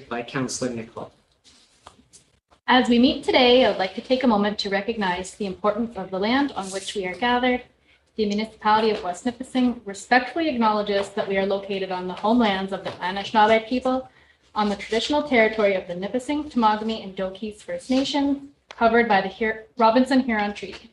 by Councillor Nicol. As we meet today, I would like to take a moment to recognize the importance of the land on which we are gathered. The municipality of West Nipissing respectfully acknowledges that we are located on the homelands of the Anishinaabe people, on the traditional territory of the Nipissing, Temagami, and Doki's First Nations, covered by the Robinson-Huron Treaty.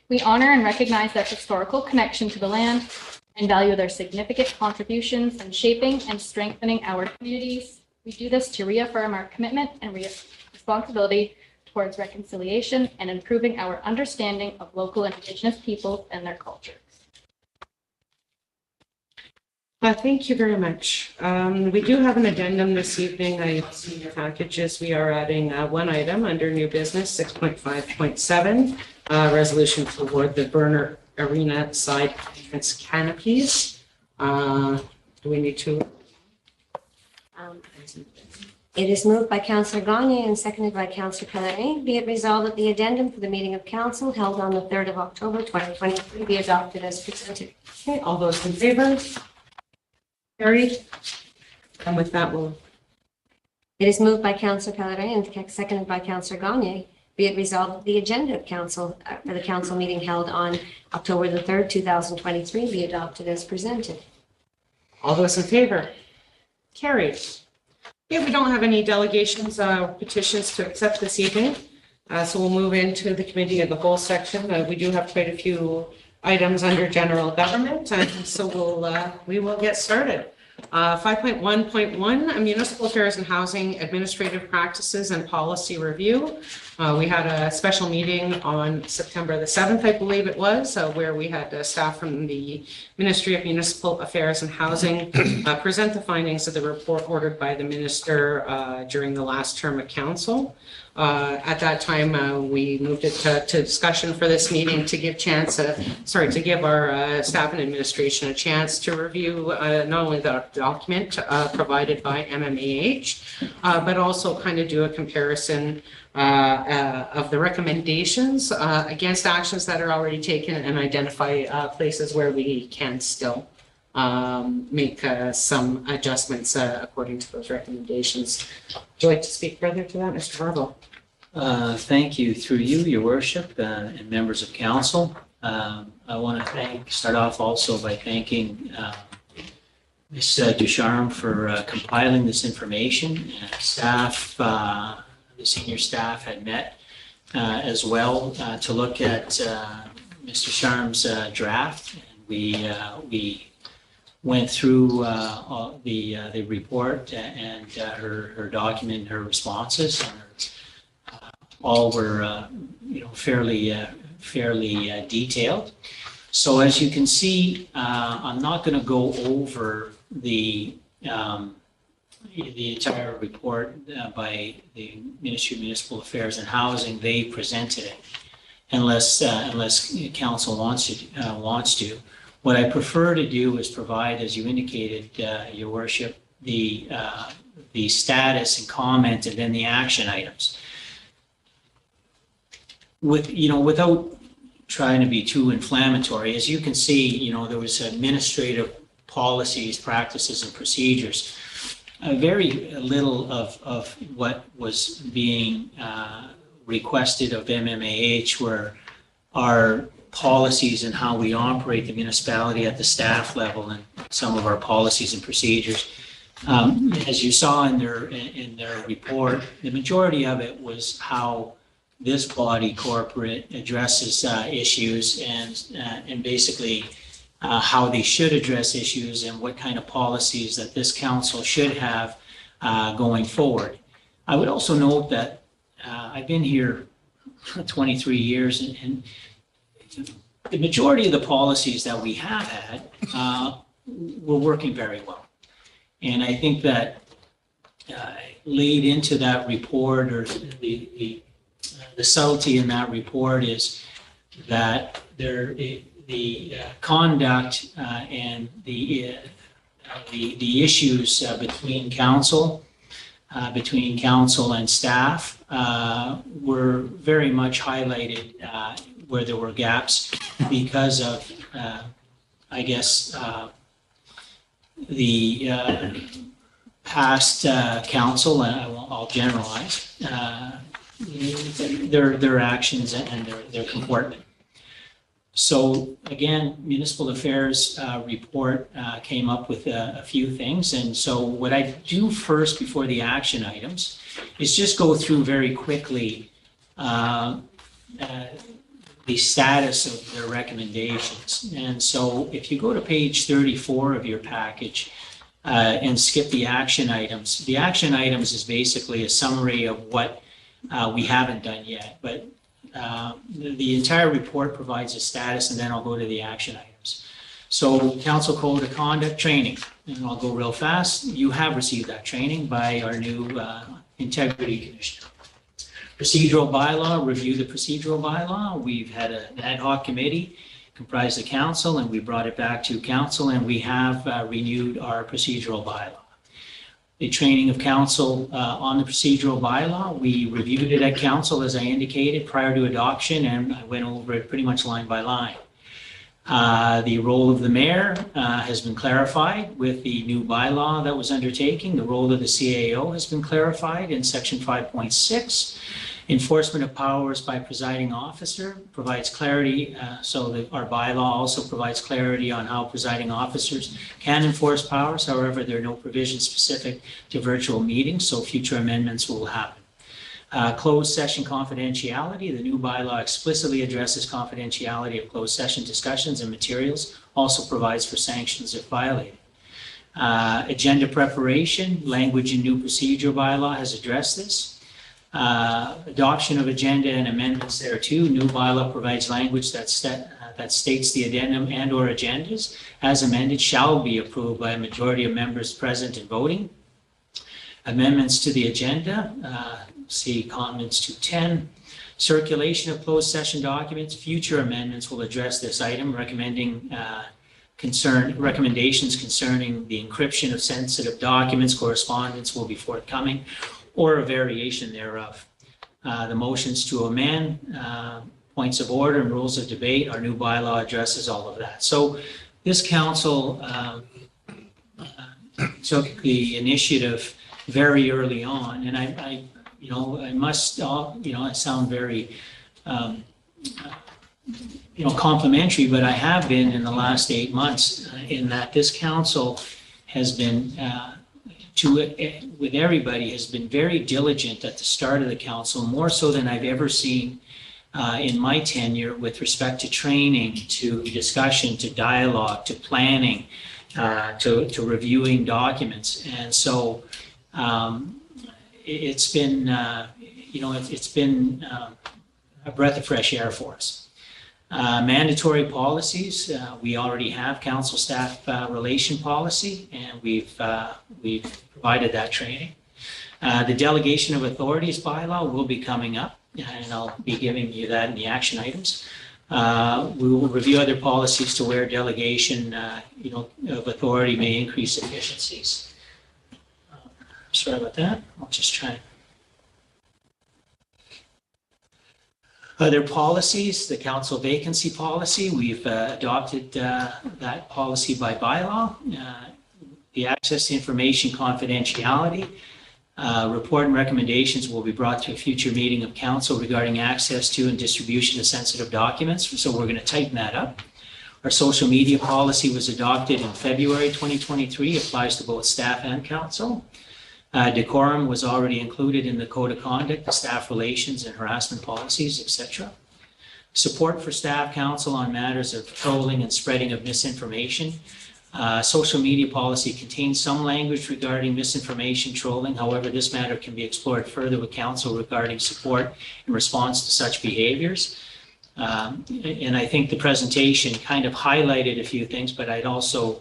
We honor and recognize their historical connection to the land and value their significant contributions in shaping and strengthening our communities. We do this to reaffirm our commitment and responsibility towards reconciliation and improving our understanding of local Indigenous peoples and their cultures. Thank you very much. We do have an addendum this evening. I see in your packages. We are adding one item under new business 6.5.7, resolution to award the Burner Arena side entrance canopies. Do we need to? It is moved by Councillor Gagne and seconded by Councillor Pellerin. Be it resolved that the addendum for the meeting of council held on the 3rd of October 2023 be adopted as presented. Okay, all those in favor? Carried. And with that, we'll. It is moved by Councillor Pellerin and seconded by Councillor Gagne. Be it resolved that the agenda of council for the council meeting held on October the 3rd, 2023 be adopted as presented. All those in favor? Carried. Okay, we don't have any delegations or petitions to accept this evening. So we'll move into the committee of the whole section. We do have quite a few items under general government, and so we will get started. 5.1.1, Municipal Affairs and Housing Administrative Practices and Policy Review. We had a special meeting on September the 7th, I believe it was, where we had staff from the Ministry of Municipal Affairs and Housing present the findings of the report ordered by the Minister during the last term of council. At that time, we moved it to discussion for this meeting to give to give our staff and administration a chance to review not only the document provided by MMAH, but also kind of do a comparison of the recommendations against actions that are already taken and identify places where we can still make some adjustments according to those recommendations. Would you like to speak further to that, Mr. Harbaugh? Thank you. Through you, Your Worship, and members of council. I want to start off also by thanking Ms. Ducharme for compiling this information. Staff, the senior staff had met as well to look at Mr. Charm's draft. And we went through the report and her document, her responses, and all were fairly detailed. So as you can see, I'm not going to go over the entire report by the Ministry of Municipal Affairs and Housing. They presented it, unless council wants to. What I prefer to do is provide, as you indicated, Your Worship, the status and comment, and then the action items. Without trying to be too inflammatory, as you can see, there was administrative policies, practices, and procedures. Very little of what was being requested of MMAH were our policies and how we operate the municipality at the staff level, and some of our policies and procedures. As you saw in their report, the majority of it was how this body corporate addresses issues and basically how they should address issues and what kind of policies that this council should have going forward. I would also note that I've been here 23 years and the majority of the policies that we have had were working very well. And I think that laid into that report, or the subtlety in that report, is that the conduct and the issues between council and staff were very much highlighted where there were gaps because of, I guess, the past council, and I'll generalize, their actions and their comportment. So again, municipal affairs report came up with a few things. And so what I do first before the action items is just go through very quickly the status of their recommendations. And so if you go to page 34 of your package and skip the action items is basically a summary of what we haven't done yet. But the entire report provides a status, and then I'll go to the action items. So council code of conduct training, and I'll go real fast. You have received that training by our new integrity commissioner. Procedural bylaw, review the procedural bylaw. We've had an ad hoc committee comprised of council, and we brought it back to council, and we have renewed our procedural bylaw. The training of council on the procedural bylaw, we reviewed it at council, as I indicated, prior to adoption, and I went over it pretty much line by line. The role of the mayor has been clarified with the new bylaw that was undertaken. The role of the CAO has been clarified in section 5.6. Enforcement of powers by presiding officer provides clarity, so that our bylaw also provides clarity on how presiding officers can enforce powers. However, there are no provisions specific to virtual meetings, so future amendments will happen. Closed session confidentiality. The new bylaw explicitly addresses confidentiality of closed session discussions and materials, also provides for sanctions if violated. Agenda preparation. Language in new procedure bylaw has addressed this. Adoption of agenda and amendments thereto. New bylaw provides language that states the addendum and or agendas as amended shall be approved by a majority of members present and voting. Amendments to the agenda, see comments to 10. Circulation of closed session documents. Future amendments will address this item, recommendations concerning the encryption of sensitive documents, correspondence will be forthcoming, or a variation thereof. The motions to amend, points of order and rules of debate, our new bylaw addresses all of that. So this council took the initiative very early on, and I must, I sound very, complimentary, but I have been in the last 8 months in that this council has been, with everybody, has been very diligent at the start of the council, more so than I've ever seen in my tenure with respect to training, to discussion, to dialogue, to planning, to reviewing documents. And so it's been, it's been a breath of fresh air for us. Mandatory policies, we already have council staff relation policy, and we've provided that training. The delegation of authorities bylaw will be coming up, and I'll be giving you that in the action items. We will review other policies to where delegation, of authority may increase efficiencies. Sorry about that. I'll just try. Other policies, the council vacancy policy, we've adopted that policy by bylaw. The access to information confidentiality, report and recommendations will be brought to a future meeting of council regarding access to and distribution of sensitive documents. So we're going to tighten that up. Our social media policy was adopted in February 2023, applies to both staff and council. Decorum was already included in the code of conduct, the staff relations and harassment policies, etc. Support for staff council on matters of trolling and spreading of misinformation. Social media policy contains some language regarding misinformation trolling. However, this matter can be explored further with council regarding support in response to such behaviors. And I think the presentation kind of highlighted a few things, but I'd also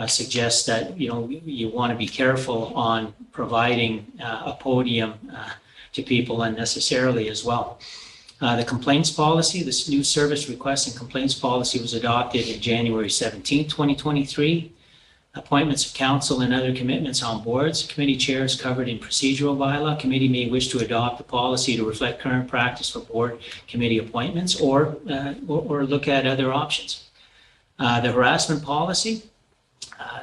suggest that you want to be careful on providing a podium to people unnecessarily as well. The complaints policy, this new service request and complaints policy was adopted in January 17, 2023. Appointments of council and other commitments on boards. Committee chairs covered in procedural bylaw. Committee may wish to adopt a policy to reflect current practice for board committee appointments or look at other options. The harassment policy.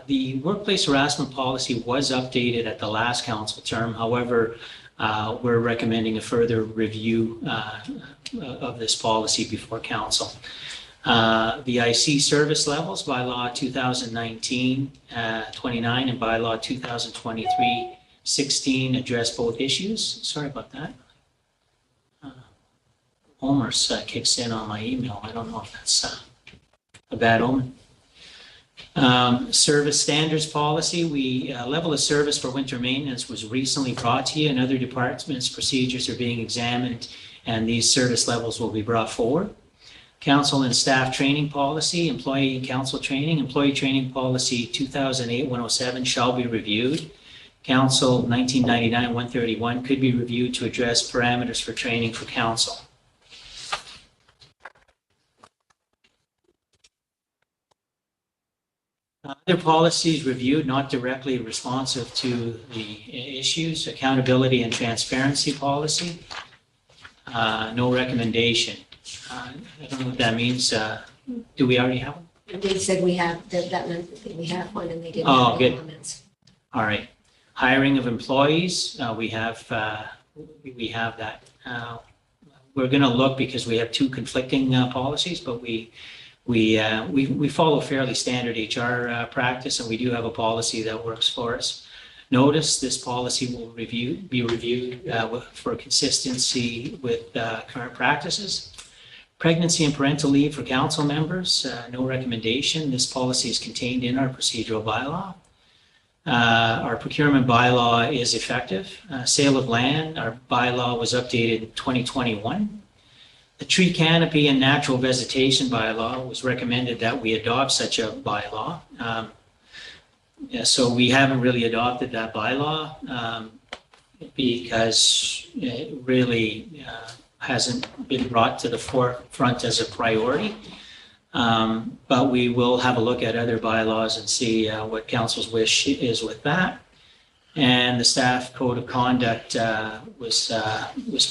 The workplace harassment policy was updated at the last council term. However, we're recommending a further review of this policy before council. The IC service levels, bylaw 2019-29 and bylaw 2023-16 address both issues. Sorry about that. Homer's kicks in on my email. I don't know if that's a bad omen. Service standards policy, level of service for winter maintenance was recently brought to you, and other departments' procedures are being examined, and these service levels will be brought forward. Council and staff training policy, employee and council training, employee training policy 2008-107 shall be reviewed. Council 1999-131 could be reviewed to address parameters for training for council. Other policies reviewed, not directly responsive to the issues, accountability and transparency policy, no recommendation. I don't know what that means. Do we already have one? They said we have, that meant that we have one and they didn't Oh, have any good. comments. All right. Hiring of employees, we have that. We're going to look because we have two conflicting policies, but we follow fairly standard HR practice, and we do have a policy that works for us. Notice this policy will be reviewed for consistency with current practices. Pregnancy and parental leave for council members, no recommendation. This policy is contained in our procedural bylaw. Our procurement bylaw is effective. Sale of land, our bylaw was updated in 2021. The tree canopy and natural vegetation bylaw was recommended that we adopt such a bylaw. So we haven't really adopted that bylaw because it really hasn't been brought to the forefront as a priority. But we will have a look at other bylaws and see what council's wish is with that. And the staff code of conduct was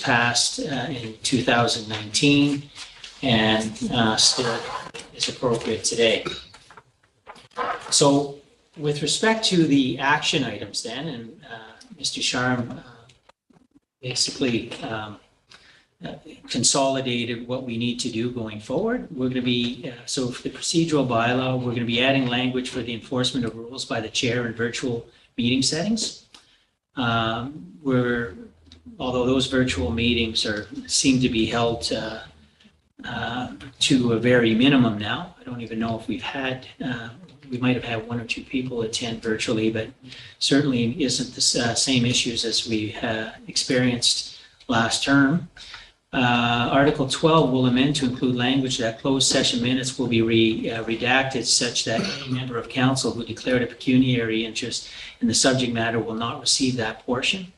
passed in 2019 and still is appropriate today. So with respect to the action items then, and Mr. Sharm basically consolidated what we need to do going forward. We're going to be, so for the procedural bylaw, we're going to be adding language for the enforcement of rules by the chair in virtual meeting settings. Although those virtual meetings seem to be held to a very minimum now. I don't even know if we've had, we might have had one or two people attend virtually, but certainly isn't the same issues as we experienced last term. Article 12 will amend to include language that closed session minutes will be redacted such that any member of council who declared a pecuniary interest in the subject matter will not receive that portion.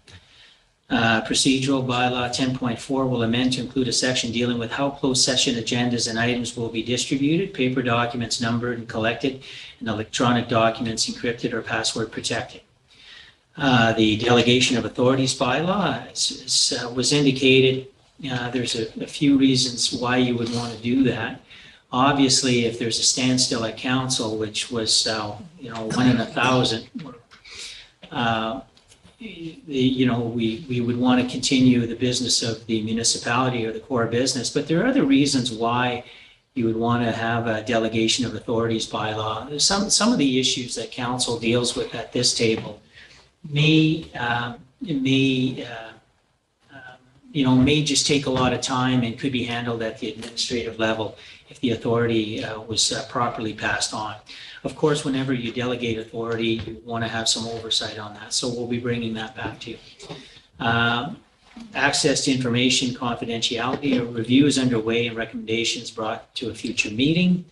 Procedural bylaw 10.4 will amend to include a section dealing with how closed session agendas and items will be distributed, paper documents numbered and collected, and electronic documents encrypted or password protected. The delegation of authorities bylaw was indicated. There's a few reasons why you would want to do that. Obviously, if there's a standstill at council, which was 1 in 1,000, we would want to continue the business of the municipality or the core business. But there are other reasons why you would want to have a delegation of authorities bylaw. Some of the issues that council deals with at this table may just take a lot of time and could be handled at the administrative level if the authority was properly passed on. Of course, whenever you delegate authority, you want to have some oversight on that. So we'll be bringing that back to you. Access to information, confidentiality, a review is underway and recommendations brought to a future meeting.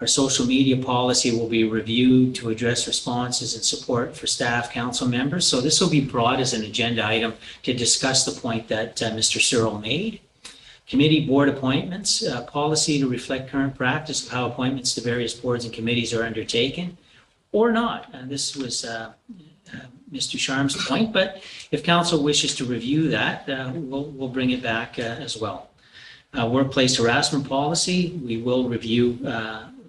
Our social media policy will be reviewed to address responses and support for staff, council members. So this will be brought as an agenda item to discuss the point that Mr. Searle made. Committee board appointments, policy to reflect current practice of how appointments to various boards and committees are undertaken or not. And this was Mr. Sharm's point, but if council wishes to review that, we'll bring it back as well. Workplace harassment policy, we will review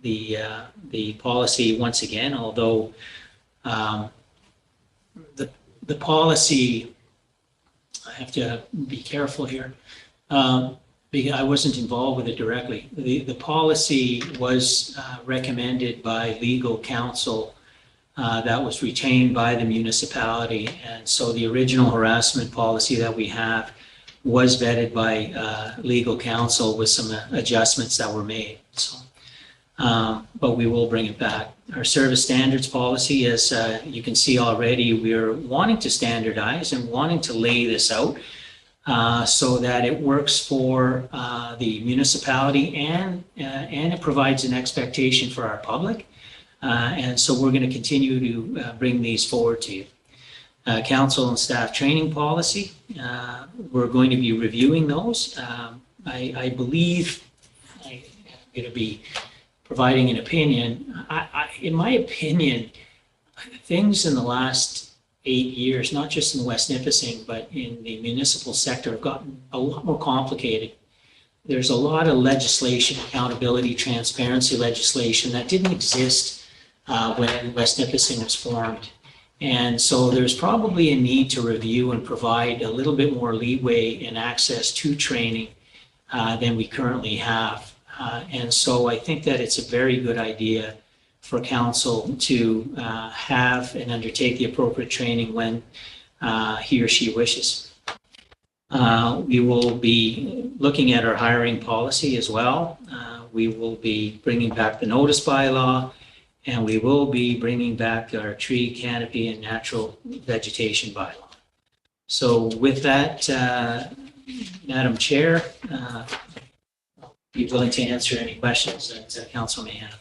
the policy once again, although the policy, I have to be careful here, because I wasn't involved with it directly. The policy was recommended by legal counsel that was retained by the municipality. And so the original harassment policy that we have was vetted by legal counsel with some adjustments that were made. So, but we will bring it back. Our service standards policy, as you can see already, we're wanting to standardize and wanting to lay this out so that it works for the municipality and it provides an expectation for our public. And so we're going to continue to bring these forward to you. Council and staff training policy, we're going to be reviewing those. I believe I'm going to be providing an opinion. In my opinion, things in the last 8 years, not just in West Nipissing, but in the municipal sector, have gotten a lot more complicated. There's a lot of legislation, accountability, transparency legislation that didn't exist when West Nipissing was formed. And so there's probably a need to review and provide a little bit more leeway and access to training than we currently have. And so I think that it's a very good idea for council to have and undertake the appropriate training when he or she wishes. We will be looking at our hiring policy as well. We will be bringing back the notice bylaw, and we will be bringing back our tree canopy and natural vegetation bylaw. So with that, Madam Chair, be willing to answer any questions that council may have.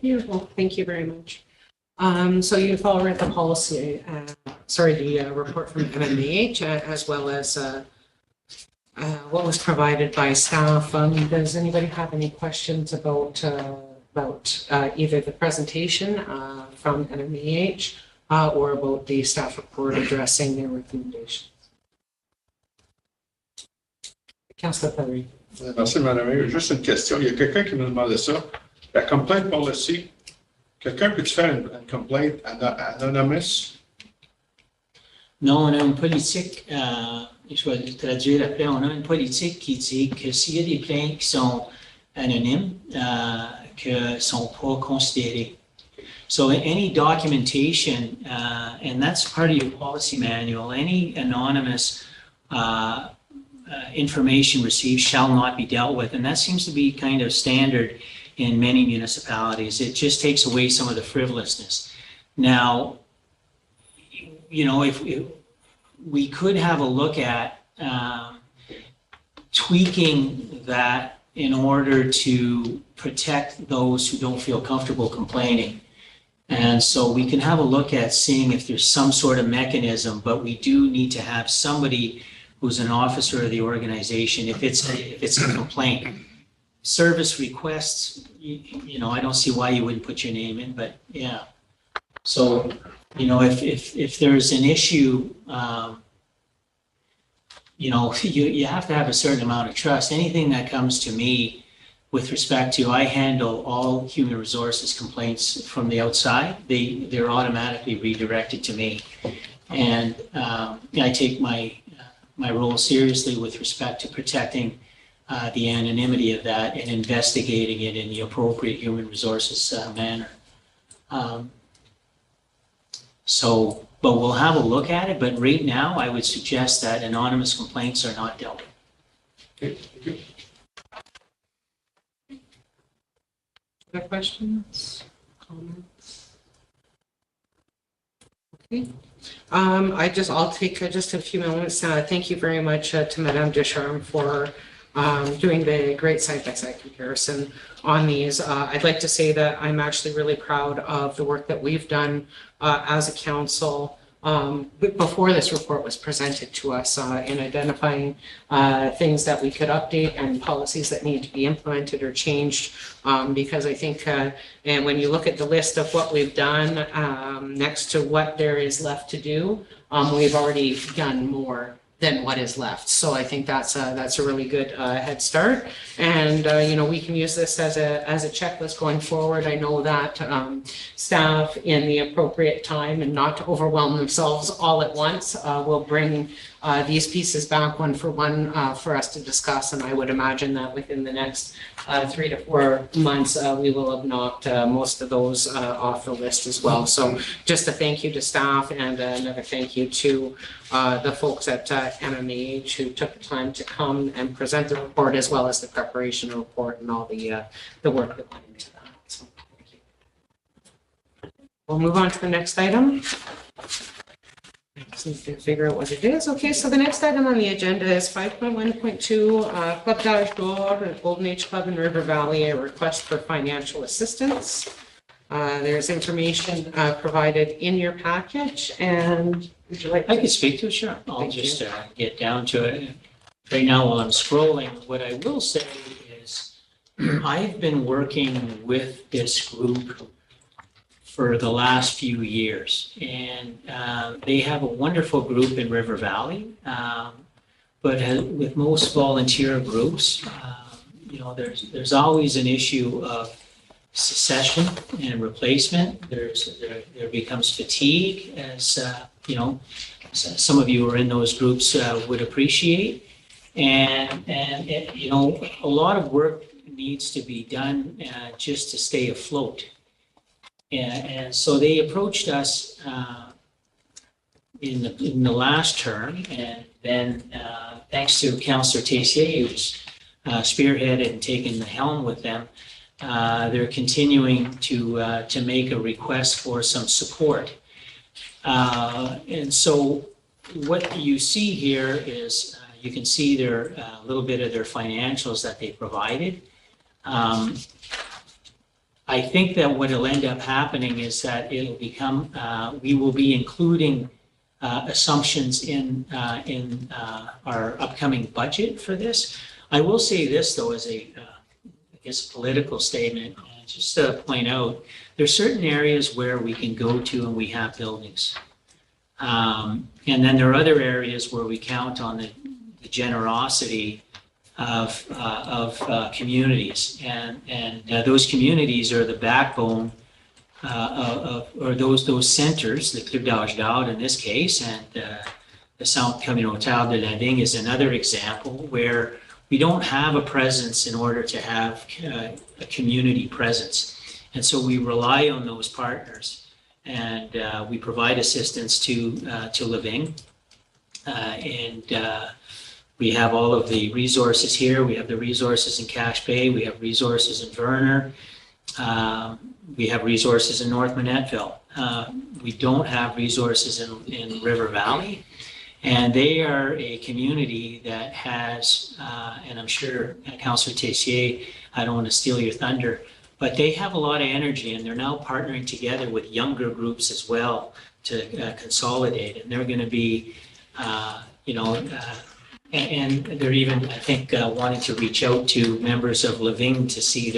Beautiful. Thank you very much. So you've all read the policy, the report from MMAH, as well as what was provided by staff. Does anybody have any questions about either the presentation from MMAH or about the staff report addressing their recommendations? Councillor Pellery. Merci, Madame la Maire. Juste une question. Il y a quelqu'un qui nous demandait ça. La complaint policy, quelqu'un peut-tu faire une complaint anonymous? Non, on a une politique, je vais le traduire après, on a une politique qui dit que s'il y a des plaintes qui sont anonymes, que sont pas considérées. So any documentation, and that's part of your policy manual, any anonymous information received shall not be dealt with. And that seems to be kind of standard in many municipalities. It just takes away some of the frivolousness. Now, you know, if we could have a look at tweaking that in order to protect those who don't feel comfortable complaining. And so we can have a look at seeing if there's some sort of mechanism, but we do need to have somebody who's an officer of the organization if it's a complaint. Service requests, you know, I don't see why you wouldn't put your name in, but yeah. So, you know, if there's an issue, you know, you have to have a certain amount of trust. Anything that comes to me with respect to, I handle all human resources complaints from the outside. They're automatically redirected to me. And I take my role seriously with respect to protecting the anonymity of that and investigating it in the appropriate human resources manner. So, but we'll have a look at it. But right now, I would suggest that anonymous complaints are not dealt with. Okay, thank you. Other questions, comments? Okay. I'll take just a few moments. Thank you very much to Madame Descharmes for doing the great side-by-side comparison on these. I'd like to say that I'm actually really proud of the work that we've done as a council before this report was presented to us in identifying things that we could update and policies that need to be implemented or changed. Because I think, and when you look at the list of what we've done next to what there is left to do, we've already done more than what is left. So I think that's a really good head start. And, we can use this as a checklist going forward. I know that staff in the appropriate time and not to overwhelm themselves all at once will bring these pieces back one for one for us to discuss. And I would imagine that within the next 3 to 4 months, we will have knocked most of those off the list as well. So just a thank you to staff and another thank you to the folks at MMH who took the time to come and present the report as well as the preparation report and all the work that went into that. So thank you. We'll move on to the next item. Just need to figure out what it is. Okay, so the next item on the agenda is 5.1.2, Club d'Or, Golden Age Club in River Valley, a request for financial assistance. There's information provided in your package, and would you like? I can speak to it, sure. I'll just get down to it. Right now, while I'm scrolling, what I will say is I've been working with this group for the last few years, and they have a wonderful group in River Valley. But with most volunteer groups, there's always an issue of succession and replacement. There becomes fatigue, as some of you who are in those groups would appreciate, and a lot of work needs to be done just to stay afloat. And so they approached us in the last term, and then thanks to Councillor Tessier, who's spearheaded and taken the helm with them, they're continuing to make a request for some support. And so what you see here is you can see their a little bit of their financials that they provided. I think that what will end up happening is that it'll become, we will be including assumptions in our upcoming budget for this. I will say this, though, as a political statement, just to point out, there are certain areas where we can go to and we have buildings. And then there are other areas where we count on the generosity of communities, and those communities are the backbone or those centers, the Club d'Or in this case, and the Centre Communautaire de Landing is another example where we don't have a presence in order to have a community presence, and so we rely on those partners, and we provide assistance to Living, and we have all of the resources here. We have the resources in Cache Bay. We have resources in Verner. We have resources in North Manettville. We don't have resources in River Valley. And they are a community that has, and I'm sure Councillor Tessier, I don't want to steal your thunder, but they have a lot of energy, and they're now partnering together with younger groups as well to consolidate. And they're going to be, and they're even, I think, wanting to reach out to members of Living to see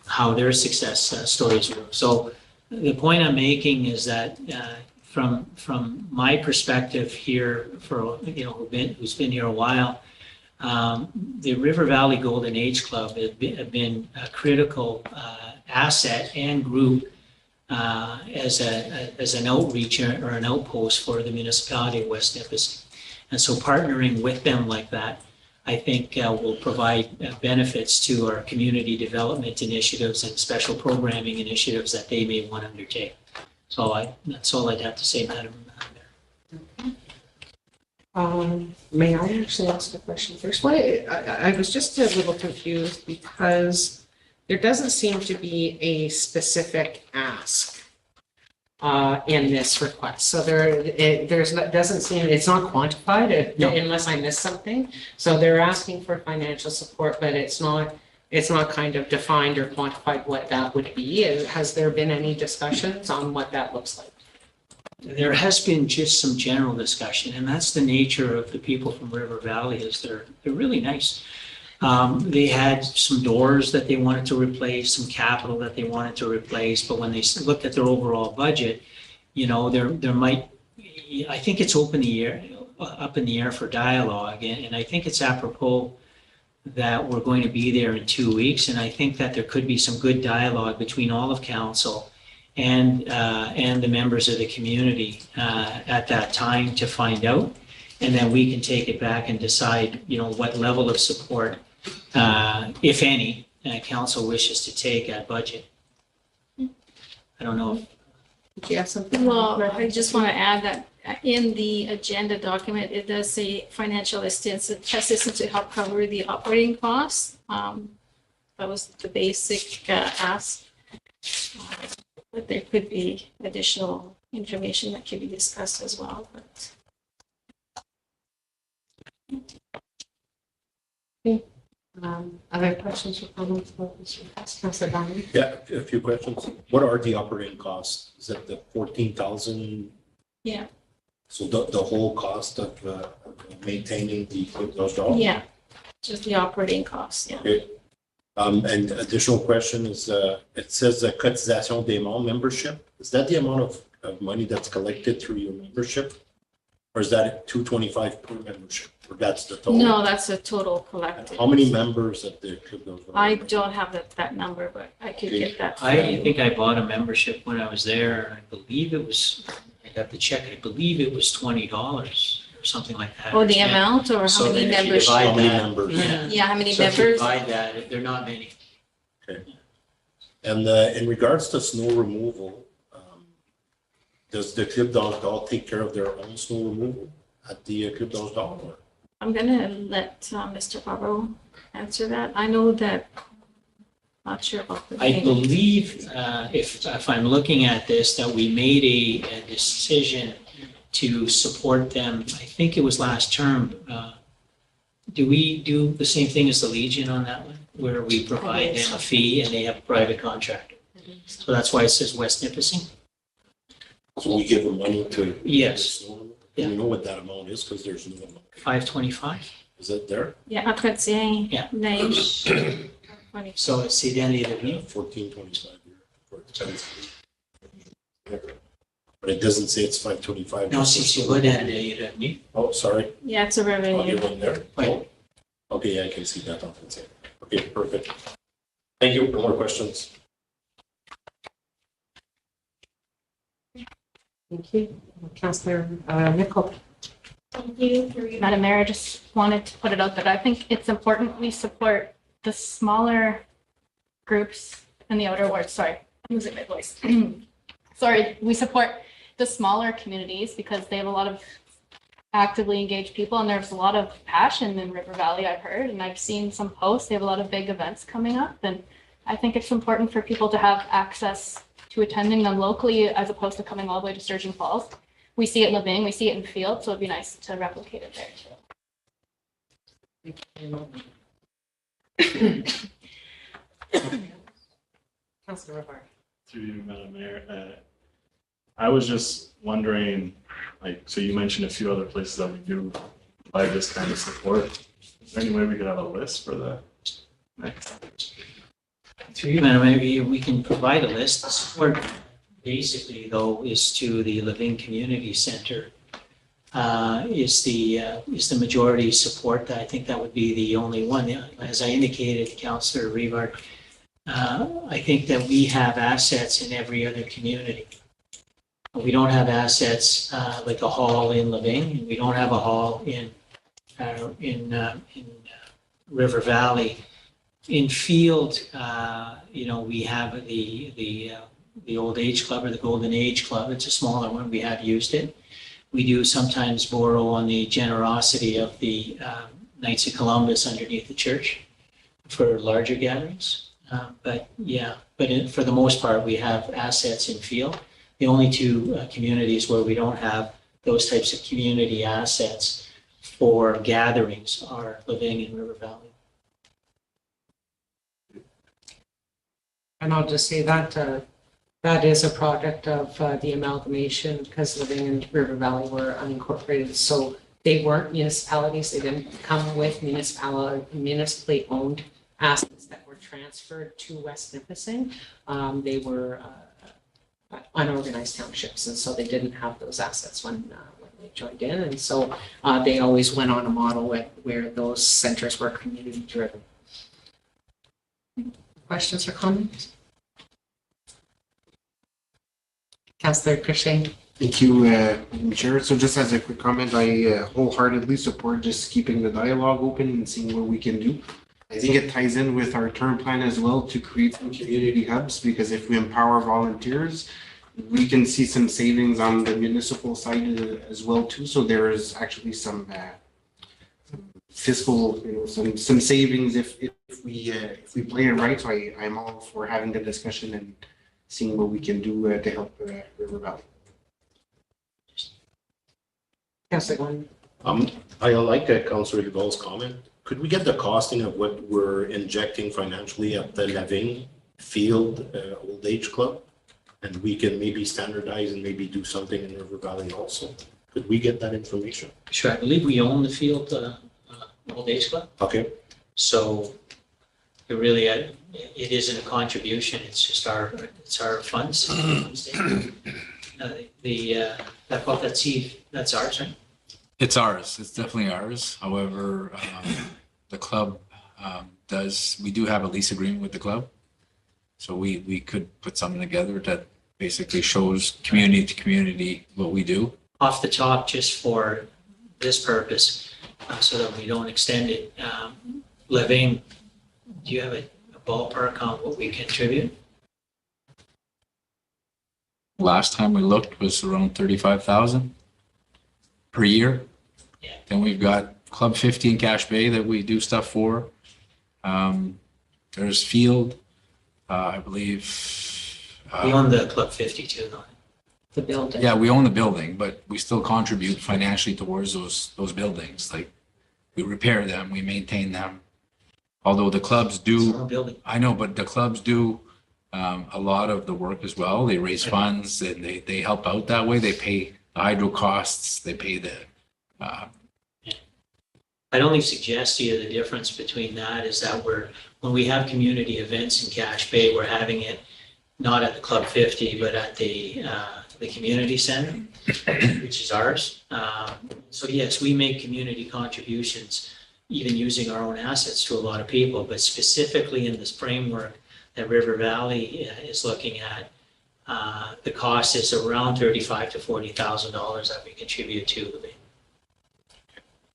how their success stories work. So the point I'm making is that from my perspective here, for who's been here a while, the River Valley Golden Age Club have been a critical asset and group as an outreach or an outpost for the municipality of West Nipissing. And so partnering with them like that, I think will provide benefits to our community development initiatives and special programming initiatives that they may want to undertake. So that's all I'd have to say, Madam Mayor. May I actually ask a question first? I was just a little confused because there doesn't seem to be a specific ask in this request. So doesn't seem, it's not quantified unless I missed something. So they're asking for financial support, but it's not kind of defined or quantified what that would be. Has there been any discussions on what that looks like? There has been just some general discussion, and that's the nature of the people from River Valley, is they're really nice. They had some doors that they wanted to replace, some capital that they wanted to replace, but when they looked at their overall budget, there might, I think it's open up in the air for dialogue. And I think it's apropos that we're going to be there in 2 weeks. And I think that there could be some good dialogue between all of council and the members of the community at that time to find out. And then we can take it back and decide, what level of support, if any, council wishes to take at budget. I don't know. Did you have something? Well, I just want to add that in the agenda document, it does say financial assistance to help cover the operating costs. That was the basic ask. But there could be additional information that could be discussed as well, but. Other questions or comments about this request? Councilor Donovan? Yeah, a few questions. What are the operating costs? Is it the 14,000? Yeah. So the whole cost of maintaining those dogs? Yeah, just the operating costs, yeah. Okay. And additional question is, it says cotisation des membres membership. Is that the amount of money that's collected through your membership? Or is that $225 per membership? Or that's the total? No, that's a total collected. How many members at the Club dos Dogs? I don't have that number, but I could get that. for I you. think I bought a membership when I was there. I believe it was, I'd have to check. I believe it was $20 or something like that. Oh, the Yeah. amount or So how many then if you members? divide How many that- members? Yeah. Yeah, how many So if you members? divide that, they're not many. And in regards to snow removal, does the Club dos Dogs take care of their own snow removal at the Club dos Dogs? or- I'm gonna let Mr. Barrow answer that. I know that, not sure about the. I name. believe, if I'm looking at this, that we made a decision to support them. I think it was last term. Do we do the same thing as the Legion on that one, where we provide them a fee and they have a private contractor? So that's why it says West Nipissing? So we give them money to. Yes. snow removal? Do you know what that amount is? Because there's no amount. $525. Is it there? Yeah, après tiens, Yeah. neige. Funny. So c'est dans les revenus. 1425 here for expenses. But it doesn't say it's 525. Non, si tu vas dans les revenus, Oh, sorry. Yeah, it's a Oh, revenue. you're in there? Right. Oh, okay, yeah, I can see that on the side. Okay, perfect. Thank you. No more questions. Thank you. Councilor Nicol? Thank you. Madam Mayor, I just wanted to put it out that I think it's important we support the smaller groups in the outer wards. Sorry, I'm losing my voice. Sorry, we support the smaller communities because they have a lot of actively engaged people and there's a lot of passion in River Valley, I've heard, and I've seen some posts. They have a lot of big events coming up, and I think it's important for people to have access to attending them locally as opposed to coming all the way to Sturgeon Falls. We see it in Living, we see it in Field, so it'd be nice to replicate it there too. Councilor Rivard? Through you, Madam Mayor. I was just wondering, so you mentioned a few other places that we do provide this kind of support. Is there any way we could have a list for the next? Through you, Madam Mayor, we can provide a list. The support basically, though, is to the Living Community Center. Is the majority support. I think that would be the only one. As I indicated, Councillor Rivard, I think that we have assets in every other community. We don't have assets like a hall in Living. We don't have a hall in River Valley. In Field, we have the Old Age Club or the Golden Age Club. It's a smaller one. We have used it. We do sometimes borrow on the generosity of the Knights of Columbus underneath the church for larger gatherings. But for the most part, we have assets in Field. The only two communities where we don't have those types of community assets for gatherings are Living and River Valley. And I'll just say that that is a product of the amalgamation because Living and River Valley were unincorporated. So they weren't municipalities. They didn't come with municipally owned assets that were transferred to West Nipissing. They were unorganized townships, and so they didn't have those assets when they joined in. And so they always went on a model where those centers were community driven. Questions or comments? Councillor Crochet. Thank you, Madam Chair. So just as a quick comment, I wholeheartedly support just keeping the dialogue open and seeing what we can do. I think it ties in with our term plan as well to create some community hubs, because if we empower volunteers, we can see some savings on the municipal side as well too. So there is actually some fiscal, some savings if we play it right. So I'm all for having the discussion and seeing what we can do to help River Valley. Councillor. I like Councillor Duval's comment. Could we get the costing of what we're injecting financially at the Laving Field Old Age Club? And we can maybe standardize and maybe do something in River Valley also. Could we get that information? Sure, I believe we own the field, Old Age Club. Okay. So it really, it isn't a contribution, it's just our funds. That's ours, right? It's ours. It's definitely ours. However, the club we do have a lease agreement with the club. So we could put something together that basically shows community to community what we do. Off the top, just for this purpose, so that we don't extend it, Living, do you have a ballpark on what we contribute? Last time we looked was around 35,000 per year. Yeah. Then we've got Club 50 in Cache Bay that we do stuff for. There's Field, I believe. We own the Club 52, though. The building. Yeah, we own the building, but we still contribute financially towards those buildings. Like we repair them, we maintain them. Although the clubs do, Building. I know, but the clubs do a lot of the work as well. They raise funds and they help out that way. They pay the hydro costs, they pay the. I'd only suggest to you the difference between that is that when we have community events in Cache Bay, we're having it not at the Club 50, but at the community center, which is ours. So yes, we make community contributions, even using our own assets to a lot of people, but specifically in this framework that River Valley is looking at, the cost is around $35,000 to $40,000 that we contribute to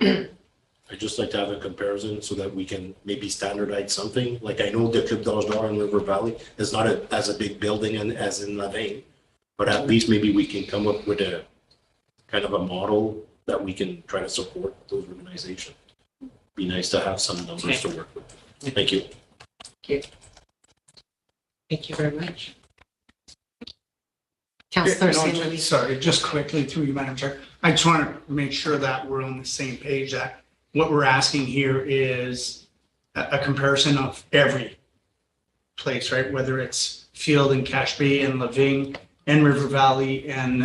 the. I'd just like to have a comparison so that we can maybe standardize something. Like I know the Club d'Or in River Valley is not as a big building as in Laving, but at least maybe we can come up with a kind of a model that we can try to support those organizations. Be nice to have some numbers to work with. Thank you. Thank you very much. Councillor St. Sorry, just quickly through you, Madam Chair. I just want to make sure that we're on the same page, that what we're asking here is a comparison of every place, right? Whether it's Field and Cache Bay and Laving and River Valley and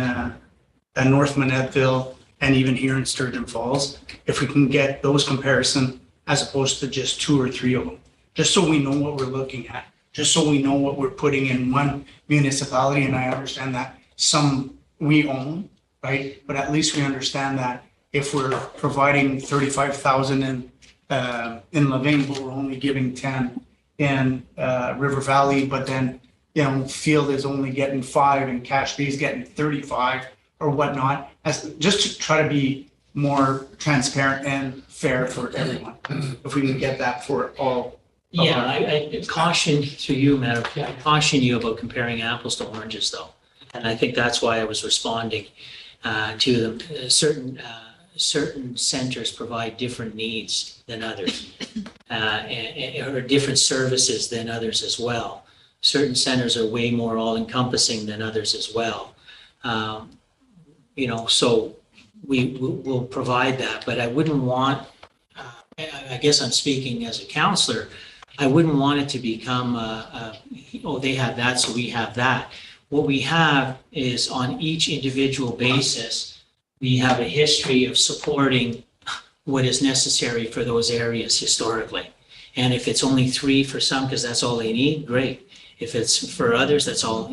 North Manettville and even here in Sturgeon Falls. If we can get those comparison as opposed to just 2 or 3 of them, just so we know what we're looking at, just so we know what we're putting in one municipality. And I understand that some we own, right? But at least we understand that if we're providing 35,000 in Laving, but we're only giving 10 in River Valley, but then, Field is only getting 5 and Cache Bay is getting 35 or whatnot, as just to try to be more transparent and fair for everyone. If we can get that for all. Yeah, I caution to you, Madam, I caution you about comparing apples to oranges, though. And I think that's why I was responding to them. Certain centers provide different needs than others, or different services than others as well. Certain centers are way more all-encompassing than others as well. So we'll provide that, but I wouldn't want, I guess I'm speaking as a counselor, I wouldn't want it to become, they have that, so we have that. What we have is on each individual basis, we have a history of supporting what is necessary for those areas historically. And if it's only 3 for some, because that's all they need, great. If it's for others, that's all,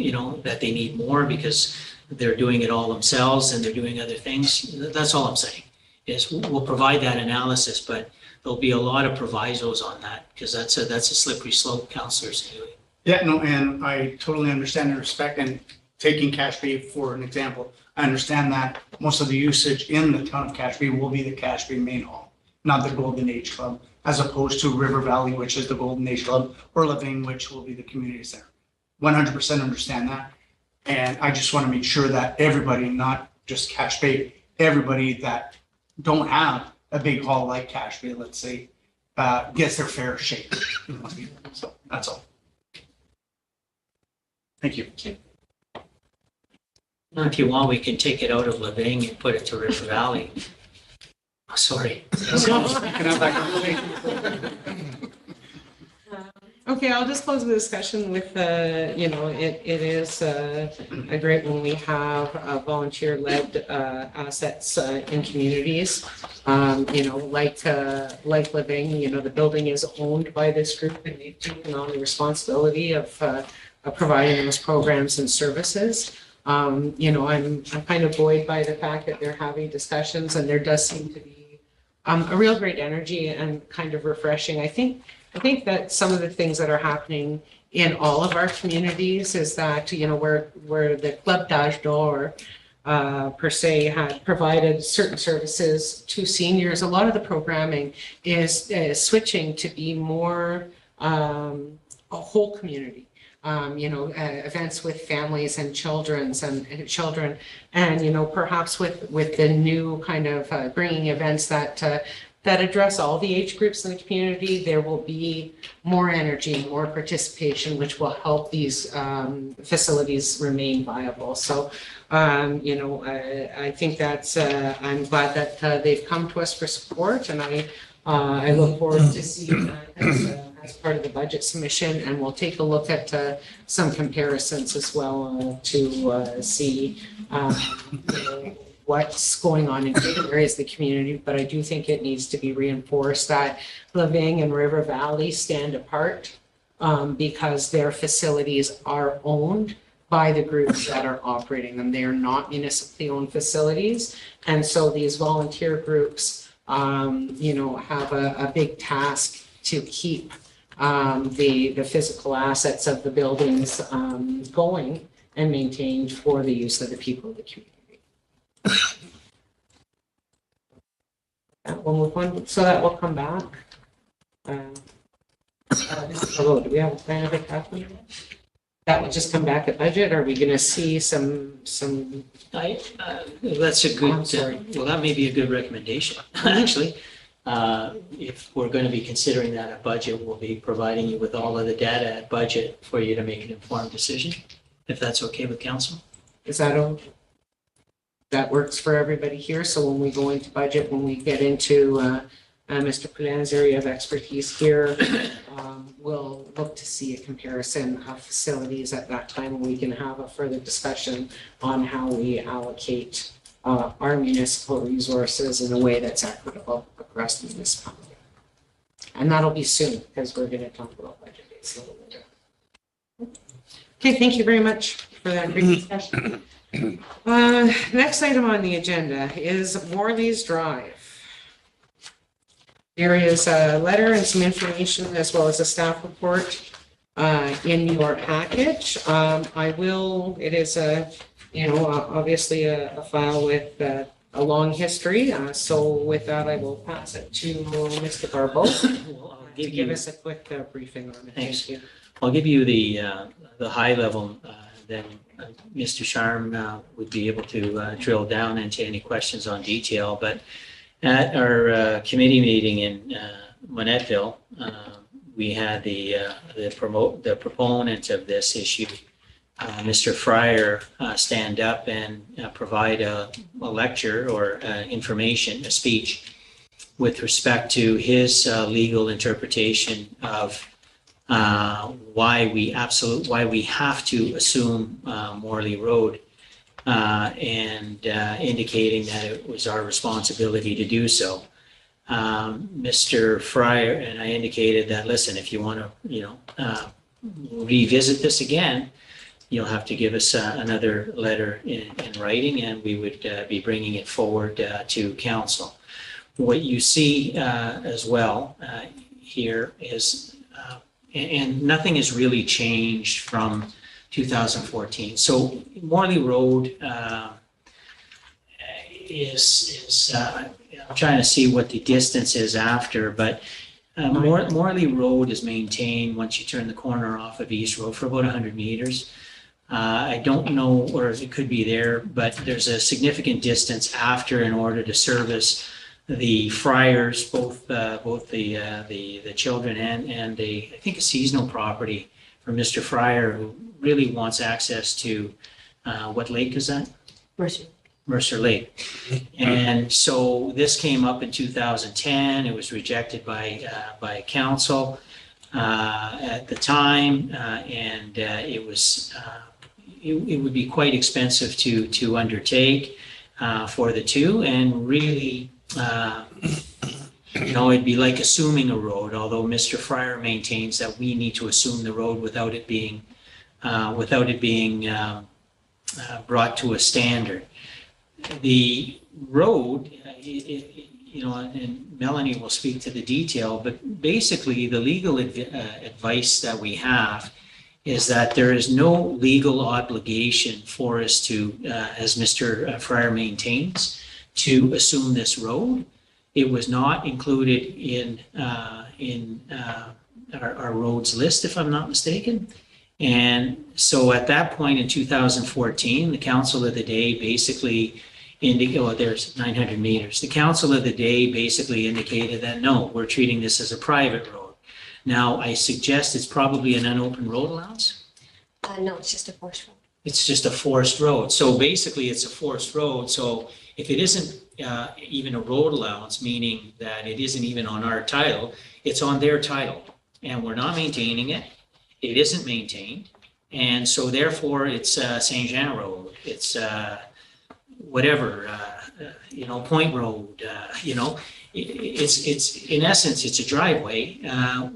that they need more because they're doing it all themselves and they're doing other things. That's all I'm saying, is we'll provide that analysis, but there'll be a lot of provisos on that, because that's a slippery slope, councillors. Anyway. Yeah, no, and I totally understand and respect, and taking Cache Bay for an example, I understand that most of the usage in the town of Cache Bay will be the Cache Bay main hall, not the Golden Age Club, as opposed to River Valley, which is the Golden Age Club, or Living, which will be the community center. 100% understand that. And I just want to make sure that everybody, not just Cache Bay, everybody that don't have a big hall like Cache Bay, let's say, gets their fair shake. So that's all. Thank you. Now, if you want, we can take it out of Living and put it to River Valley. Oh, sorry. Okay, I'll just close the discussion with, it is great when we have volunteer-led assets in communities. Like Living, the building is owned by this group, and they've taken on the responsibility of providing those programs and services. I'm kind of buoyed by the fact that they're having discussions, and there does seem to be a real great energy and kind of refreshing. I think that some of the things that are happening in all of our communities is that, where the Club d'Âge d'Or per se had provided certain services to seniors, a lot of the programming is switching to be more a whole community. Events with families and children, and perhaps with the new kind of bringing events that address all the age groups in the community, there will be more energy, more participation, which will help these facilities remain viable. So, I think that's, I'm glad that they've come to us for support, and I look forward to seeing that as part of the budget submission, and we'll take a look at some comparisons as well to see what's going on in different areas of the community. But I do think it needs to be reinforced that Living and River Valley stand apart because their facilities are owned by the groups that are operating them. They are not municipally owned facilities. And so these volunteer groups, have a big task to keep the physical assets of the buildings going and maintained for the use of the people of the community. We'll move on, so that will come back. Do we have a plan of it happening? That will just come back at budget, or are we gonna see some? That's a good, well, that may be a good recommendation, actually. If we're going to be considering that at budget, we'll be providing you with all of the data at budget for you to make an informed decision, if that's okay with council. Is that all? That works for everybody here. So when we go into budget, when we get into Mr. Poulin's area of expertise here, we'll look to see a comparison of facilities at that time, and we can have a further discussion on how we allocate our municipal resources in a way that's equitable across the municipality. And that'll be soon, because we're going to talk about budget dates a little later. Okay, thank you very much for that great discussion. Next item on the agenda is Morley's Drive. There is a letter and some information as well as a staff report in your package. It is obviously a file with a long history. So with that, I will pass it to Mr. Barbeau to give us a quick briefing on it. Thanks. Thank you. I'll give you the high level, then Mr. Sharm would be able to drill down into any questions on detail. But at our committee meeting in Monetteville, we had the proponent of this issue, Mr. Fryer, stand up and provide a lecture or information, a speech with respect to his legal interpretation of why we have to assume Morley Road, and indicating that it was our responsibility to do so. Mr. Fryer and I indicated that, listen, if you want to, revisit this again, you'll have to give us another letter in writing, and we would be bringing it forward to council. What you see as well here is, and nothing has really changed from 2014. So Morley Road is I'm trying to see what the distance is after, but Morley Road is maintained once you turn the corner off of East Road for about 100 meters. I don't know, or it could be there, but there's a significant distance after in order to service the Friars, both the children and I think a seasonal property for Mr. Fryer, who really wants access to what lake is that? Mercer Lake. And so this came up in 2010. It was rejected by council at the time, and it was it would be quite expensive to undertake for the two, and really it'd be like assuming a road, although Mr. Fryer maintains that we need to assume the road without it being brought to a standard. The road, and Melanie will speak to the detail, but basically the legal advice that we have is that there is no legal obligation for us to, as Mr. Fryer maintains, to assume this road. It was not included in our roads list, if I'm not mistaken. And so at that point in 2014, the council of the day basically indicated, there's 900 meters. The council of the day basically indicated that, no, we're treating this as a private road. Now, I suggest it's probably an unopened road allowance. No, it's just a forced road. It's just a forced road. So basically it's a forced road. So if it isn't even a road allowance, meaning that it isn't even on our title, it's on their title, and we're not maintaining it. It isn't maintained, and so therefore it's Saint Jean Road. It's whatever, Point Road. It's in essence it's a driveway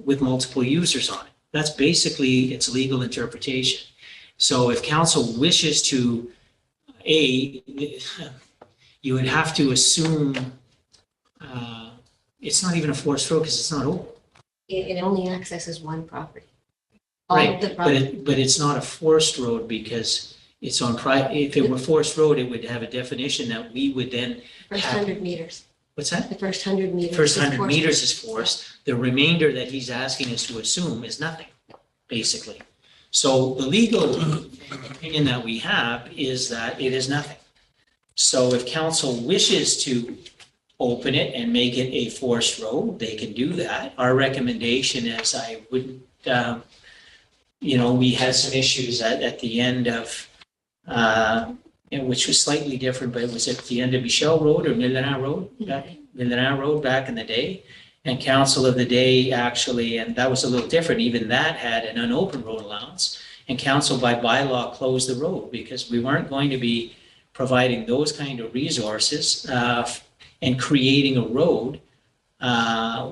with multiple users on it. That's basically its legal interpretation. So if council wishes to, you would have to assume it's not even a forced road because it's not open. It only accesses one property. Right, but it's not a forced road because it's on private. If it were forced road, it would have a definition that we would then First have. 100 meters. What's that? The first 100 meters. First is 100 forced. meters is forced. The remainder that he's asking us to assume is nothing, basically. So the legal opinion that we have is that it is nothing. So if council wishes to open it and make it a forced road, they can do that. Our recommendation is I wouldn't, we had some issues at the end of, which was slightly different, but it was at the end of Michelle Road or Millennium Road back in the day. And council of the day actually, and that was a little different, even that had an unopened road allowance. And council by bylaw closed the road because we weren't going to be providing those kind of resources and creating a road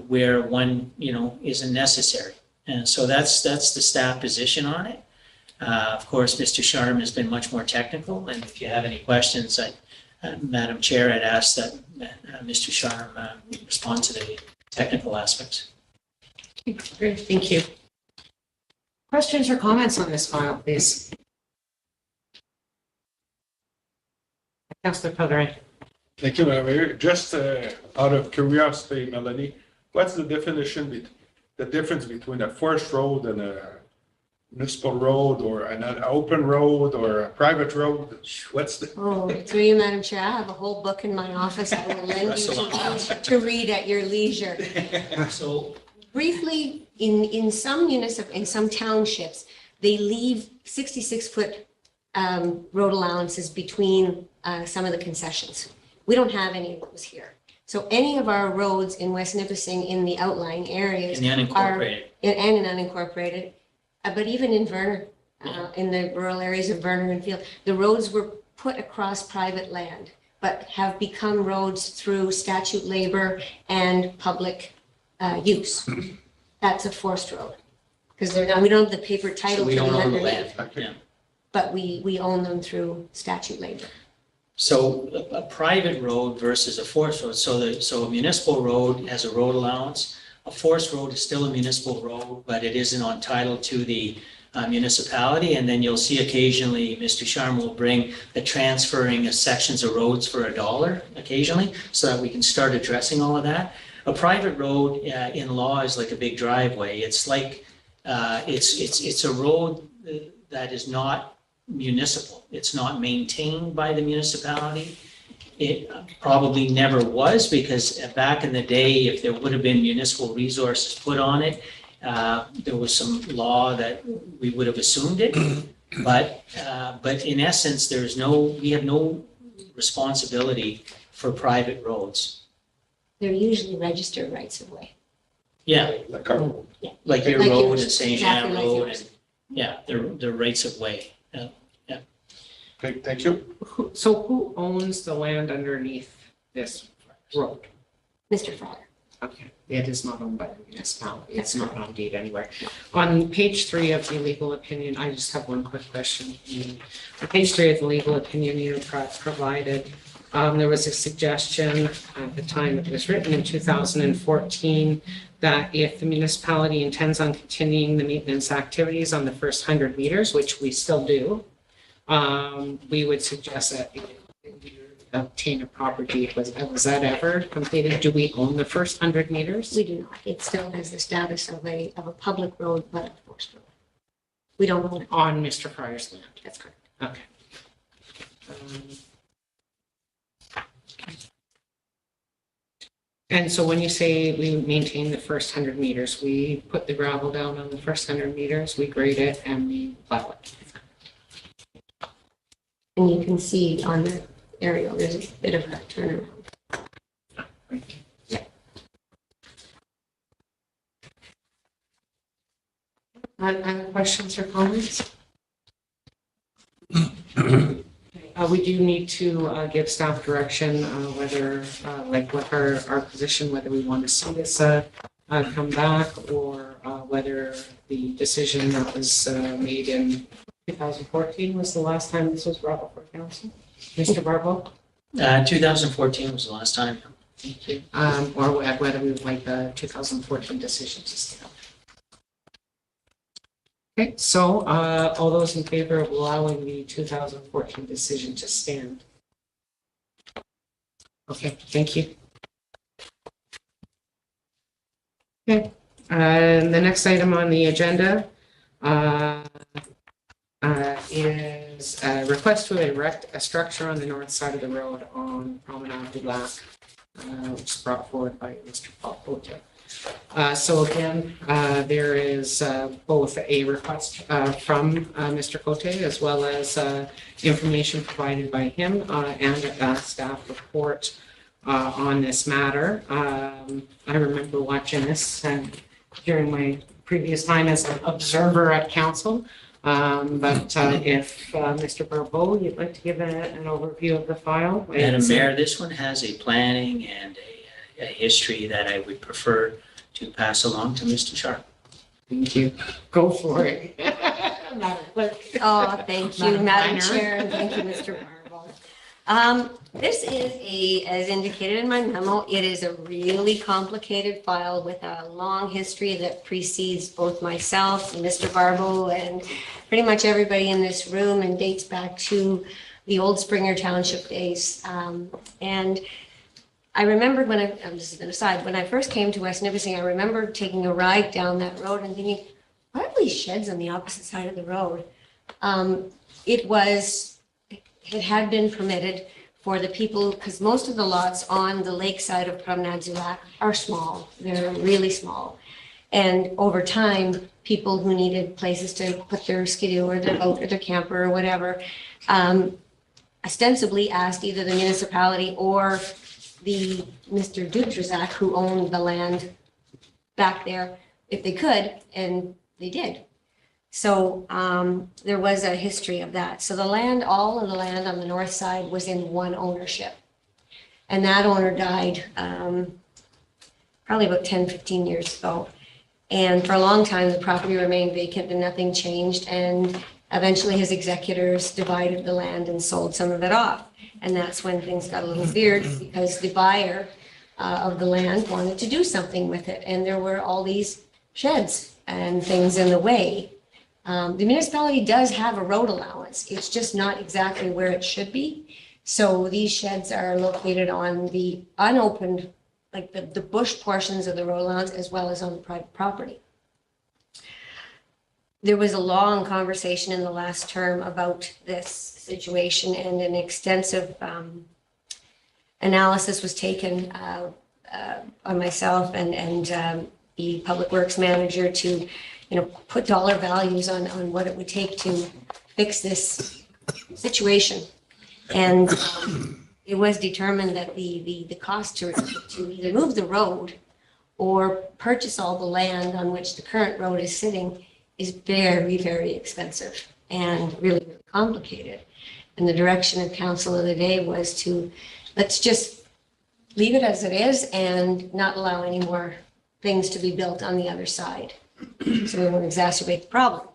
where one, isn't necessary. And so that's the staff position on it. Of course, Mr. Sharm has been much more technical, and if you have any questions, Madam Chair, I'd ask that Mr. Sharm respond to the technical aspects. Great, thank you. Questions or comments on this file, please? Councillor Pellerin. Thank you, Madam Mayor. Just out of curiosity, Melanie, what's the definition, the difference between a forest road and a municipal road or an open road or a private road? What's the? Oh, through you, Madam Chair, I have a whole book in my office I will lend you to read at your leisure. So Briefly, in some townships, they leave 66-foot road allowances between some of the concessions. We don't have any of those here. So any of our roads in West Nipissing in the outlying areas in the unincorporated. and in unincorporated, but even in Verner, in the rural areas of Verner and Field, the roads were put across private land, but have become roads through statute labor and public use. That's a forced road because we don't have the paper title. We to don't the own the underneath. land. Yeah. but we own them through statute labor. So a private road versus a forest road, so a municipal road has a road allowance. A forest road is still a municipal road, but it isn't on title to the municipality. And then you'll see occasionally, Mr. Sharma will bring the transferring of sections of roads for $1 occasionally, so that we can start addressing all of that. A private road in law is like a big driveway. It's like, it's a road that is not municipal. It's not maintained by the municipality. It probably never was, because back in the day, if there would have been municipal resources put on it, there was some law that we would have assumed it. But in essence, we have no responsibility for private roads. They're usually registered rights of way. Yeah, Like our, like your Like road yours. and Saint Exactly Jean like Road, yours. and, yeah, they're rights of way. okay, thank you. So who owns the land underneath this road? Mr. Fryer. Okay, it is not owned by the municipality. It's not on deed anywhere. On page 3 of the legal opinion, I just have one quick question. On page 3 of the legal opinion you provided, there was a suggestion at the time it was written in 2014 that if the municipality intends on continuing the maintenance activities on the first 100 meters, which we still do, we would suggest that we obtain a proper deed. Was that ever completed? Do we own the first 100 meters? We do not. It still has the status of a public road, but a forest road. We don't own it. On Mr. Fryer's land? That's correct. Okay. And so when you say we maintain the first 100 meters, we put the gravel down on the first 100 meters, we grade it, and we plow it. And you can see on the aerial, there's a bit of a turnaround. Other questions or comments? We do need to give staff direction whether, like what our position, whether we want to see this come back, or whether the decision that was made in 2014 was the last time this was brought before council. Mr. Barbo? 2014 was the last time. Thank you. Or whether we would like the 2014 decision to stand. Okay, so all those in favor of allowing the 2014 decision to stand? Okay, thank you. Okay, the next item on the agenda is a request to erect a structure on the north side of the road on Promenade du Lac, which is brought forward by Mr. Paul Pote. So again, there is both a request from Mr. Cote, as well as information provided by him and a staff report on this matter. I remember watching this during my previous time as an observer at council. But if Mr. Barbeau, you'd like to give an overview of the file? Madam Mayor, this one has a planning and a history that I would prefer to pass along to Mr. Sharp. Thank you. Go for it. Madam Clerk. Oh, thank you, Madam Madam Planner. Chair, and thank you, Mr. Barbo. This is as indicated in my memo, it is a really complicated file with a long history that precedes both myself and Mr. Barbo and pretty much everybody in this room, and dates back to the old Springer Township days. And I remembered this is an aside, when I first came to West Nipissing, I remember taking a ride down that road and thinking, what are these sheds on the opposite side of the road? It had been permitted for the people, because most of the lots on the lake side of Promenade du Lac are small. They're really small. And over time, people who needed places to put their skidoo or their boat or their camper or whatever, ostensibly asked either the municipality or the Mr. Dutrazak, who owned the land back there, if they could, and they did. So there was a history of that. So the land, all of the land on the north side was in one ownership. And that owner died probably about 10, 15 years ago. And for a long time, the property remained vacant and nothing changed. And Eventually, his executors divided the land and sold some of it off. And that's when things got a little weird because the buyer of the land wanted to do something with it. And there were all these sheds and things in the way. The municipality does have a road allowance. It's just not exactly where it should be. So these sheds are located on the unopened, like the bush portions of the road allowance, as well as on the private property. There was a long conversation in the last term about this situation, and an extensive analysis was taken on myself and the public works manager to, put dollar values on what it would take to fix this situation. And it was determined that the cost to either move the road or purchase all the land on which the current road is sitting is very, very expensive and really, really complicated. And the direction of council of the day was to, let's just leave it as it is and not allow any more things to be built on the other side. So we won't exacerbate the problem.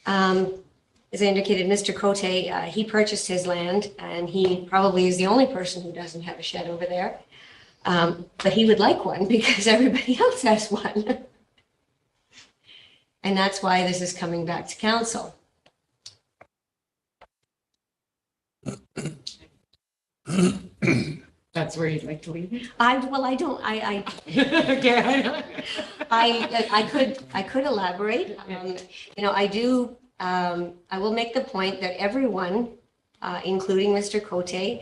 As I indicated, Mr. Cote, he purchased his land, and he probably is the only person who doesn't have a shed over there. But he would like one because everybody else has one. And that's why this is coming back to council. That's where you'd like to leave it? I Okay. could elaborate. I will make the point that everyone, including Mr. Cote,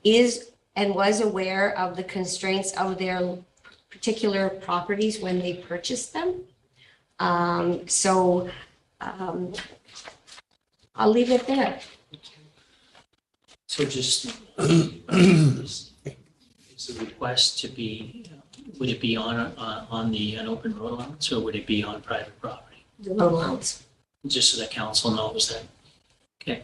is and was aware of the constraints of their particular properties when they purchased them. So I'll leave it there. So just, is the request to be, would it be on the unopened road allowance, or would it be on private property? The road allowance. Just so that council knows that. Okay.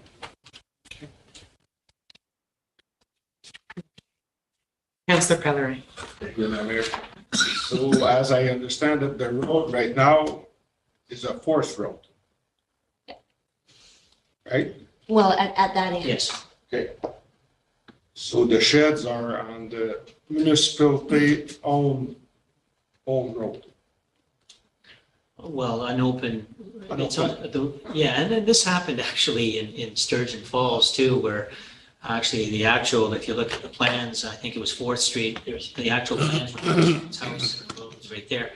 Councillor Pellerin. Thank you, Madam Mayor. So as I understand it, the road right now is a forest road. Right? Well, at that end. Yes. Okay. So the sheds are on the municipality owned road. Well, unopened, it's on yeah, and then this happened actually in Sturgeon Falls too, where actually the actual, if you look at the plans, I think it was 4th Street, there's the actual plans, his house, the road was right there.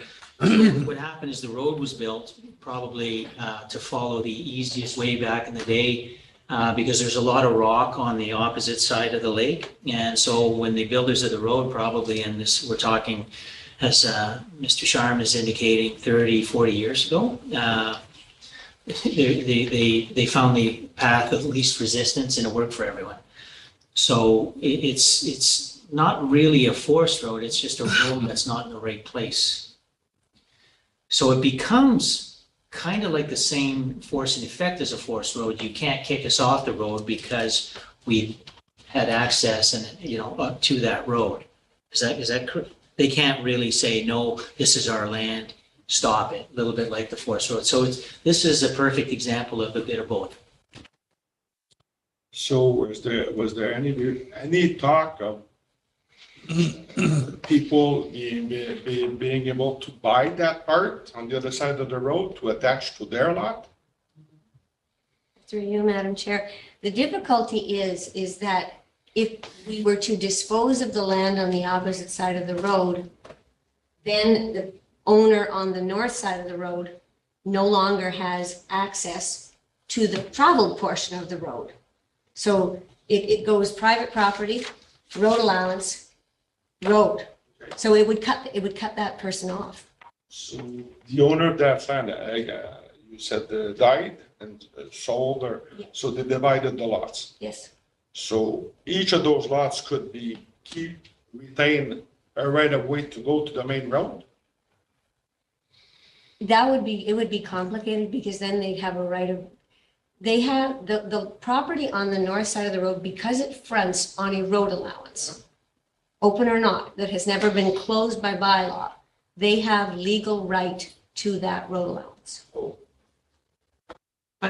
What happened is the road was built probably to follow the easiest way back in the day, because there's a lot of rock on the opposite side of the lake. And so when the builders of the road probably, and this, we're talking, as Mr. Sharm is indicating, 30, 40 years ago, they found the path of least resistance, and it worked for everyone. So it's not really a forest road, it's just a road that's not in the right place. So it becomes kind of like the same force and effect as a forest road. You can't kick us off the road because we had access and, up to that road. Is that correct? They can't really say, no, this is our land, stop it, a little bit like the forest road. So this is a perfect example of a bit of both. So was there any talk of people being able to buy that part on the other side of the road to attach to their lot? Through you, Madam Chair. The difficulty is that if we were to dispose of the land on the opposite side of the road, then the owner on the north side of the road no longer has access to the traveled portion of the road. So it goes private property, road allowance, road. So it would cut that person off. So the owner of that land, you said died and sold, or Yeah. so they divided the lots. Yes. So each of those lots could retain a right of way to go to the main road. It would be complicated because then they'd have a right of, they have the property on the north side of the road, because it fronts on a road allowance, open or not, that has never been closed by bylaw, they have legal right to that road allowance.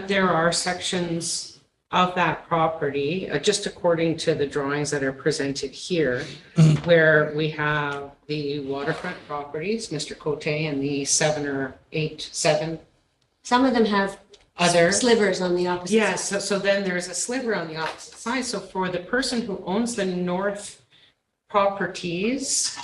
There are sections of that property, just according to the drawings that are presented here, where we have the waterfront properties, Mr. Cote, and the 7. Some of them have Other. slivers on the opposite Yes, side. so then there's a sliver on the opposite side. So for the person who owns the north properties,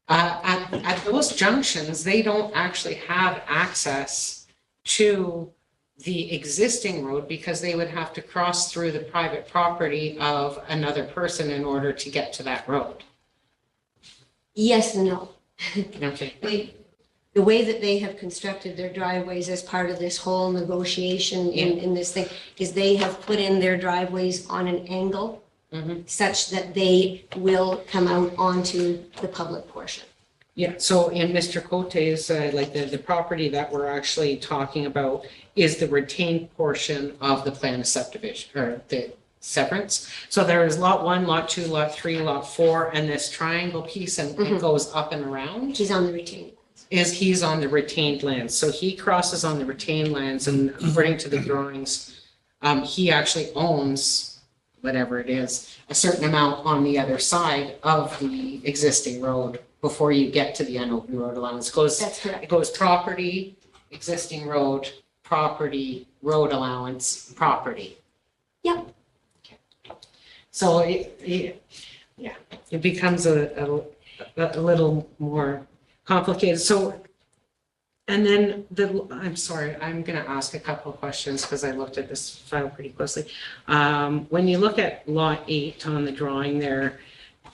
at those junctions, they don't actually have access to the existing road because they would have to cross through the private property of another person in order to get to that road. Yes and no. Okay. The way that they have constructed their driveways as part of this whole negotiation in this thing is they have put in their driveways on an angle such that they will come out onto the public portion. Yeah, so in Mr. Cote's, like the property that we're actually talking about is the retained portion of the plan of subdivision, or the severance. So there is lot 1, lot 2, lot 3, lot 4, and this triangle piece, and it goes up and around. He's on the retained. He's on the retained lands. So he crosses on the retained lands, and according to the drawings, he actually owns whatever it is, a certain amount on the other side of the existing road before you get to the unopened road allowance. That's correct. It goes property, existing road, property, road allowance, property. Yep. So it becomes a little more complicated. So, and then I'm sorry, I'm going to ask a couple of questions because I looked at this file pretty closely. When you look at lot 8 on the drawing there,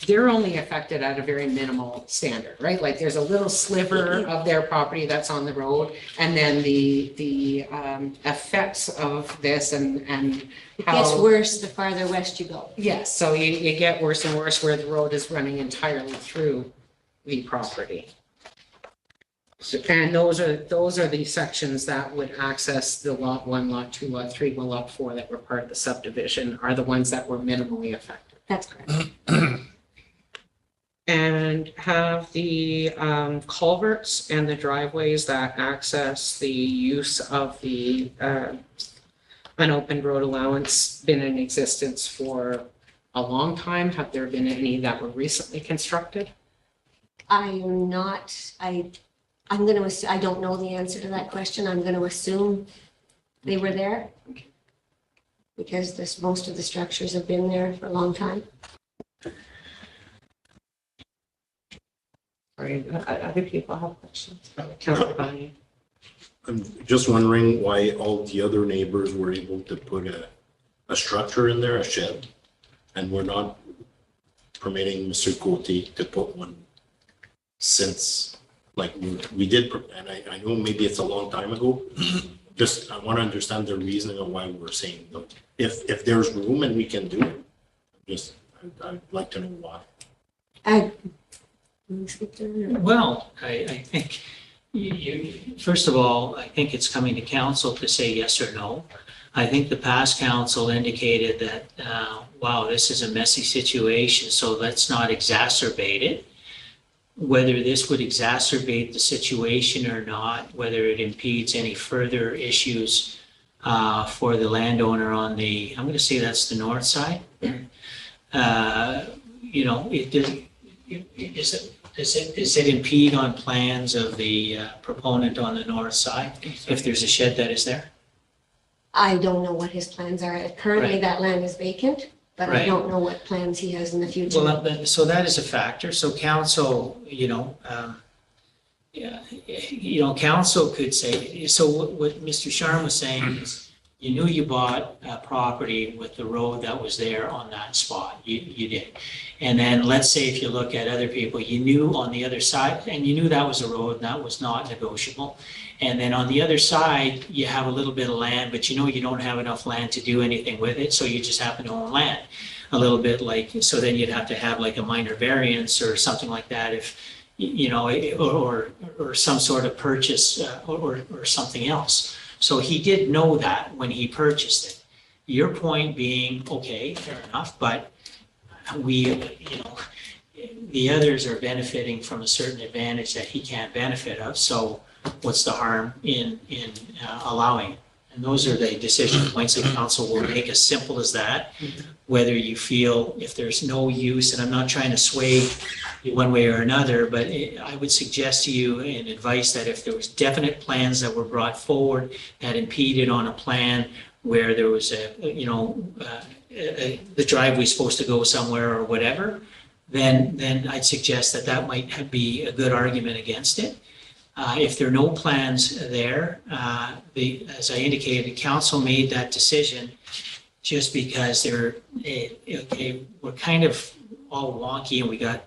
they're only affected at a very minimal standard, right? Like there's a little sliver of their property that's on the road, and then the effects of this and It how. gets worse the farther west you go. Yes, so you get worse and worse where the road is running entirely through the property. And those are the sections that would access the lot 1, lot 2, lot 3, and lot 4 that were part of the subdivision are the ones that were minimally affected. That's correct. And have the culverts and the driveways that access the use of the unopened road allowance been in existence for a long time? Have there been any that were recently constructed? I'm going to, I don't know the answer to that question. I'm going to assume they were there because most of the structures have been there for a long time. Sorry, other people have questions. Councilor Bonnie. I'm just wondering why all the other neighbors were able to put a structure in there, a shed, and we're not permitting Mr. Cote to put one since, like, we did, and I know maybe it's a long time ago. Just, I want to understand the reasoning of why we're saying, no. If there's room and we can do it, I'd like to know why. Well, I think first of all, I think it's coming to council to say yes or no. I think the past council indicated that, wow, this is a messy situation, so let's not exacerbate it. Whether this would exacerbate the situation or not, whether it impedes any further issues for the landowner on the, I'm going to say that's the north side. Does it impede on plans of the proponent on the north side if there's a shed that is there? I don't know what his plans are. Currently, Right. that land is vacant, but I Right. don't know what plans he has in the future. Well, so that is a factor. So council, council could say, so what Mr. Sharma was saying is, you knew you bought a property with the road that was there on that spot. You did. And then let's say if you look at other people, you knew on the other side, and you knew that was a road and that was not negotiable. And then on the other side, you have a little bit of land, but you know you don't have enough land to do anything with it, so you just happen to own land. A little bit like, so then you'd have to have like a minor variance or something like that if, or some sort of purchase or something else. So he did know that when he purchased it. Your point being, okay, fair enough, but the others are benefiting from a certain advantage that he can't benefit of. So what's the harm in allowing it? And those are the decision points that council will make, as simple as that. Whether you feel if there's no use, and I'm not trying to sway you one way or another, but I would suggest to you and advice that if there was definite plans that were brought forward that impeded on a plan where there was the driveway's supposed to go somewhere or whatever, then I'd suggest that might be a good argument against it. If there are no plans there, as I indicated, the council made that decision just because we're kind of all wonky and we got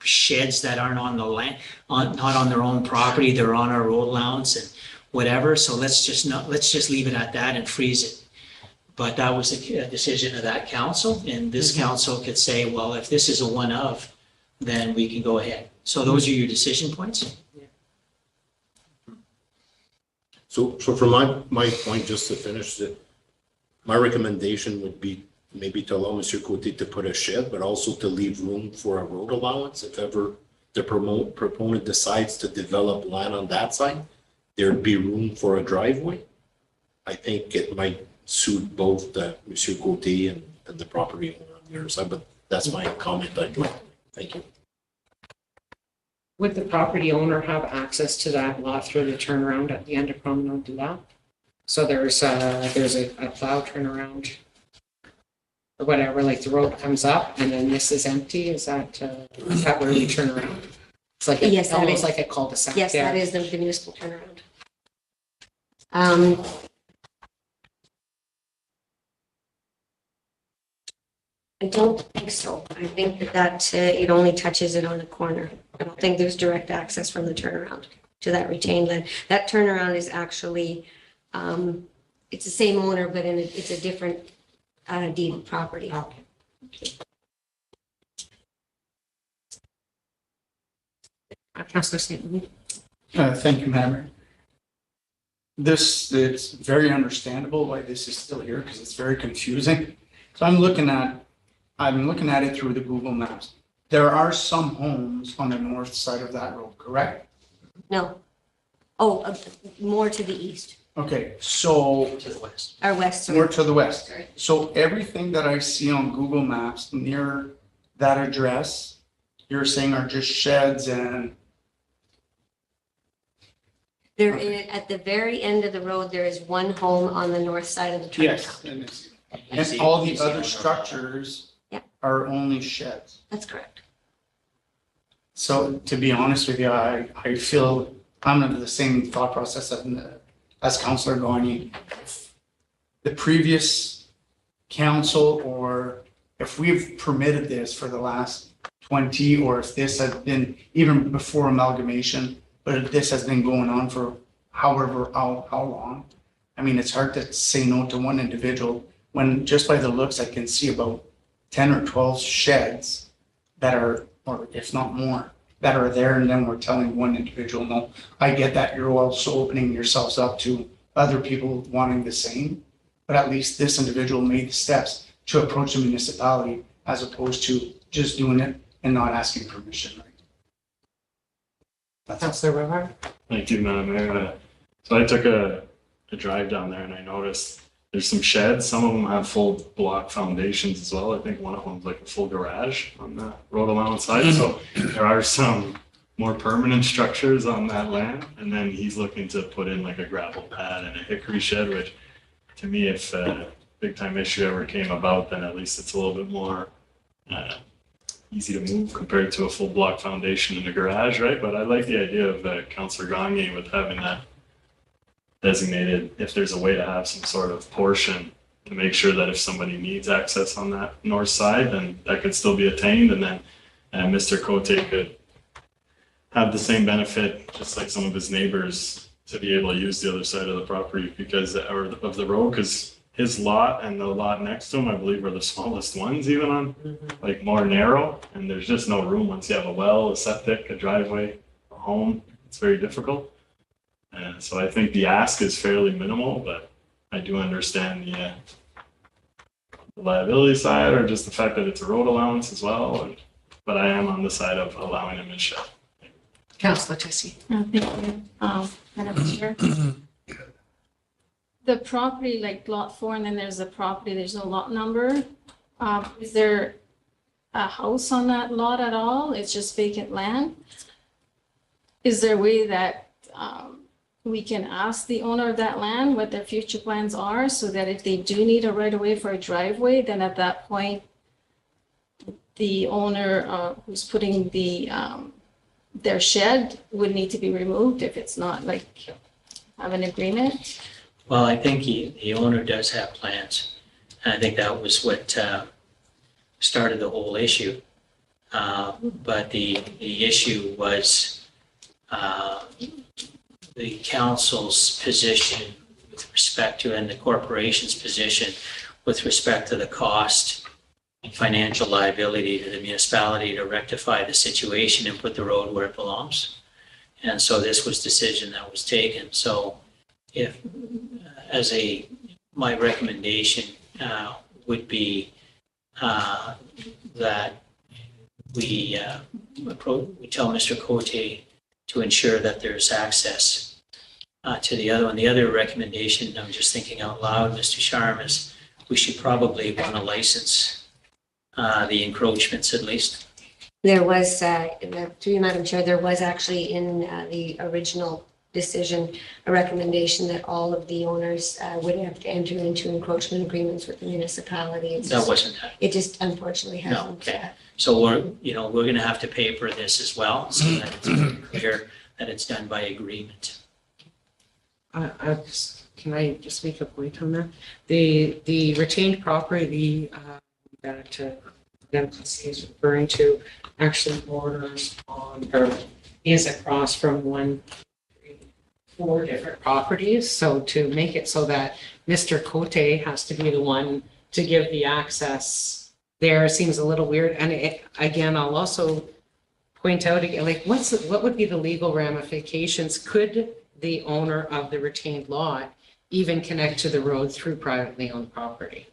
sheds that aren't on the land, not on their own property, they're on our road allowance and whatever. So let's just leave it at that and freeze it. But that was a decision of that council, and this council could say, well, if this is a one of, then we can go ahead. So those are your decision points. So from my point, just to finish it, my recommendation would be maybe to allow Mr. Cote to put a shed, but also to leave room for a road allowance. If ever the proponent decides to develop land on that side, there'd be room for a driveway. I think it might suit both Mr. Cote and the property owner on the other side, but that's my comment. Thank you. Would the property owner have access to that lot through the turnaround at the end of Promenade du Lac? So there's a plow turnaround or whatever, like the road comes up and then this is empty. Is that where we turn around? It's like Yes, that almost is. like a cul-de-sac. Yes, there. that is the municipal turnaround. I don't think so. I think that it only touches it on the corner. I don't think there's direct access from the turnaround to that retained land. That turnaround is actually, it's the same owner, but it's a different deed of property. Councillor Stanton. Thank you, Madam Mayor. It's very understandable why this is still here because it's very confusing. So I'm looking at it through the Google Maps. There are some homes on the north side of that road, correct? No. Oh, more to the east, Okay, so To the west. or west, sorry. more to the west. Sorry. So everything that I see on Google Maps near that address, you're saying are just sheds and, There is, at the very end of the road, there is one home on the north side of the yes, turnaround. and all the other structures Yep. are only sheds. That's correct. So to be honest with you, I feel I'm under the same thought process as Councillor Gagne. The previous council, or if we've permitted this for the last 20, or if this has been even before amalgamation, but if this has been going on for however, how long. I mean, it's hard to say no to one individual when just by the looks, I can see about 10 or 12 sheds that are, or if not more, that are there, and then we're telling one individual, no. I get that you're also opening yourselves up to other people wanting the same, but at least this individual made the steps to approach the municipality as opposed to just doing it and not asking permission, right? That's all. Councillor Rivera. Thank you, Madam Mayor. So I took a drive down there and I noticed there's some sheds. Some of them have full block foundations as well. I think one of them's like a full garage on the road allowance side. So there are some more permanent structures on that land. And then he's looking to put in like a gravel pad and a hickory shed, which to me, if a big time issue ever came about, then at least it's a little bit more easy to move compared to a full block foundation in a garage, right? But I like the idea of Councillor Gagne with having that designated, if there's a way to have some sort of portion to make sure that if somebody needs access on that north side, then that could still be attained. And then Mr. Cote could have the same benefit, just like some of his neighbors, to be able to use the other side of the property because, or of the road, because his lot and the lot next to him, I believe, are the smallest ones, even on like more narrow. And there's just no room once you have a well, a septic, a driveway, a home. It's very difficult. And so I think the ask is fairly minimal, but I do understand the liability side or just the fact that it's a road allowance as well. But I am on the side of allowing him to shed. Councillor Tessie. Thank you, Madam Chair. the property, like lot 4, and then there's a property, there's no lot number. Is there a house on that lot at all? It's just vacant land? Is there a way that we can ask the owner of that land what their future plans are, so that if they do need a right of way for a driveway, then at that point, the owner who's putting the their shed would need to be removed if it's not like have an agreement? Well, I think the owner does have plans. And I think that was what started the whole issue. But the issue was the council's position with respect to, and the corporation's position with respect to the cost and financial liability to the municipality to rectify the situation and put the road where it belongs. And so this was decision that was taken. So if, my recommendation would be that we tell Mr. Cote to ensure that there's access to the other one. The other recommendation, I'm just thinking out loud, Mr. Sharm, is we should probably want to license the encroachments at least. There was, through you, Madam Chair, there was actually in the original decision a recommendation that all of the owners would have to enter into encroachment agreements with the municipality. That wasn't, It just unfortunately no, hasn't. okay. So we're going to have to paper this as well, so that it's clear that it's done by agreement. Can I just make a point on that? The retained property that Dennis is referring to actually borders on, or is across from 4 different properties. So to make it so that Mr. Cote has to be the one to give the access there seems a little weird. And again, I'll also point out again, like what would be the legal ramifications? Could the owner of the retained lot even connect to the road through privately owned property?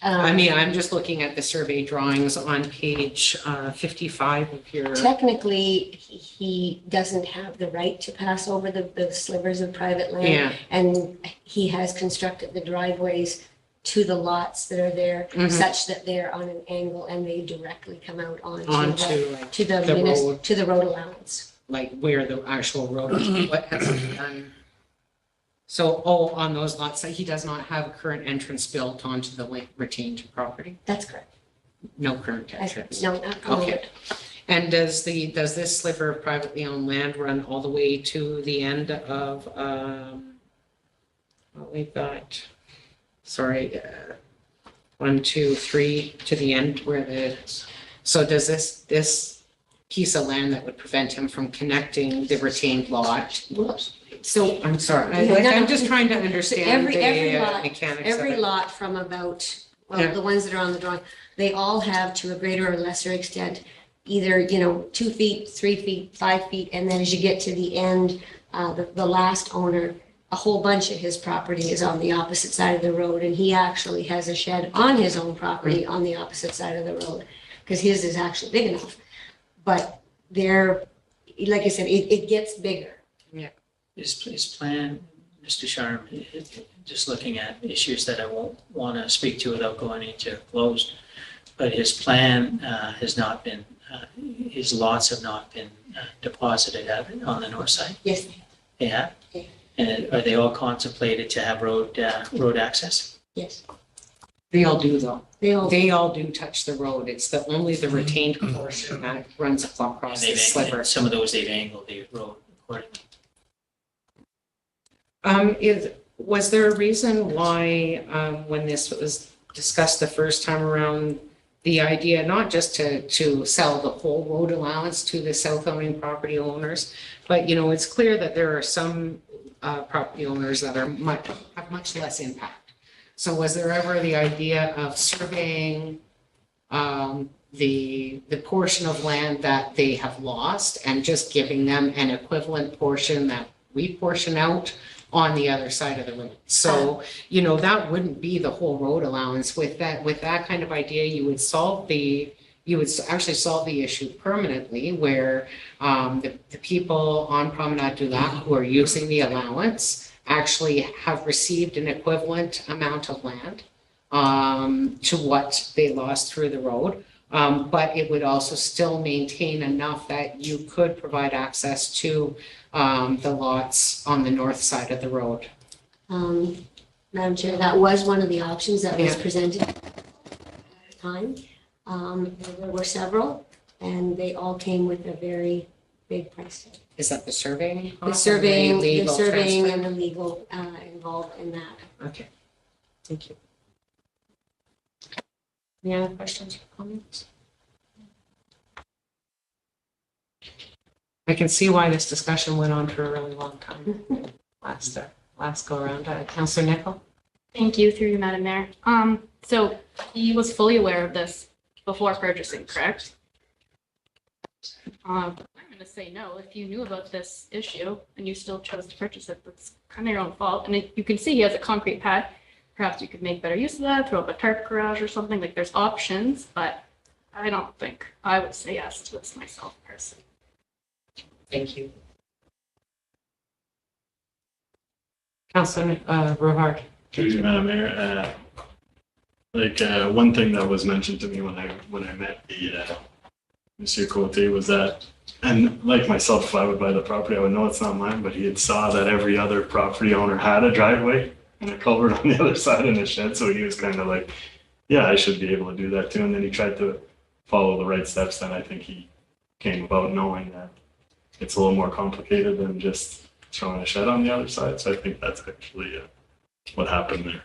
I mean, I'm just looking at the survey drawings on page 55 of your. Technically, he doesn't have the right to pass over the slivers of private land. Yeah. And he has constructed the driveways to the lots that are there such that they're on an angle and they directly come out onto the road allowance. Like where the actual road is, what has been done. So, on those lots, he does not have a current entrance built onto the retained property? That's correct. No current entrance? No, not current. Okay. And does this sliver of privately owned land run all the way to the end of, we've got, 1, 2, 3, to the end where so does this piece of land that would prevent him from connecting the retained lot? So, I'm sorry, I'm just trying to understand the mechanics of Every it. lot from about, the ones that are on the drawing, they all have to a greater or lesser extent, either, 2 feet, 3 feet, 5 feet, and then as you get to the end, the last owner, a whole bunch of his property is on the opposite side of the road, and he actually has a shed on his own property on the opposite side of the road, because his is actually big enough. But they're, like I said, it gets bigger. His plan, Mr. Sharm, just looking at issues that I won't want to speak to without going into closed, but his plan has not been, his lots have not been deposited on the north side? Yes. They have? Yeah. And are they all contemplated to have road access? Yes. They all do though. They all do touch the road. It's only the retained portion that runs across the sliver. Some of those they've angled the road accordingly. Was there a reason why, when this was discussed the first time around, the idea not just to sell the whole road allowance to the south-owning property owners, but it's clear that there are some property owners that have much less impact. So was there ever the idea of surveying the portion of land that they have lost and just giving them an equivalent portion that we portion out on the other side of the road? So, that wouldn't be the whole road allowance. With that kind of idea, you would actually solve the issue permanently, where the people on Promenade du Lac who are using the allowance actually have received an equivalent amount of land to what they lost through the road. But it would also still maintain enough that you could provide access to the lots on the north side of the road. Madam Chair, that was one of the options that was Yeah. presented at the time. There were several, and they all came with a very big price tag. Is that the surveying? The cost and surveying, the legal surveying transfer? and the legal involved in that. Okay, thank you. Any other questions or comments? I can see why this discussion went on for a really long time last go around. Councillor Nicol? Thank you, through you, Madam Mayor. So he was fully aware of this before purchasing, correct? I'm gonna say no. If you knew about this issue and you still chose to purchase it, that's kind of your own fault. And you can see he has a concrete pad. Perhaps you could make better use of that, throw up a tarp garage or something. Like, there's options, but I don't think I would say yes to this myself personally. Thank you. Councillor Brevard? Through you, Madam Mayor, one thing that was mentioned to me when I met the Monsieur Cote was that, and like myself, if I would buy the property, I would know it's not mine, but he had saw that every other property owner had a driveway and a culvert on the other side and a shed, so he was kind of like, yeah, I should be able to do that too. And then he tried to follow the right steps. Then I think he came about knowing that it's a little more complicated than just throwing a shed on the other side. So I think that's actually what happened there.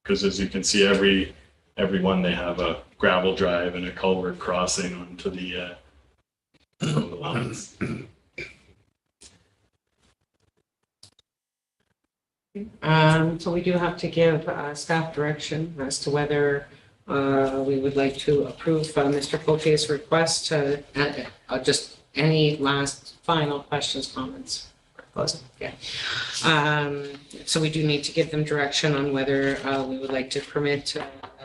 Because as you can see, every one, they have a gravel drive and a culvert crossing onto the lines. So we do have to give staff direction as to whether we would like to approve Mr. Cote's request to just any last final questions, comments? Closing, yeah. So we do need to give them direction on whether we would like to permit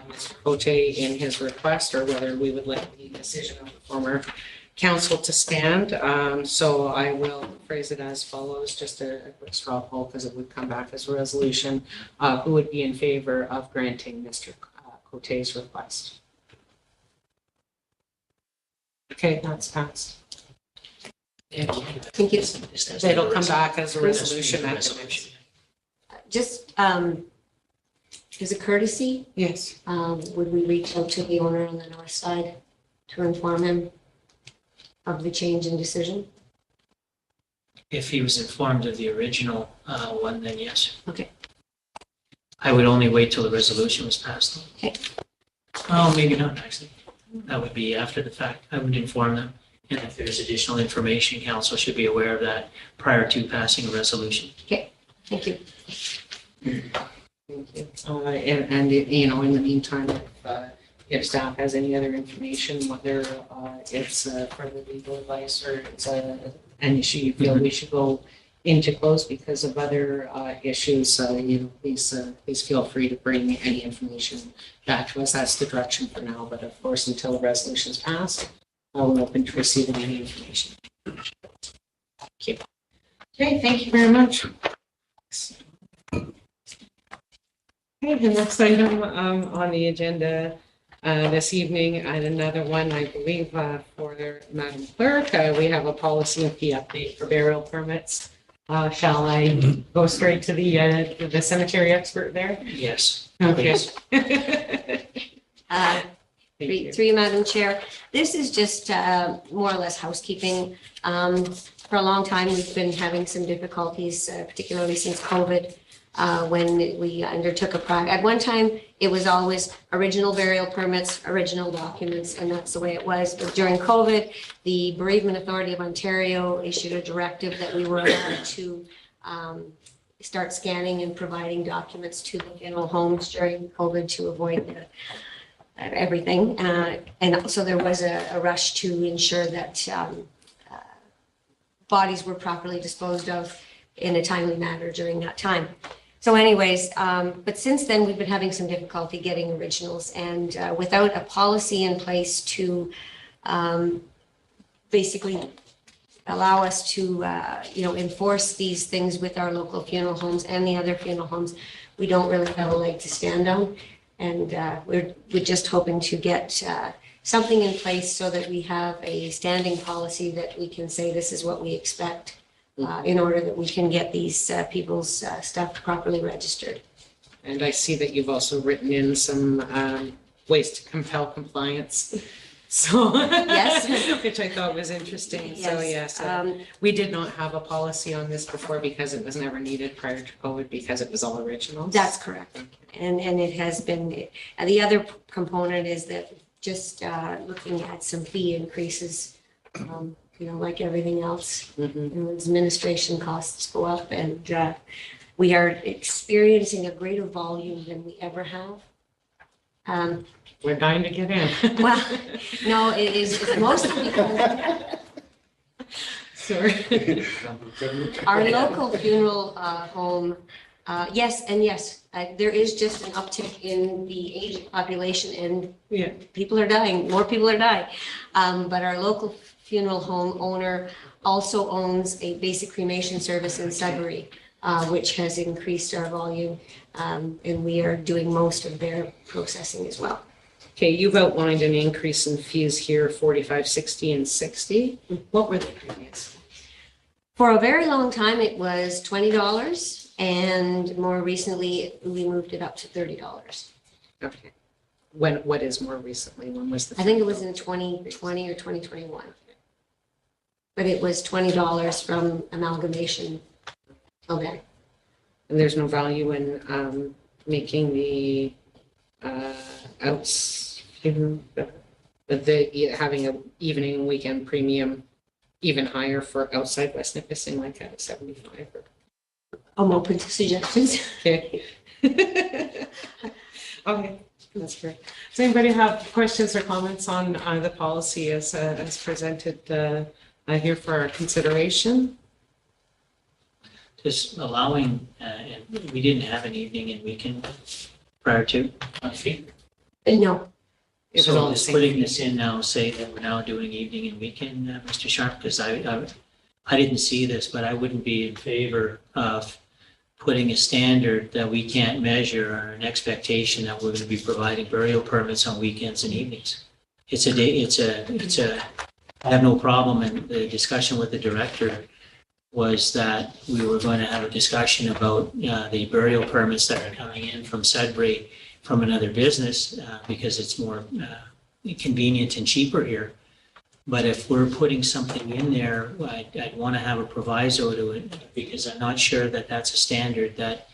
Mr. Cote in his request, or whether we would like the decision of the former council to stand. So I will phrase it as follows, just a quick straw poll, because it would come back as a resolution. Who would be in favor of granting Mr. Cote's request? Okay, that's passed. Thank you. It'll come back as a resolution at the next. Just as a courtesy, Yes. would we reach out to the owner on the north side to inform him of the change in decision? If he was informed of the original one, then yes. Okay. I would only wait till the resolution was passed. Okay. Oh, maybe not, actually. That would be after the fact. I would inform them. And if there's additional information, council should be aware of that prior to passing a resolution. Okay, thank you. Thank you. And you know, in the meantime, if staff has any other information, whether it's further legal advice or it's an issue you feel we should go into close because of other issues, you know, please feel free to bring any information back to us. That's the direction for now. But of course, until the resolution is passed, we're open to receiving any information. Thank you. Okay, thank you very much. Okay, the next item on the agenda this evening, and another one, I believe, for Madam Clerk, we have a policy and fee update for burial permits. Shall I go straight to the cemetery expert there? Yes. Okay. Through you, Madam Chair. This is just more or less housekeeping. For a long time, we've been having some difficulties, particularly since COVID, when we undertook a project. At one time, it was always original burial permits, original documents, and that's the way it was. But during COVID, the Bereavement Authority of Ontario issued a directive that we were allowed to start scanning and providing documents to the funeral homes during COVID to avoid everything. And also there was a rush to ensure that bodies were properly disposed of in a timely manner during that time. So anyways, but since then, we've been having some difficulty getting originals, and without a policy in place to basically allow us to, enforce these things with our local funeral homes and the other funeral homes, we don't really have a leg to stand on. And we're just hoping to get something in place so that we have a standing policy that we can say this is what we expect in order that we can get these people's stuff properly registered. And I see that you've also written in some ways to compel compliance. So, Yes. which I thought was interesting. So, yes, we did not have a policy on this before because it was never needed prior to COVID because it was all originals. That's correct. And it has been, the other component is that just looking at some fee increases, like everything else. Administration costs go up and we are experiencing a greater volume than we ever have. We're dying to get in. Well, no, it's mostly because Sorry. our local funeral home, yes, there is just an uptick in the aging population and Yeah. people are dying, more people are dying. But our local funeral home owner also owns a basic cremation service in Sudbury, which has increased our volume. And we are doing most of their processing as well. Okay, you've outlined an increase in fees here, 45, 60, and 60. What were the previous? For a very long time, it was $20, and more recently, we moved it up to $30. Okay. What is more recently? When was the? I think it was in 2020 or 2021. But it was $20 from amalgamation. Okay. And there's no value in making the having a evening and weekend premium even higher for outside West Nipissing, like at 75. I'm open to suggestions. Okay. Okay, that's great. Does anybody have questions or comments on the policy as presented here for our consideration? Just allowing, and we didn't have an evening and weekend prior to on fee. No, It was So all the just same putting fee. this in now, say that we're now doing evening and weekend, Mr. Sharp, because I didn't see this, but I wouldn't be in favor of putting a standard that we can't measure or an expectation that we're going to be providing burial permits on weekends and evenings. I have no problem, and the discussion with the director was that we were going to have a discussion about the burial permits that are coming in from Sudbury from another business because it's more convenient and cheaper here. But if we're putting something in there, I'd want to have a proviso to it because I'm not sure that that's a standard that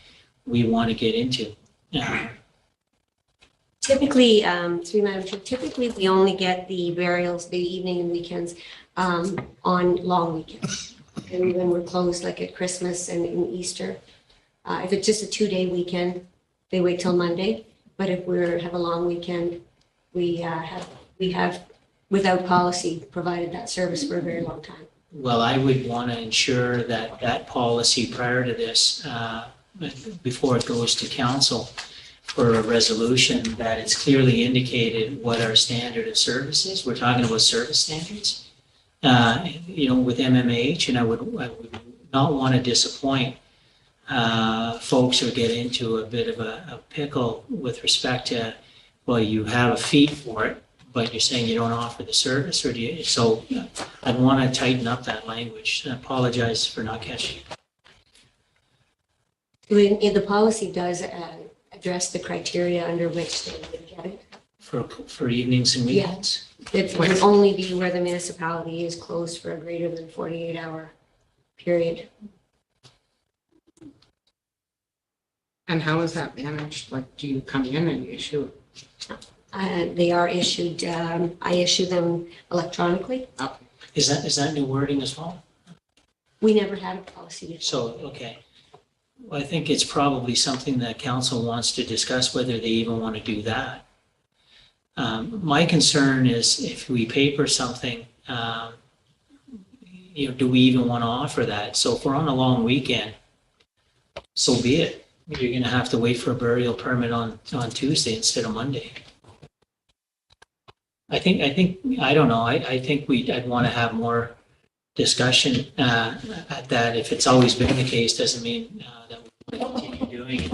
we want to get into. typically, through Madam Chair, typically we only get the burials, the evening and weekends on long weekends. And when we're closed, like at Christmas and in Easter. If it's just a 2-day weekend, they wait till Monday. But if we have a long weekend, we have, without policy, provided that service for a very long time. Well, I would want to ensure that that policy prior to this, before it goes to council for a resolution, that it's clearly indicated what our standard of service is. We're talking about service standards, with MMH, and I would not want to disappoint folks or get into a bit of a pickle with respect to, well, you have a fee for it, but you're saying you don't offer the service, or do you? So I'd want to tighten up that language. I apologize for not catching it. The policy does address the criteria under which they would get it. For evenings and weekends? It would only be where the municipality is closed for a greater than 48-hour period. And how is that managed? Like, do you come in and issue? They are issued, I issue them electronically. Is that new wording as well? We never had a policy before. So, okay. Well, I think it's probably something that council wants to discuss, whether they even want to do that. My concern is if we paper something, do we even want to offer that? So if we're on a long weekend, so be it. You're going to have to wait for a burial permit on Tuesday instead of Monday. I think, I don't know, I'd want to have more discussion at that. If it's always been the case, doesn't mean that we want to continue doing it.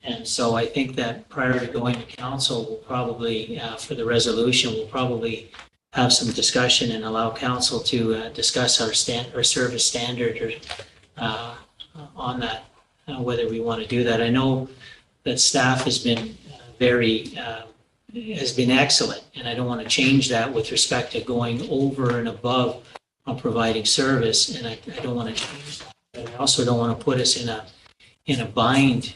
And so I think that prior to going to council, we'll probably, for the resolution, we'll probably have some discussion and allow council to discuss our service standard or on that, whether we want to do that. I know that staff has been has been excellent, and I don't want to change that with respect to going over and above on providing service, and I don't want to change that. But I also don't want to put us in a bind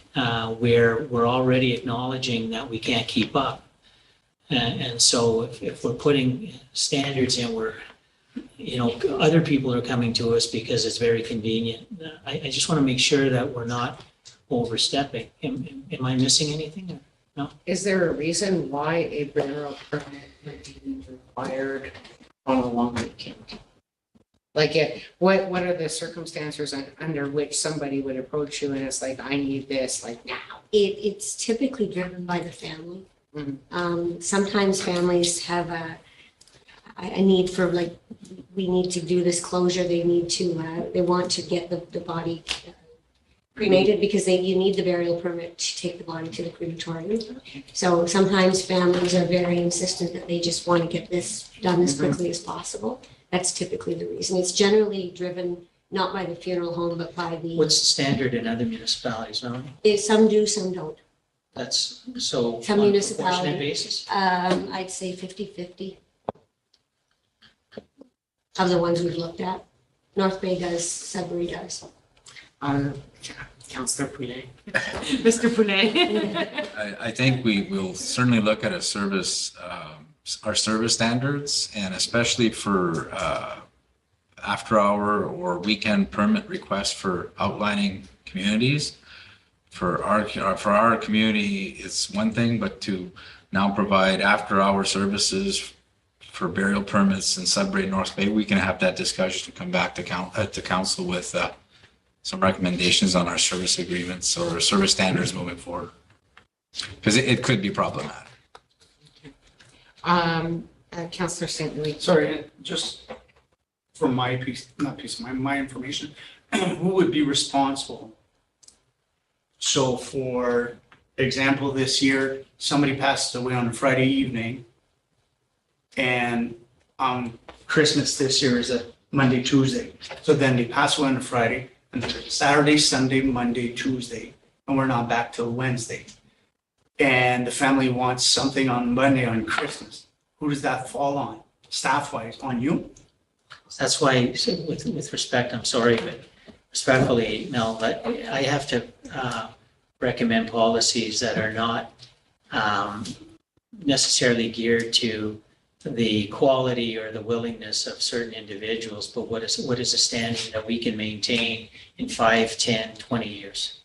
where we're already acknowledging that we can't keep up. And so if we're putting standards in where, other people are coming to us because it's very convenient, I just want to make sure that we're not overstepping. Am I missing anything? No? Is there a reason why a burial permit would be required on a long weekend? Like, what are the circumstances under which somebody would approach you and it's like, I need this, like now? It's typically driven by the family. Sometimes families have a need for, like, we need to do this closure. They need to, they want to get the body cremated because you need the burial permit to take the body to the crematorium. So sometimes families are very insistent that they just want to get this done as quickly as possible. That's typically the reason. It's generally driven not by the funeral home, but by the. What's the standard in other municipalities, Melanie? Some do, some don't. That's so Some on a municipality- proportionate basis? I'd say 50-50 of the ones we've looked at. North Bay does, Sudbury does. Councillor Poulet. Mr. Poulet. I think we will certainly look at our service standards, and especially for after hour or weekend permit requests for outlining communities. For our community, it's one thing, but to now provide after hour services for burial permits in Sudbury, North Bay, we can have that discussion to come back to council with some recommendations on our service agreements or service standards moving forward. Because it could be problematic. Councillor St. Louis. Sorry, just for my my information, who would be responsible? So for example, this year, somebody passed away on a Friday evening, and Christmas this year is a Monday, Tuesday. So then they pass away on a Friday, and Saturday, Sunday, Monday, Tuesday, and we're not back till Wednesday. And the family wants something on Monday on Christmas. Who does that fall on? Staff-wise, on you? That's why, so with respect, I'm sorry, but respectfully, no, but I have to recommend policies that are not necessarily geared to the quality or the willingness of certain individuals, but what is a standard that we can maintain in 5, 10, 20 years?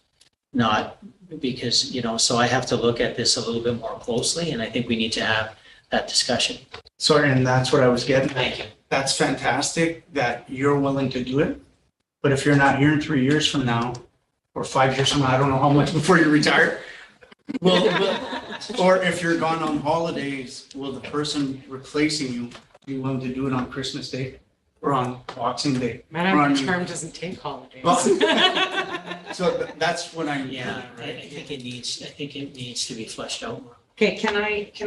Not because, so I have to look at this a little bit more closely, and I think we need to have that discussion. Sorry, and that's what I was getting at. Thank you. That's fantastic that you're willing to do it. But if you're not here in 3 years from now, or 5 years from now, I don't know how much before you retire. Or if you're gone on holidays, will the person replacing you be willing to do it on Christmas Day or on Boxing Day? Madam, the term doesn't take holidays. So that's what I'm. Yeah, I think it needs to be fleshed out more. Okay, can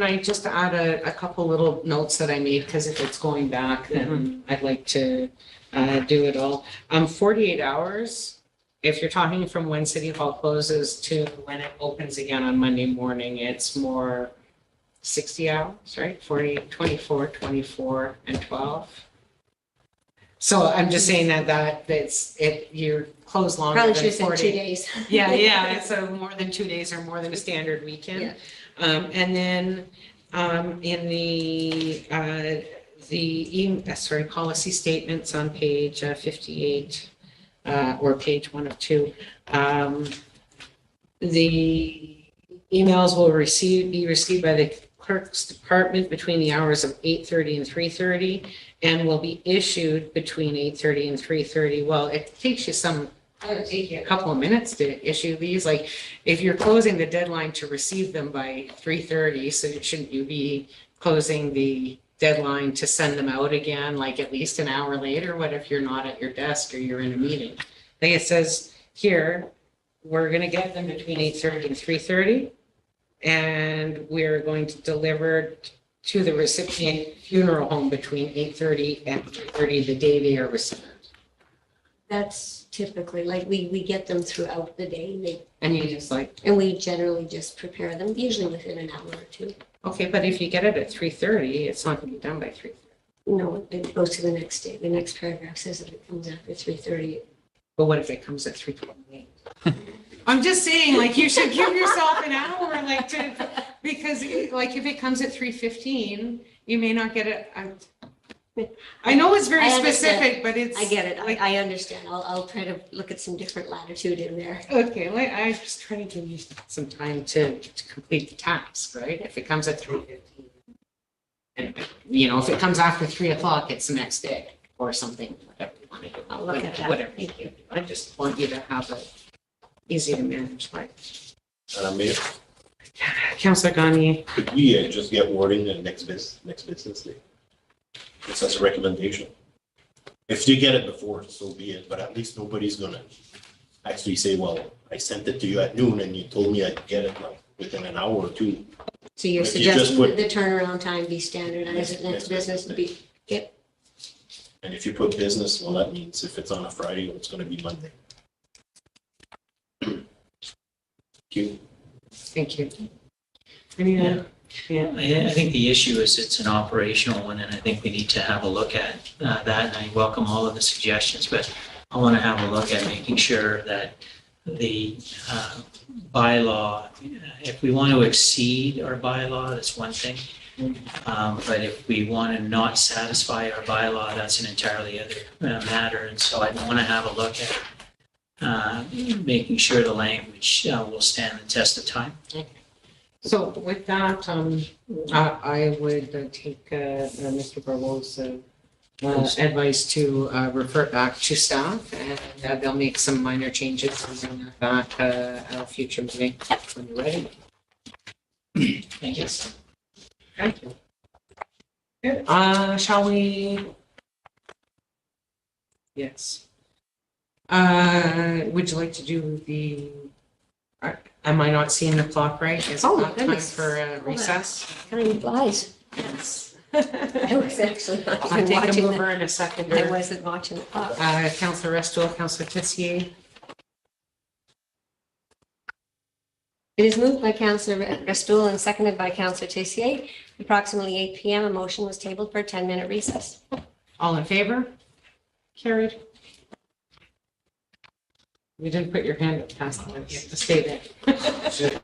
I just add a couple little notes that I made, because if it's going back, then I'd like to do it all. 48 hours, if you're talking from when City Hall closes to when it opens again on Monday morning, it's more 60 hours, right? 48, 24, 24, and 12. So I'm just saying you're closed longer Probably than should have said 40. 2 days. Yeah, so more than 2 days or more than a standard weekend. Yeah. And then in the policy statements on page 58 or page 1 of 2, the emails will be received by the clerk's department between the hours of 8:30 and 3:30 and will be issued between 8:30 and 3:30. Well, it takes you a couple of minutes to issue these. Like, if you're closing the deadline to receive them by 3:30, so shouldn't you be closing the deadline to send them out again, like at least an hour later? What if you're not at your desk or you're in a meeting? Like it says here, we're gonna get them between 8:30 and 3:30. And we're going to deliver to the recipient funeral home between 8:30 and 3:30 the day they are received. That's typically, like, we get them throughout the day, And you just like, and we generally just prepare them, usually within an hour or two. okay, but if you get it at 3:30, it's not gonna be done by 3:30. No, it goes to the next day. The next paragraph says that it comes after 3:30. But what if it comes at 3:28? I'm just saying, like, you should give yourself an hour, like, because like if it comes at 3:15, you may not get it. I know it's very I understand. specific, but it's. I get it. Like, I understand. I'll try to look at some different latitude in there. okay, like, I just trying to give you some time to complete the task, right? If it comes at 3:15. And, if it comes after 3:00, it's the next day or something, whatever you want to do. I'll look at that. Whatever. Thank you. I just want you to have it easy to manage, like. Mayor, Councillor Gani, could we just get wording the next business day? Just as a recommendation. If you get it before, so be it, but at least nobody's gonna actually say, well, I sent it to you at noon and you told me I'd get it like within an hour or two. So you're If you just suggesting put- that the turnaround time be standardized at next business to be, yep. And if you put business, well, that means if it's on a Friday, it's gonna be Monday. Thank you. thank you. Any other? Yeah. I think the issue is it's an operational one, and I think we need to have a look at that, and I welcome all of the suggestions, but I want to have a look at making sure that the bylaw, if we want to exceed our bylaw, that's one thing. But if we want to not satisfy our bylaw, that's an entirely other matter, and so I want to have a look at making sure the language will stand the test of time. So with that, I would take Mr. Barlow's advice to refer back to staff, and they'll make some minor changes and bring that back at a future meeting when you're ready. Thank you. Thank you. Good. Shall we? Yes. Would you like to do the? Am I not seeing the clock right? Is it Oh, my not time goodness. for a recess? Time flies. Yes. I was actually not I'll even take a watching mover the, and a second. I wasn't watching the clock. Councillor Restoll, Councillor Tessier. It is moved by Councillor Restool and seconded by Councillor Tessier. Approximately 8 p.m., a motion was tabled for a 10-minute recess. All in favor? Carried. You didn't put your hand up past the, you have to stay there.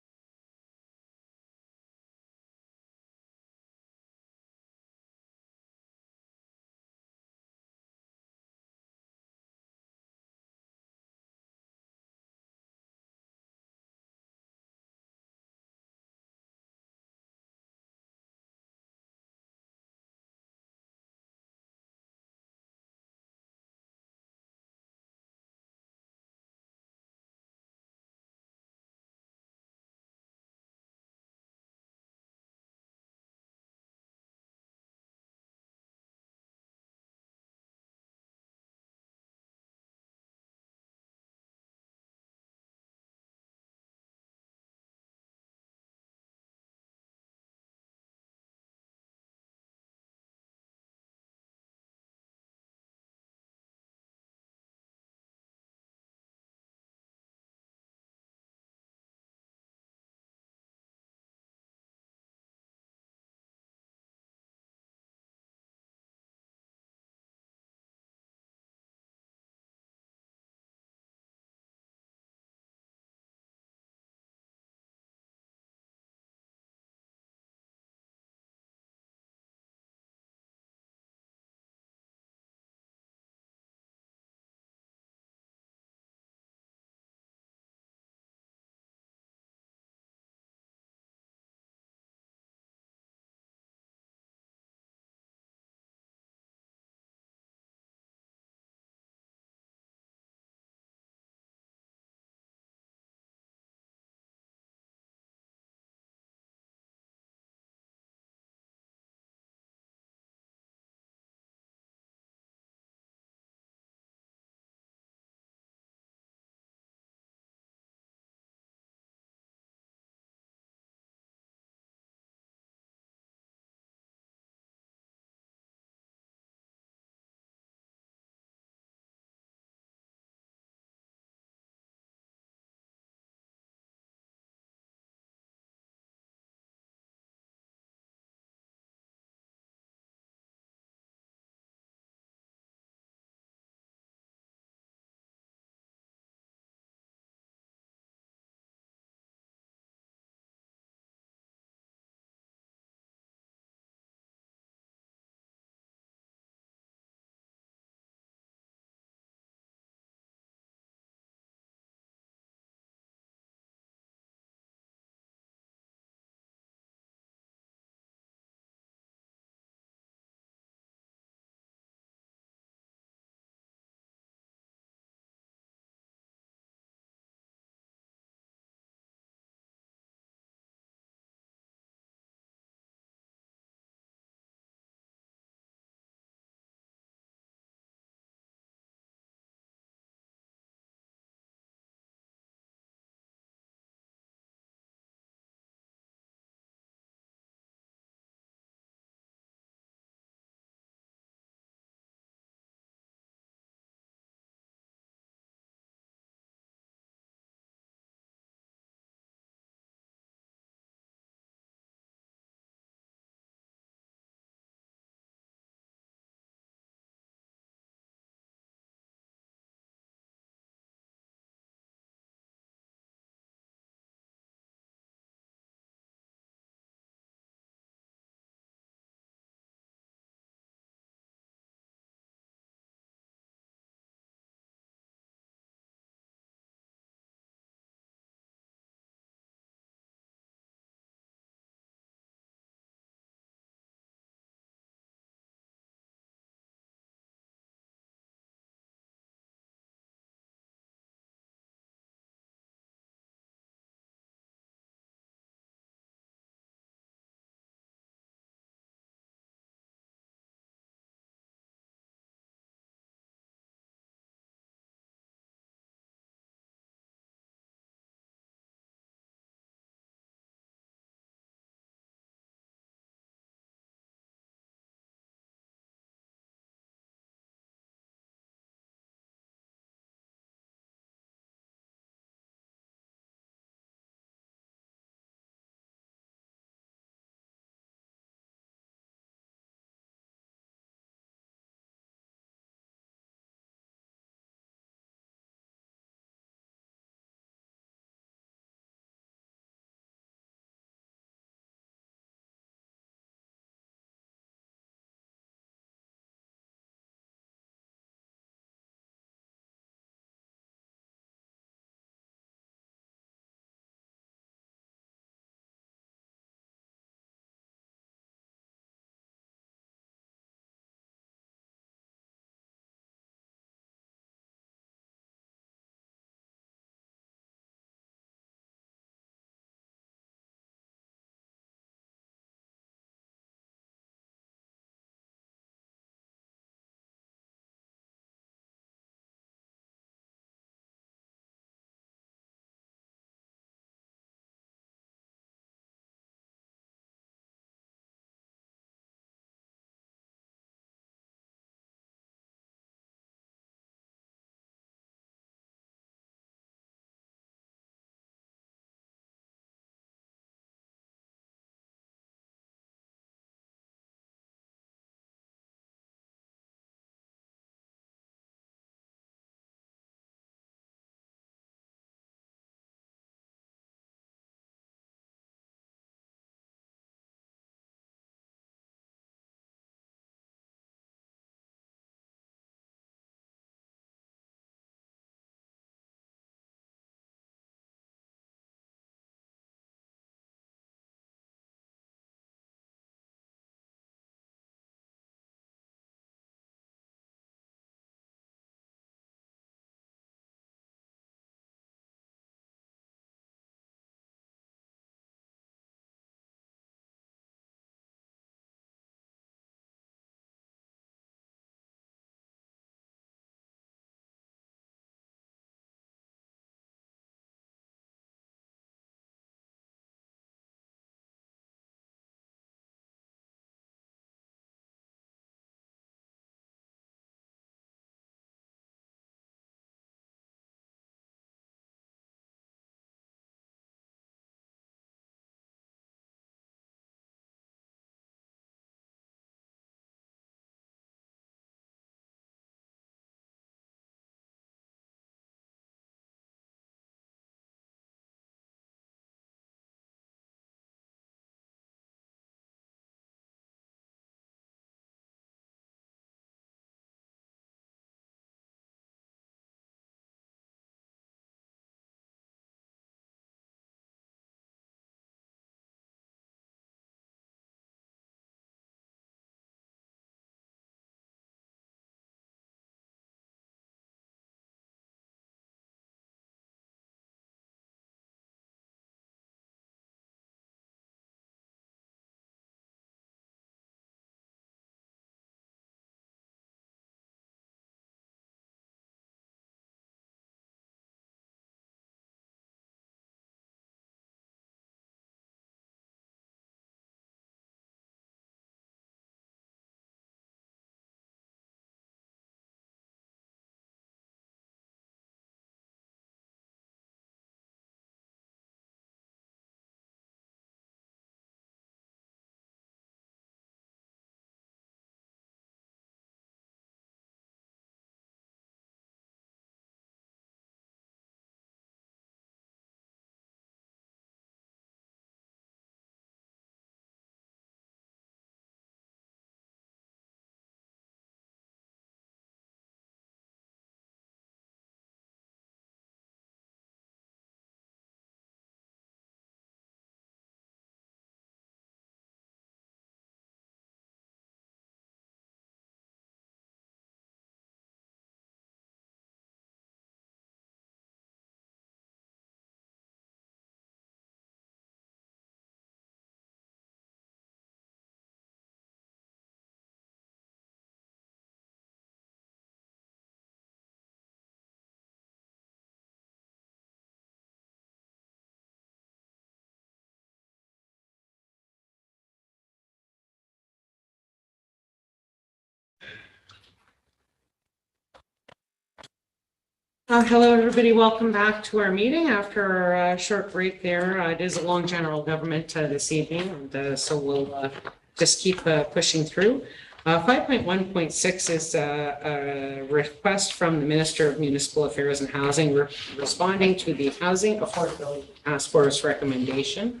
Hello, everybody. Welcome back to our meeting after a short break there. It is a long general government this evening, and so we'll just keep pushing through. 5.1.6 is a request from the Minister of Municipal Affairs and Housing responding to the Housing Affordability Task Force recommendation.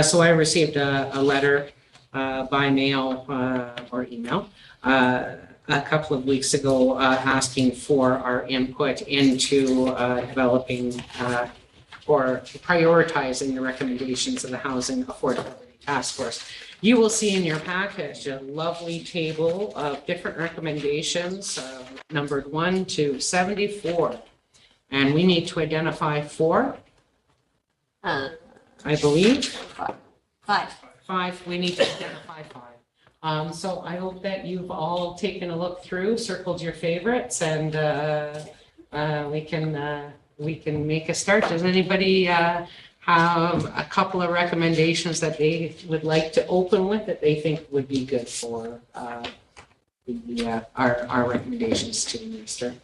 So I received a letter by mail or email a couple of weeks ago asking for our input into developing or prioritizing the recommendations of the Housing Affordability Task Force. You will see in your package a lovely table of different recommendations, numbered 1 to 74. And we need to identify 4, I believe. 5. 5, we need to identify 5. So I hope that you've all taken a look through, circled your favorites, and we can make a start. Does anybody have a couple of recommendations that they would like to open with that they think would be good for our recommendations to the minister?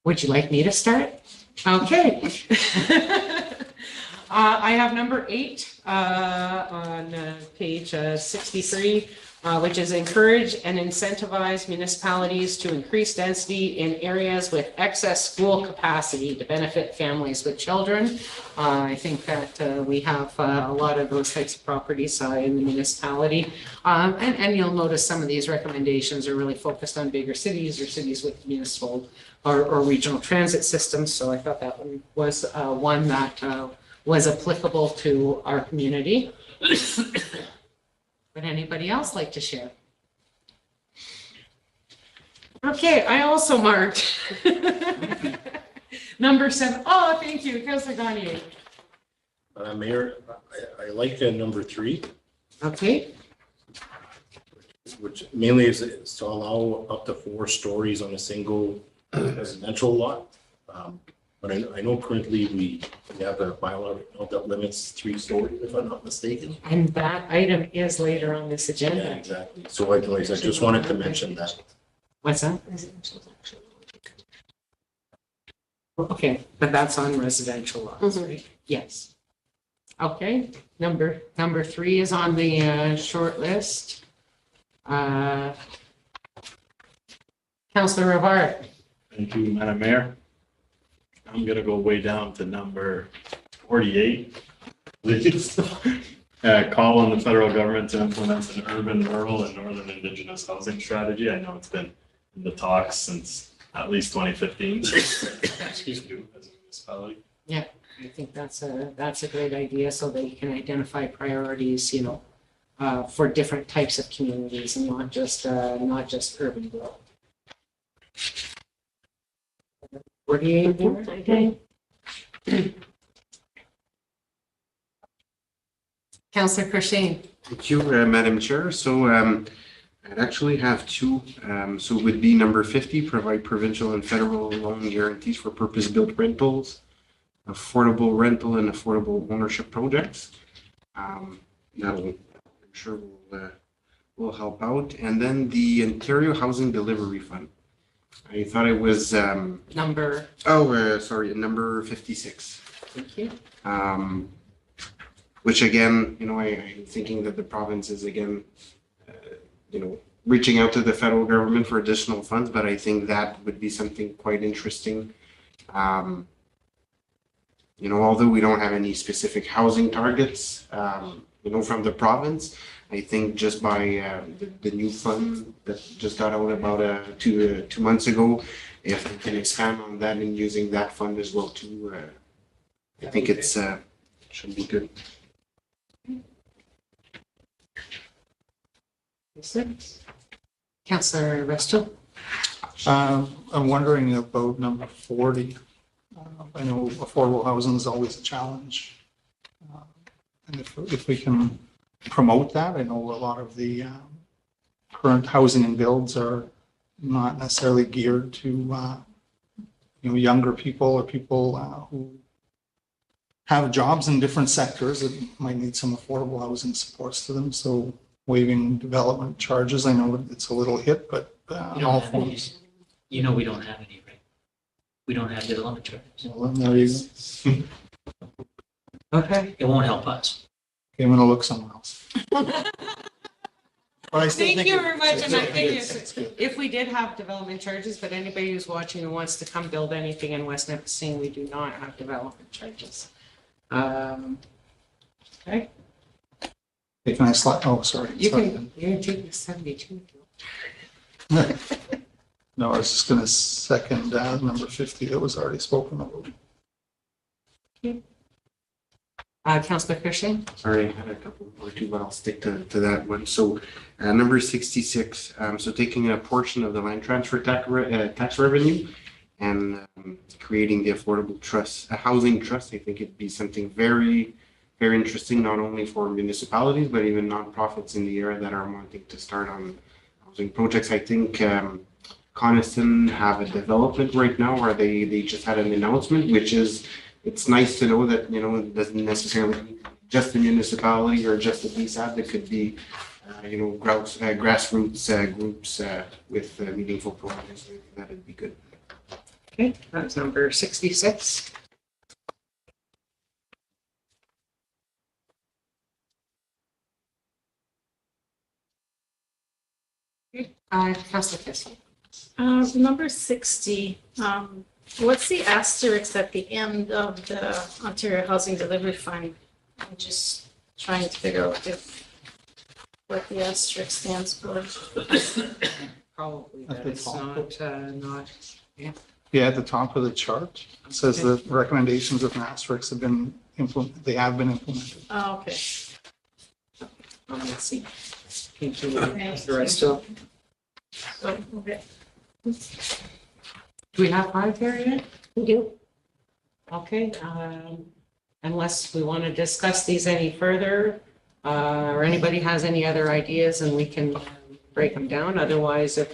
Would you like me to start? Okay. I have number 8 on page 63, which is encourage and incentivize municipalities to increase density in areas with excess school capacity to benefit families with children. I think that we have a lot of those types of properties in the municipality. And you'll notice some of these recommendations are really focused on bigger cities or cities with municipal or regional transit systems. So I thought that one was one that was applicable to our community. Would anybody else like to share? Okay, I also marked number 7. Oh, thank you, Councilor Gagné. Mayor, I like number 3. Okay. Which mainly is to allow up to 4 stories on a single residential lot. But I know currently we have a bylaw that limits 3 stories, if I'm not mistaken. And that item is later on this agenda. Yeah, exactly. So I just wanted to mention that. What's that? Okay, but that's on residential lots, right? Yes. Okay, number 3 is on the short list. Councilor Rivard. Thank you, Madam Mayor. I'm gonna go way down to number 48. Please. Call on the federal government to implement an urban, rural, and northern indigenous housing strategy. I know it's been in the talks since at least 2015. Excuse me, as a municipality. Yeah, I think that's a great idea so that you can identify priorities, for different types of communities and not just urban growth. 48 there, okay. Councillor Crochane. Thank you, Madam Chair. So I'd actually have 2. So it would be number 50, provide provincial and federal loan guarantees for purpose-built rentals, affordable rental and affordable ownership projects. That'll, I'm sure, will help out. And then the Ontario Housing Delivery Fund. I thought it was Number. Sorry, number 56. Thank you. Which again, I'm thinking that the province is again, reaching out to the federal government for additional funds, but I think that would be something quite interesting. Although we don't have any specific housing targets, from the province, I think just by the new fund that just got out about 2 months ago, if we can expand on that and using that fund as well too, I think it's should be good. Councillor Resto. I'm wondering about number 40. I know affordable housing is always a challenge. And if we can promote that, I know a lot of the current housing and builds are not necessarily geared to younger people or people who have jobs in different sectors that might need some affordable housing supports to them. So waiving development charges, I know it's a little hit, but You all don't have any, forms. you know, we don't have any, right? We don't have development charges. Well, there you go. Okay. It won't help us. Okay, I'm gonna look somewhere else. But I still Thank think you it- very much, and I think it's good. if we did have development charges, but anybody who's watching and wants to come build anything in West Nipissing, we do not have development charges. Okay, Okay, can I slide, oh, sorry. you Sorry. can take the 72. No, I was just gonna second number 50 that was already spoken about. Councillor Cushing? Sorry, I had a couple more too, but I'll stick to that one. So number 66, so taking a portion of the land transfer tax revenue and creating the affordable trust, a housing trust. I think it'd be something very, very interesting, not only for municipalities, but even nonprofits in the area that are wanting to start on housing projects. I think Coniston have a development right now where they just had an announcement, which is, it's nice to know that, you know, it doesn't necessarily be just a municipality or just a BSAD. It could be, you know, grassroots groups with meaningful projects. I think that'd be good. Okay, that's number 66. Councillor Cushing? Number 60, what's the asterisk at the end of the Ontario Housing Delivery Fund? I'm just trying to figure out what the asterisk stands for. Probably At that the it's top. not, Yeah, at the top of the chart, it says the recommendations of asterisks have been implemented, they have been implemented. Oh, okay. let's see. Continue the rest of, So, okay. do we have 5 there yet? We do. Okay, unless we want to discuss these any further, or anybody has any other ideas and we can break them down, otherwise if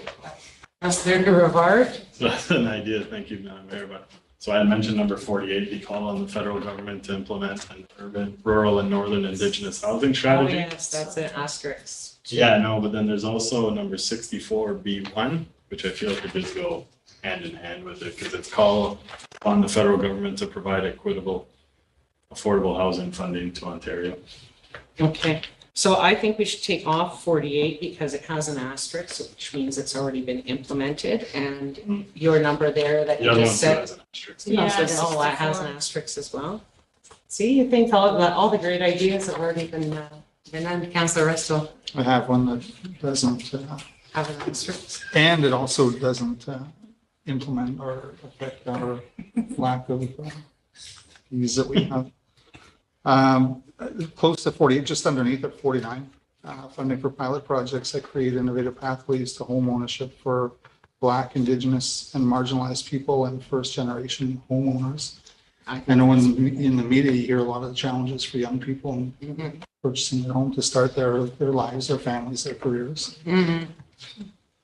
Councillor Rivard. So that's an idea, thank you, Madam Mayor, but, so I had mentioned number 48, the call on the federal government to implement an urban, rural and northern indigenous housing Oh, strategy. yes, that's an asterisk. Yeah, no, but then there's also number 64B1, which I feel could just go hand in hand with it, because it's called on the federal government to provide equitable, affordable housing funding to Ontario. Okay, so I think we should take off 48 because it has an asterisk, which means it's already been implemented, and your number there that The you other one just too said. has an asterisk. Yeah, Yeah, so that has an 64. asterisk as well. See, you think all the great ideas have already been done. Councillor Resto I have one that doesn't, have an asterisk. and it also doesn't implement or affect our lack of fees that we have. Close to 48, just underneath at 49, funding for pilot projects that create innovative pathways to home ownership for Black, Indigenous, and marginalized people and first-generation homeowners. I know in the media, you hear a lot of the challenges for young people in Mhm. purchasing their home to start their lives, their families, their careers. Mhm. And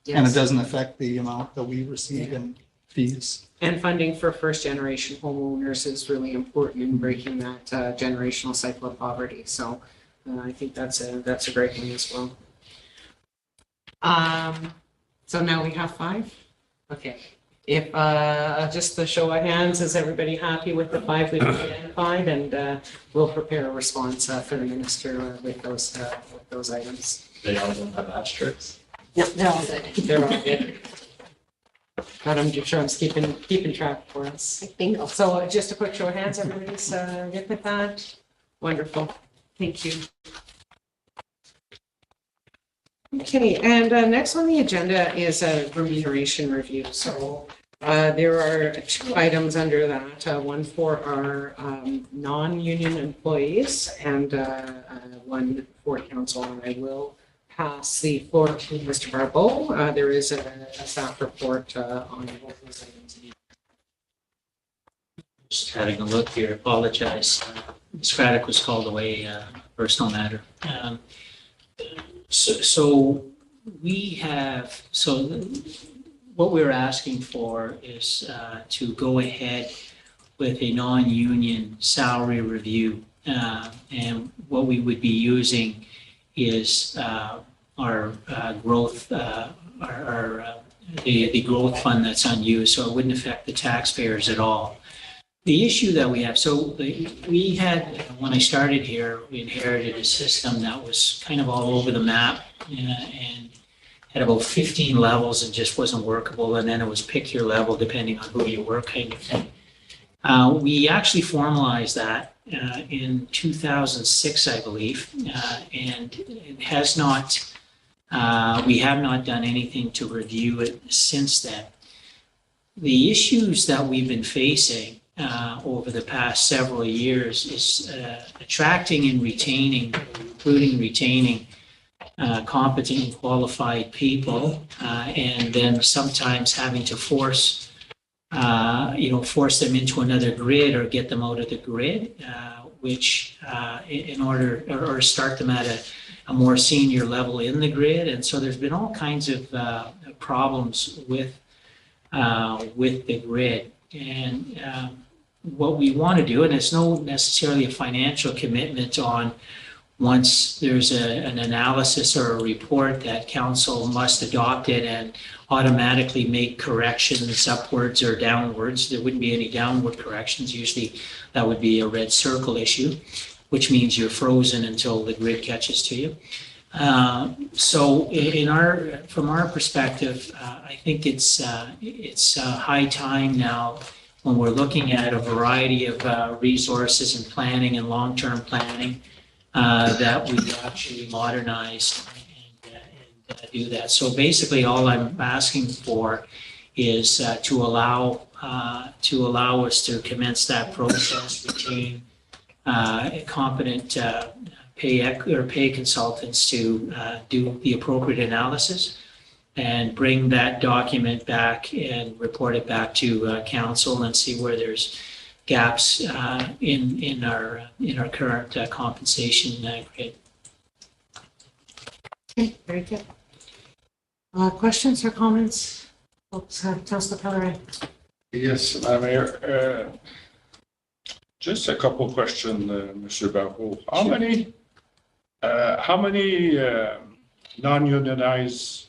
Yes. it doesn't affect the amount that we receive in fees. And funding for first-generation homeowners is really important in breaking that generational cycle of poverty. So I think that's a great one as well. So now we have 5? Okay. If, just the show of hands, is everybody happy with the 5 we've identified? And we'll prepare a response for the minister with those items. They all don't have asterisks. No, they're all good. They're all good. Madam Chair, I'm keeping track for us. Bingo. So just to put show of hands, everybody's good with that? Wonderful. Thank you. Okay, and next on the agenda is a remuneration review. So there are 2 items under that, one for our non-union employees and one for council. And I will pass the floor to Mr. Barbeau. There is a staff report on both those items. Just having a look here, apologize. Ms. Craddock was called away, personal matter. So we have, what we're asking for is to go ahead with a non-union salary review. And what we would be using is our growth, our the growth fund that's unused, so it wouldn't affect the taxpayers at all. The issue that we have, we had, when I started here, we inherited a system that was kind of all over the map and had about 15 levels and just wasn't workable. And then it was pick your level depending on who you were kind of thing. We actually formalized that in 2006, I believe, and it has not, we have not done anything to review it since then. The issues that we've been facing over the past several years is attracting and retaining, including retaining competent and qualified people, and then sometimes having to force them into another grid or get them out of the grid, which in order or start them at a more senior level in the grid. And so there's been all kinds of problems with the grid. And what we want to do, and it's not necessarily a financial commitment on once there's an analysis or a report that council must adopt it and automatically make corrections upwards or downwards. There wouldn't be any downward corrections. Usually that would be a red circle issue, which means you're frozen until the grid catches to you. So from our perspective, I think it's high time now when we're looking at a variety of resources and planning and long-term planning that we actually modernize and do that. So basically, all I'm asking for is to allow us to commence that process, retain competent pay consultants to do the appropriate analysis, and bring that document back and report it back to council and see where there's gaps in our current compensation grid. Okay, very good. Questions or comments? Councillor Pellerin. Yes, Madam Mayor. Just a couple of questions, Mr. Barbeau. How many non-unionized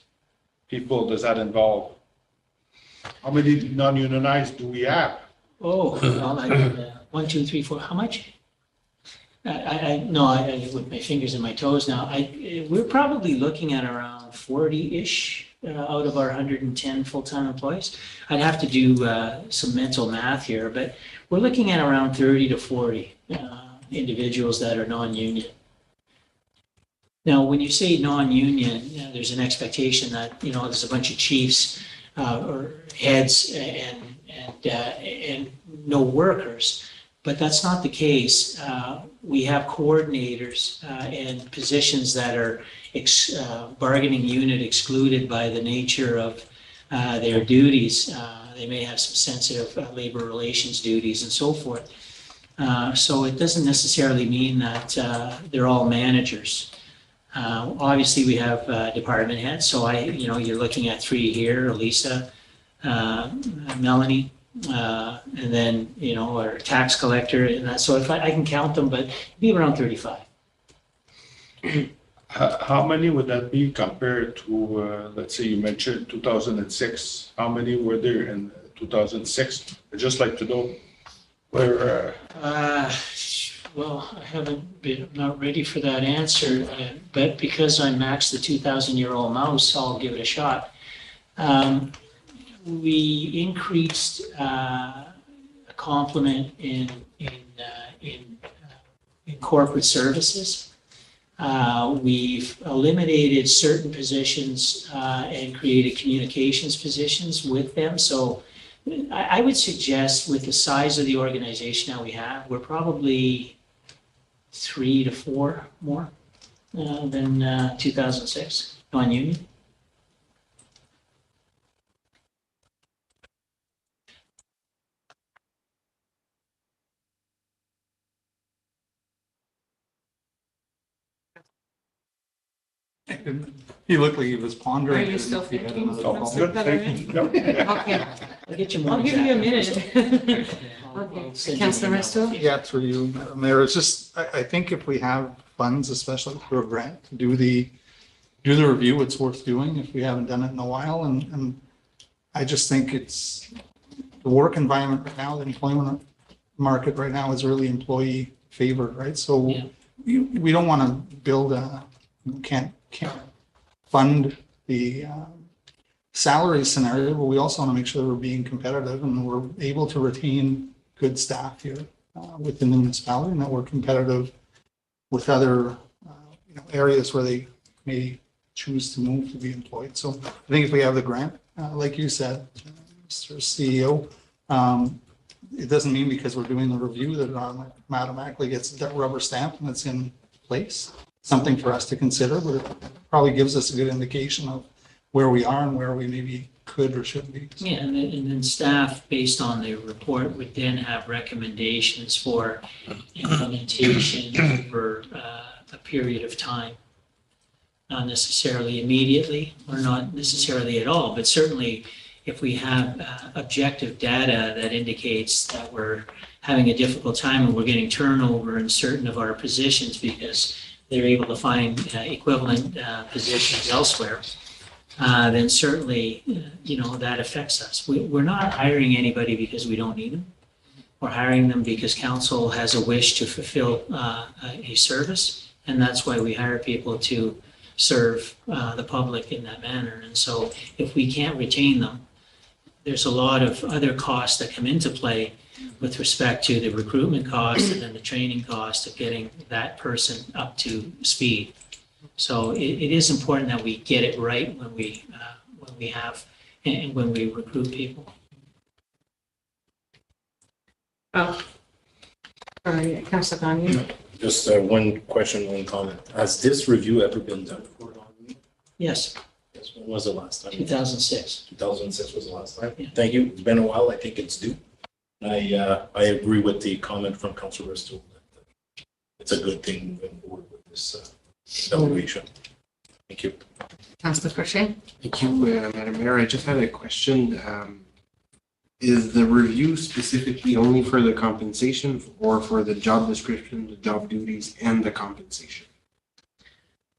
people does that involve? How many non-unionized do we have? Oh, well, I did 1, 2, 3, 4. How much? I with my fingers and my toes now. We're probably looking at around 40-ish out of our 110 full-time employees. I'd have to do some mental math here, but we're looking at around 30 to 40 individuals that are non-union. Now, when you say non-union, there's an expectation that there's a bunch of chiefs or heads and no workers, but that's not the case. We have coordinators and positions that are bargaining unit excluded by the nature of their duties. They may have some sensitive labor relations duties and so forth. So it doesn't necessarily mean that they're all managers. Obviously, we have department heads. So you're looking at 3 here: Lisa, Melanie, and then our tax collector, and that. So if I can count them, but it'd be around 35. How many would that be compared to, let's say you mentioned 2006? How many were there in 2006? I'd just like to know where. Well, I'm not ready for that answer, but because I maxed the 2,000-year-old mouse, I'll give it a shot. We increased a complement in corporate services. We've eliminated certain positions and created communications positions with them. So I would suggest, with the size of the organization that we have, we're probably 3 to 4 more than 2006 non-union. He looked like he was pondering. Are you still He had thinking? another call. Good, thank you. Okay, I'll get you more. I'll give you a exact minute. numbers. I'll Okay, send you an Councillor email. Resto? Yeah, through you, Mayor. It's just, I think if we have funds, especially for a grant, do the review, it's worth doing if we haven't done it in a while. And I just think it's the work environment right now, the employment market right now is really employee favored, right? So Yeah. we don't want to build can't fund the salary scenario, but we also want to make sure that we're being competitive and we're able to retain good staff here within the municipality, and that we're competitive with other areas where they may choose to move to be employed. So I think if we have the grant, like you said, Mr. CEO, it doesn't mean because we're doing the review that it automatically gets that rubber stamp and it's in place. Something for us to consider, but it probably gives us a good indication of where we are and where we maybe could or should be. Yeah, and then staff, based on the report, would then have recommendations for implementation over a period of time. Not necessarily immediately or not necessarily at all, but certainly if we have objective data that indicates that we're having a difficult time and we're getting turnover in certain of our positions because they're able to find equivalent positions elsewhere, then certainly, that affects us. We're not hiring anybody because we don't need them. We're hiring them because council has a wish to fulfill a service, and that's why we hire people to serve the public in that manner. And so if we can't retain them, there's a lot of other costs that come into play with respect to the recruitment cost and then the training cost of getting that person up to speed. So it is important that we get it right when we have and when we recruit people. Oh, all right, Councilor Gagnon. Just one question, one comment. Has this review ever been done before? Yes, Yes, when was the last time? 2006. 2006 was the last time. Yeah. Thank you. It's been a while. I think it's due. I agree with the comment from Councilor Bristol that it's a good thing moving forward with this evaluation. Thank you. Councilor Crochet. Thank you, Madam Mayor. I just had a question. Is the review specifically only for the compensation or for the job description, the job duties, and the compensation?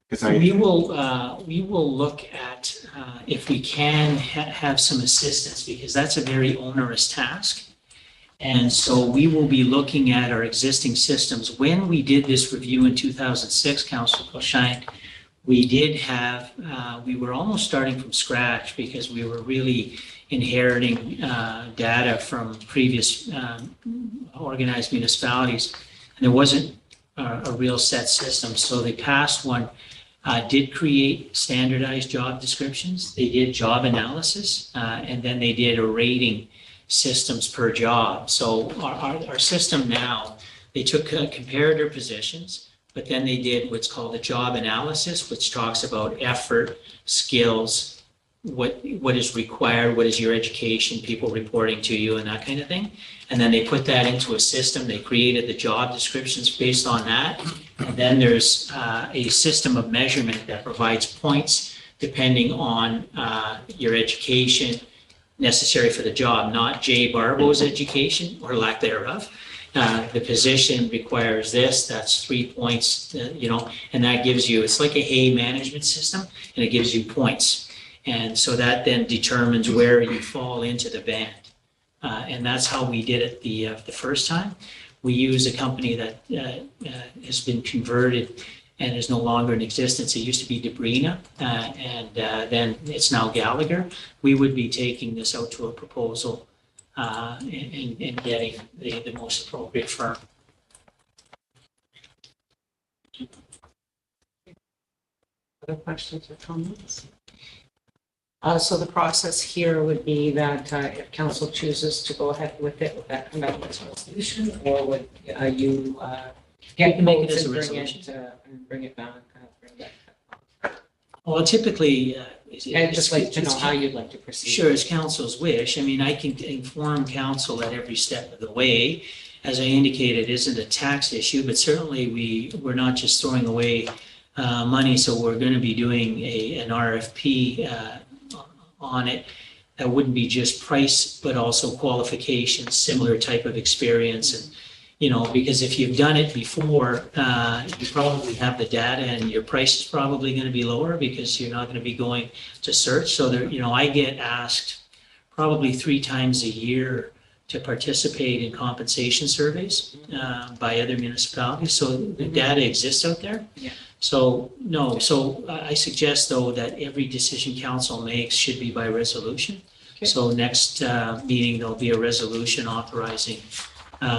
Because We will look at if we can have some assistance, because that's a very onerous task. And so we will be looking at our existing systems. When we did this review in 2006, Councilor Cochine, we did have, we were almost starting from scratch because we were really inheriting data from previous organized municipalities. And there wasn't a real set system. So the past one did create standardized job descriptions. They did job analysis, and then they did a rating systems per job. So our system now, they took comparator positions, but then they did what's called a job analysis, which talks about effort, skills, what is required, what is your education, people reporting to you, and that kind of thing. And then they put that into a system. They created the job descriptions based on that. And then there's a system of measurement that provides points depending on your education necessary for the job, not Jay Barbo's education or lack thereof. The position requires this, that's 3 points, and that gives you, it's like a hay management system, and it gives you points. And so that then determines where you fall into the band. And that's how we did it the first time. We use a company that has been converted and is no longer in existence. It used to be Debrina, and then it's now Gallagher. We would be taking this out to a proposal and getting the most appropriate firm. Other questions or comments? So the process here would be that if council chooses to go ahead with it, would that come out as a resolution, or would you get make it votes as a and resolution. bring it back? Bring it back? Well, typically, I'd just like to know how you'd like to proceed. Sure, it's council's wish. I mean, I can inform council at every step of the way. As I indicated, it isn't a tax issue, but certainly we're not just throwing away money, so we're going to be doing an RFP on it. That wouldn't be just price, but also qualifications, similar type of experience. And, because if you've done it before, you probably have the data and your price is probably going to be lower because you're not going to be going to search. So there, I get asked probably 3 times a year to participate in compensation surveys by other municipalities. So the data exists out there. Yeah. So, no, so I suggest though that every decision council makes should be by resolution. Okay. So next meeting, there'll be a resolution authorizing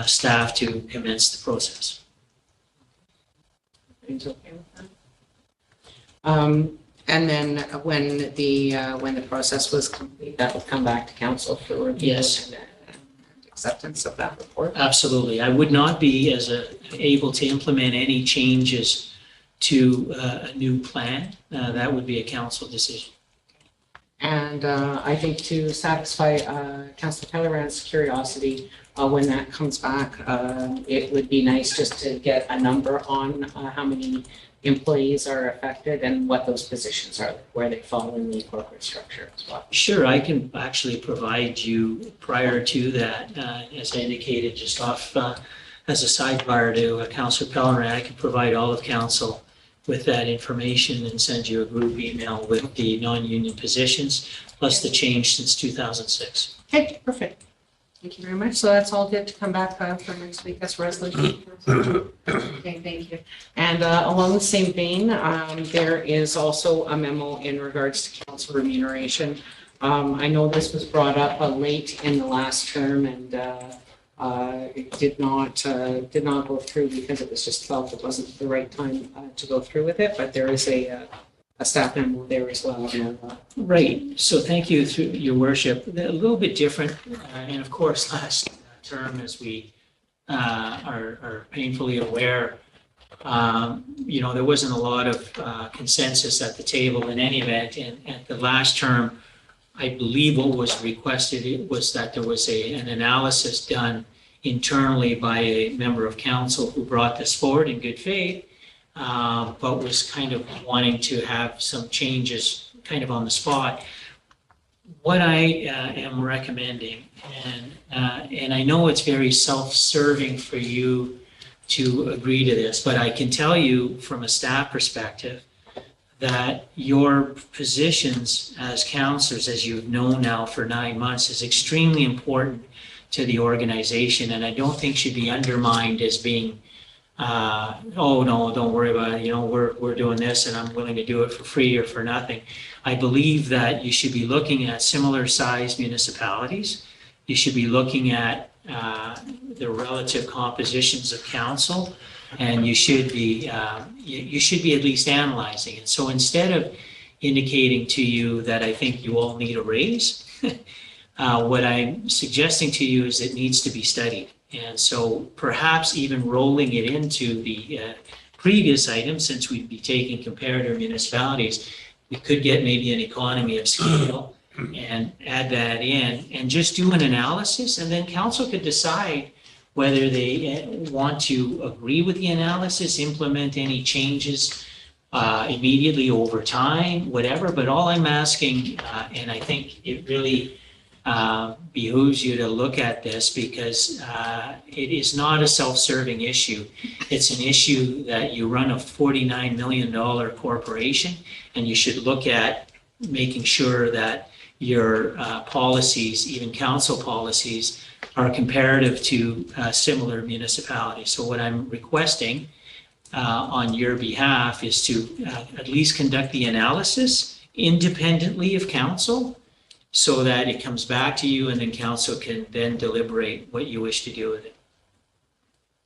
staff to commence the process. Everybody's okay with that? And then when the process was complete, that will come back to council for review. Yes. And acceptance of that report. Absolutely. I would not be able to implement any changes to a new plan. That would be a council decision. And I think to satisfy Councillor Pellerin's curiosity, when that comes back, it would be nice just to get a number on how many employees are affected and what those positions are, where they fall in the corporate structure as well. Sure, I can actually provide you prior to that, as I indicated, just off as a sidebar to Councillor Pellerin, I can provide all of council with that information and send you a group email with the non-union positions, plus the change since 2006. Okay, perfect. Thank you very much. So that's all good to come back for next week as resolution. Okay, thank you. And along the same vein, there is also a memo in regards to council remuneration. I know this was brought up late in the last term and it did not go through because it was just felt it wasn't the right time to go through with it, but there is a staff memo there as well. Right, so thank you, through your worship. A little bit different, and of course, last term, as we are painfully aware, there wasn't a lot of consensus at the table in any event, and at the last term, I believe what was requested was that there was an analysis done internally by a member of council who brought this forward in good faith, but was kind of wanting to have some changes kind of on the spot. What I am recommending, and I know it's very self-serving for you to agree to this, but I can tell you from a staff perspective that your positions as councillors, as you've known now for 9 months, is extremely important to the organization, and I don't think should be undermined as being oh no, don't worry about it, we're doing this and I'm willing to do it for free or for nothing. I believe that you should be looking at similar sized municipalities. You should be looking at the relative compositions of council, and you should be at least analyzing it. So instead of indicating to you that I think you all need a raise, what I'm suggesting to you is it needs to be studied. And so perhaps even rolling it into the previous item, since we'd be taking comparator municipalities, we could get maybe an economy of scale and add that in and just do an analysis, and then council could decide whether they want to agree with the analysis, implement any changes immediately over time, whatever. But all I'm asking, and I think it really behooves you to look at this, because it is not a self-serving issue. It's an issue that you run a $49 million corporation, and you should look at making sure that your policies, even council policies, are comparative to similar municipalities. So what I'm requesting on your behalf is to at least conduct the analysis independently of council, so that it comes back to you and then council can then deliberate what you wish to do with it.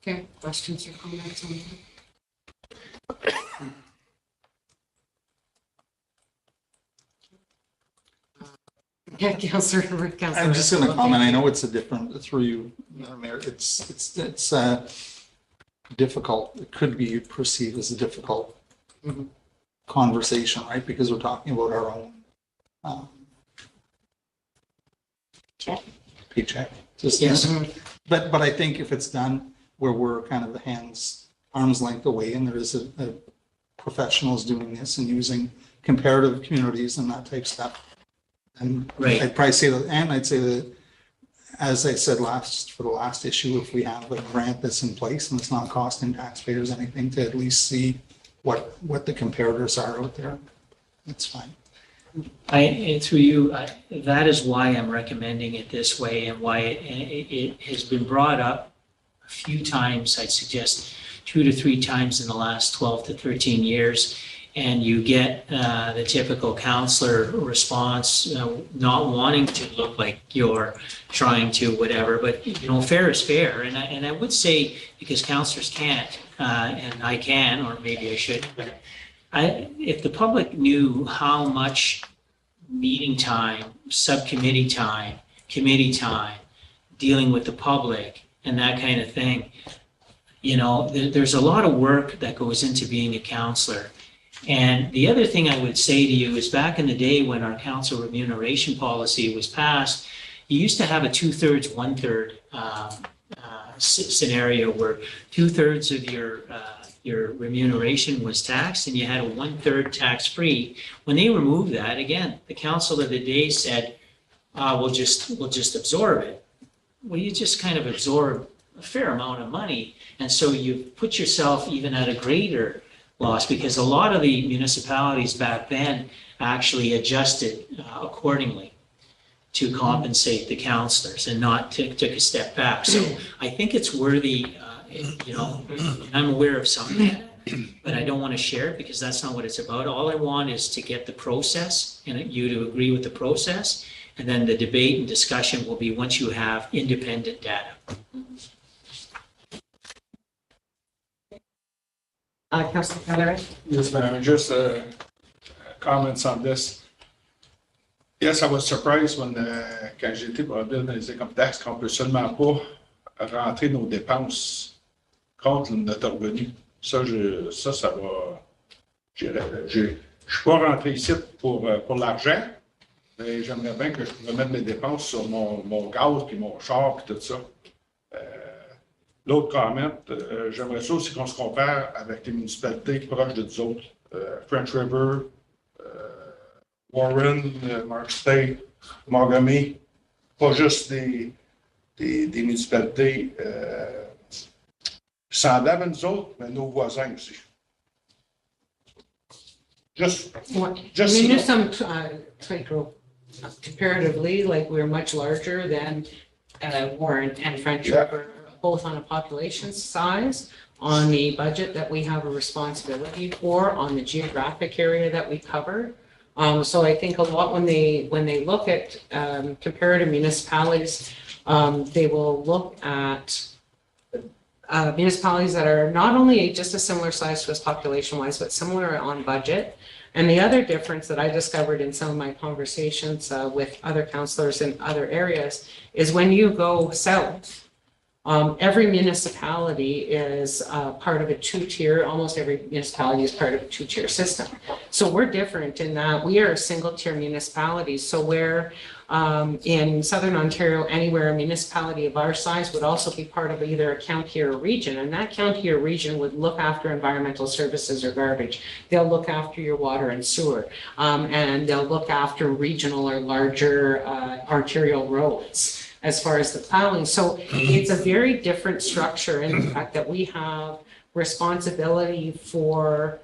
Okay, questions or comments on that? Yeah, Councillor. I'm just going to comment. I know it's through you, Mayor. It's difficult. It could be perceived as a difficult conversation, right? Because we're talking about our own paycheck. Yes. But I think if it's done where we're kind of arm's length away, and there is a professionals doing this and using comparative communities and that type of stuff. And right. I'd probably say that, and I'd say that, as I said for the last issue, if we have a grant that's in place and it's not costing taxpayers anything, to at least see what the comparators are out there, that's fine. Through you, that is why I'm recommending it this way and why it has been brought up a few times, I'd suggest 2 to 3 times in the last 12 to 13 years. And you get the typical counselor response, not wanting to look like you're trying to whatever, but fair is fair. And I would say, because counselors can't, and I can, or maybe I should, but if the public knew how much meeting time, subcommittee time, committee time, dealing with the public and that kind of thing, there's a lot of work that goes into being a counselor. And the other thing I would say to you is, back in the day when our council remuneration policy was passed, you used to have a 2/3, 1/3 scenario where 2/3 of your remuneration was taxed and you had a 1/3 tax-free. When they removed that, again, the council of the day said, we'll just absorb it. Well, you just kind of absorb a fair amount of money. And so you put yourself even at a greater loss, because a lot of the municipalities back then actually adjusted accordingly to compensate the councillors and not took a step back. So I think it's worthy, I'm aware of some of that, but I don't want to share it because that's not what it's about. All I want is to get the process and you to agree with the process. And then the debate and discussion will be once you have independent data. Councilor Pellerin? Yes, ma'am. Just comments on this. Yes, I was surprised quand j'ai été pour dans les income tax qu'on peut seulement pas rentrer nos dépenses contre notre revenu. Ça va. Je suis pas rentré ici pour l'argent, mais j'aimerais bien que je puisse mettre mes dépenses sur mon gaz, puis mon char, puis tout ça. L'autre comment, j'aimerais ça aussi qu'on se compare avec les municipalités proches de nous autres. French River, Warren, Mark State, Montgomery. Pas juste des municipalités semblables à nous autres, mais nos voisins aussi. Just Newsom comparatively, like we're much larger than Warren and French River, both on a population size, on the budget that we have a responsibility for, on the geographic area that we cover. So I think a lot when they look at comparative municipalities, they will look at municipalities that are not only just a similar size to us population-wise, but similar on budget. And the other difference that I discovered in some of my conversations with other councillors in other areas is when you go south, every municipality is part of a 2-tier, almost every municipality is part of a 2-tier system. So we're different in that we are a single-tier municipality. So where in Southern Ontario, anywhere a municipality of our size would also be part of either a county or a region, and that county or region would look after environmental services or garbage. They'll look after your water and sewer, and they'll look after regional or larger arterial roads as far as the plowing. So it's a very different structure in the fact that we have responsibility for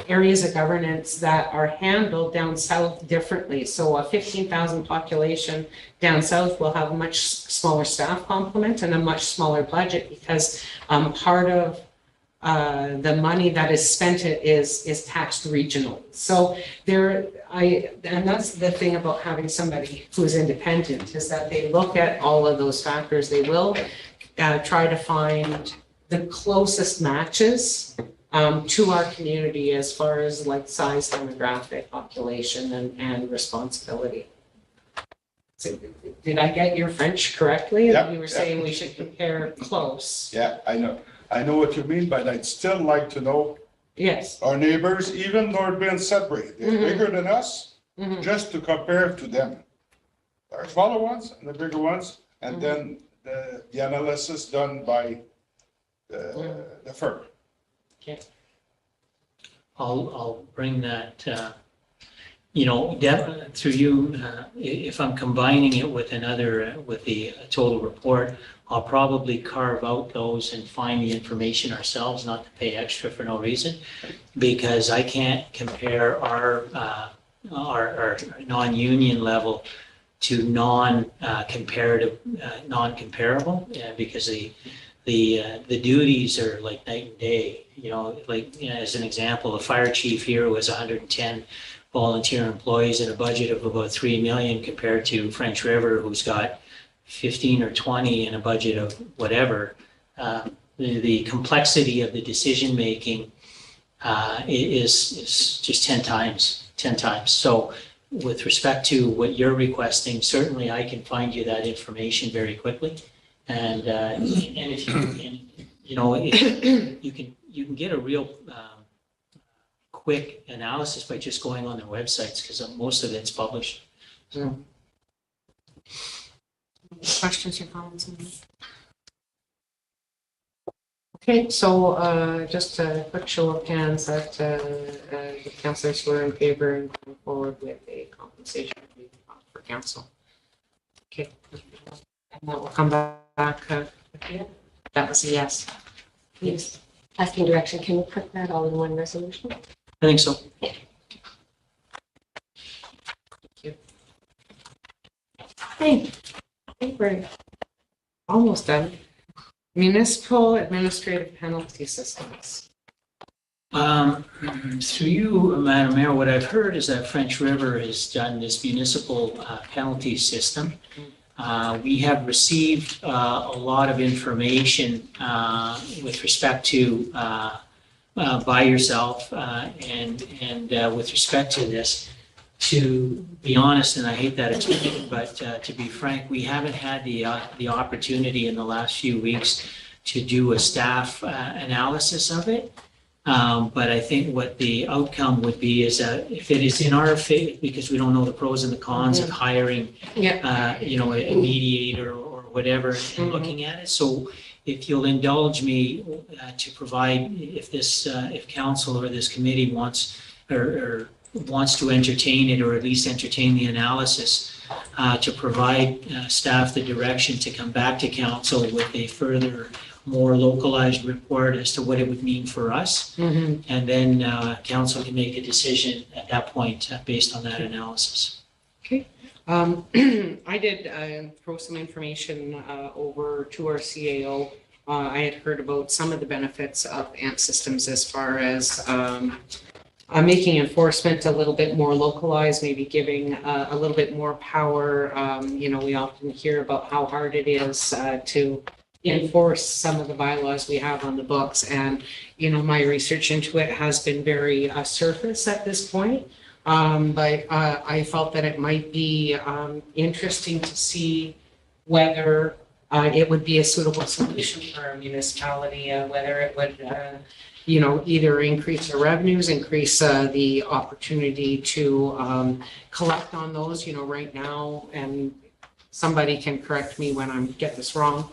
areas of governance that are handled down south differently. So a 15,000 population down south will have a much smaller staff complement and a much smaller budget because part of the money that is spent is taxed regionally. So and that's the thing about having somebody who is independent, is that they look at all of those factors. They will try to find the closest matches to our community as far as like size, demographic, population, and responsibility. So, did I get your French correctly? Yeah, you were saying we should compare close. Yeah, I know what you mean, but I'd still like to know. Yes. Our neighbors, even though they're being separated, they're bigger than us, just to compare to them. There are smaller ones and the bigger ones, and then the analysis done by the firm. Okay. I'll bring that, through you, if I'm combining it with with the total report, I'll probably carve out those and find the information ourselves, not to pay extra for no reason, because I can't compare our our non-union level to non-comparative, non-comparable, because the duties are like night and day. Like, as an example, the fire chief here was 110 volunteer employees and a budget of about 3 million, compared to French River, who's got 15 or 20 and a budget of whatever. The complexity of the decision making is just 10 times. So with respect to what you're requesting, certainly I can find you that information very quickly. And if you can, if you can get a real quick analysis by just going on their websites, because most of it's published. So. Questions or comments on that? Okay, so just a quick show of hands that the councillors were in favor and going forward with a compensation for council. Okay, and that will come back. That was a yes. Please, asking direction, can we put that all in one resolution? I think so. Yeah. Thank you. Hey, I think we're Almost done. Municipal administrative penalty systems. Through you, Madam Mayor, what I've heard is that French River has done this municipal penalty system. We have received a lot of information with respect to by yourself and with respect to this. To be honest, and I hate that expression, but to be frank, we haven't had the opportunity in the last few weeks to do a staff analysis of it. But I think what the outcome would be is that if it is in our favor, because we don't know the pros and the cons of hiring, a mediator or whatever, and looking at it. So if you'll indulge me to provide, if council or this committee wants wants to entertain it, or at least entertain the analysis, to provide staff the direction to come back to council with a further, more localized report as to what it would mean for us. And then council can make a decision at that point based on that analysis. Okay. I did throw some information over to our CAO. I had heard about some of the benefits of AMP systems as far as making enforcement a little bit more localized, maybe giving a little bit more power. We often hear about how hard it is to enforce some of the bylaws we have on the books. And, my research into it has been very surface at this point. But I felt that it might be interesting to see whether it would be a suitable solution for a municipality, whether it would either increase the revenues, increase the opportunity to collect on those, right now, and somebody can correct me when I'm getting this wrong.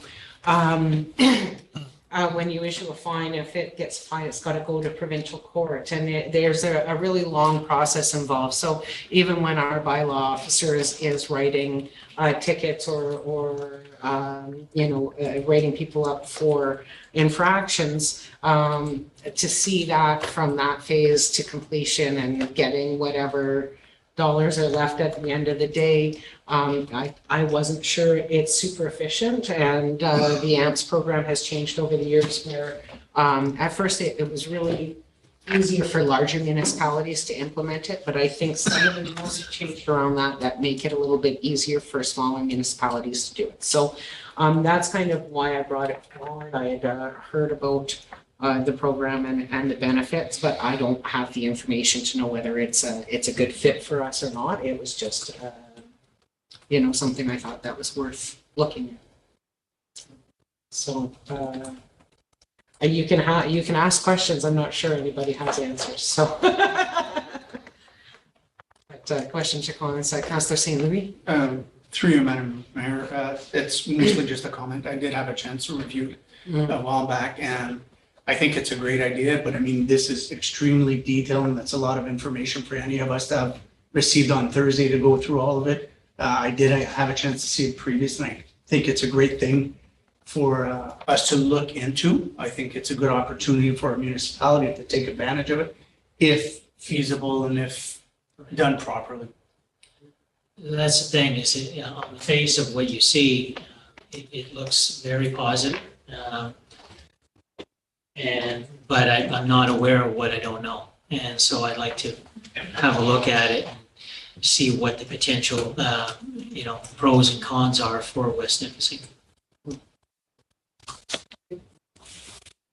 When you issue a fine, if it gets fined, it's got to go to provincial court, and there's a really long process involved. So even when our bylaw officer is writing tickets or writing people up for infractions, to see that from that phase to completion and getting whatever dollars are left at the end of the day, I wasn't sure it's super efficient. And the AMPS program has changed over the years, where at first it was really easier for larger municipalities to implement it, but I think some of the rules have changed around that make it a little bit easier for smaller municipalities to do it. So that's kind of why I brought it forward. I had heard about the program and the benefits, but I don't have the information to know whether it's a good fit for us or not. It was just something I thought that was worth looking at. So you can ask questions. I'm not sure anybody has answers. So, but questions or comments, Councillor St. Louis. Through you, Madam Mayor, it's mostly just a comment. I did have a chance to review it a while back, and I think it's a great idea, but I mean, this is extremely detailed, and that's a lot of information for any of us to have received on Thursday to go through all of it. I did have a chance to see it previously, and I think it's a great thing for us to look into. I think it's a good opportunity for a municipality to take advantage of it if feasible and if done properly. That's the thing, is it, on the face of what you see, it looks very positive. But I'm not aware of what I don't know. And so I'd like to have a look at it and see what the potential, pros and cons are for West Nipissing.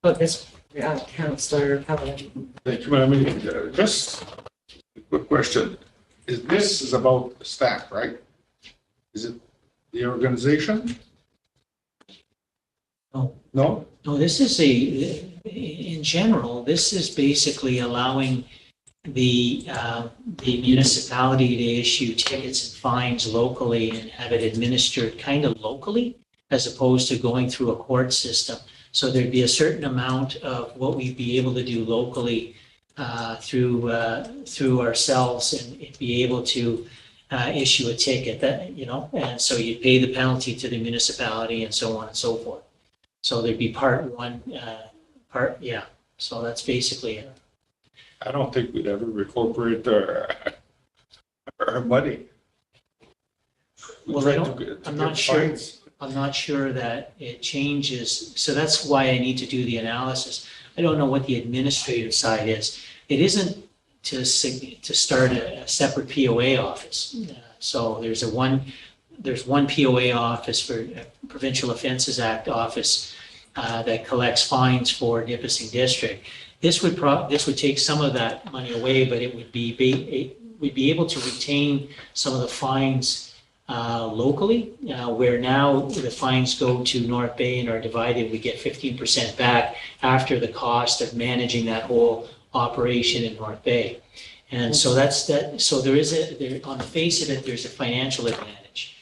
But this, Councillor Pelletier. Thank you, Madam. Just a quick question. This is about staff, right? Is it the organization? No. No? No, this is in general, this is basically allowing the municipality to issue tickets and fines locally and have it administered kind of locally, as opposed to going through a court system. So there'd be a certain amount of what we'd be able to do locally through ourselves, and be able to issue a ticket that, and so you'd pay the penalty to the municipality and so on and so forth. So there'd be part one, yeah. So that's basically it. I don't think we'd ever incorporate our money. Well, I'm not sure that it changes. So that's why I need to do the analysis. I don't know what the administrative side is. It isn't to start a separate POA office. So there's one POA office for Provincial Offences Act office that collects fines for Nipissing District. This would take some of that money away, but we'd be able to retain some of the fines locally, where now the fines go to North Bay and are divided. We get 15% back after the cost of managing that whole operation in North Bay. And so that's that. So there on the face of it, there's a financial advantage.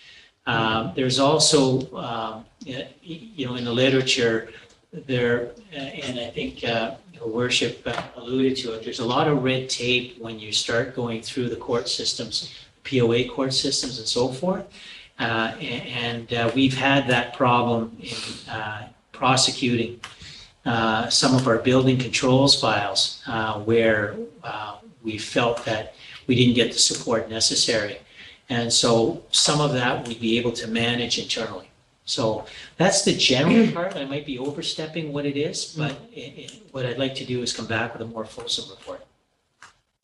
There's also, in the literature there, and I think Your Worship alluded to it, there's a lot of red tape when you start going through the court systems, POA court systems and so forth. And we've had that problem in prosecuting some of our building controls files where we felt that we didn't get the support necessary. And so some of that we'd be able to manage internally. So that's the general part. I might be overstepping what it is, but what I'd like to do is come back with a more fulsome report.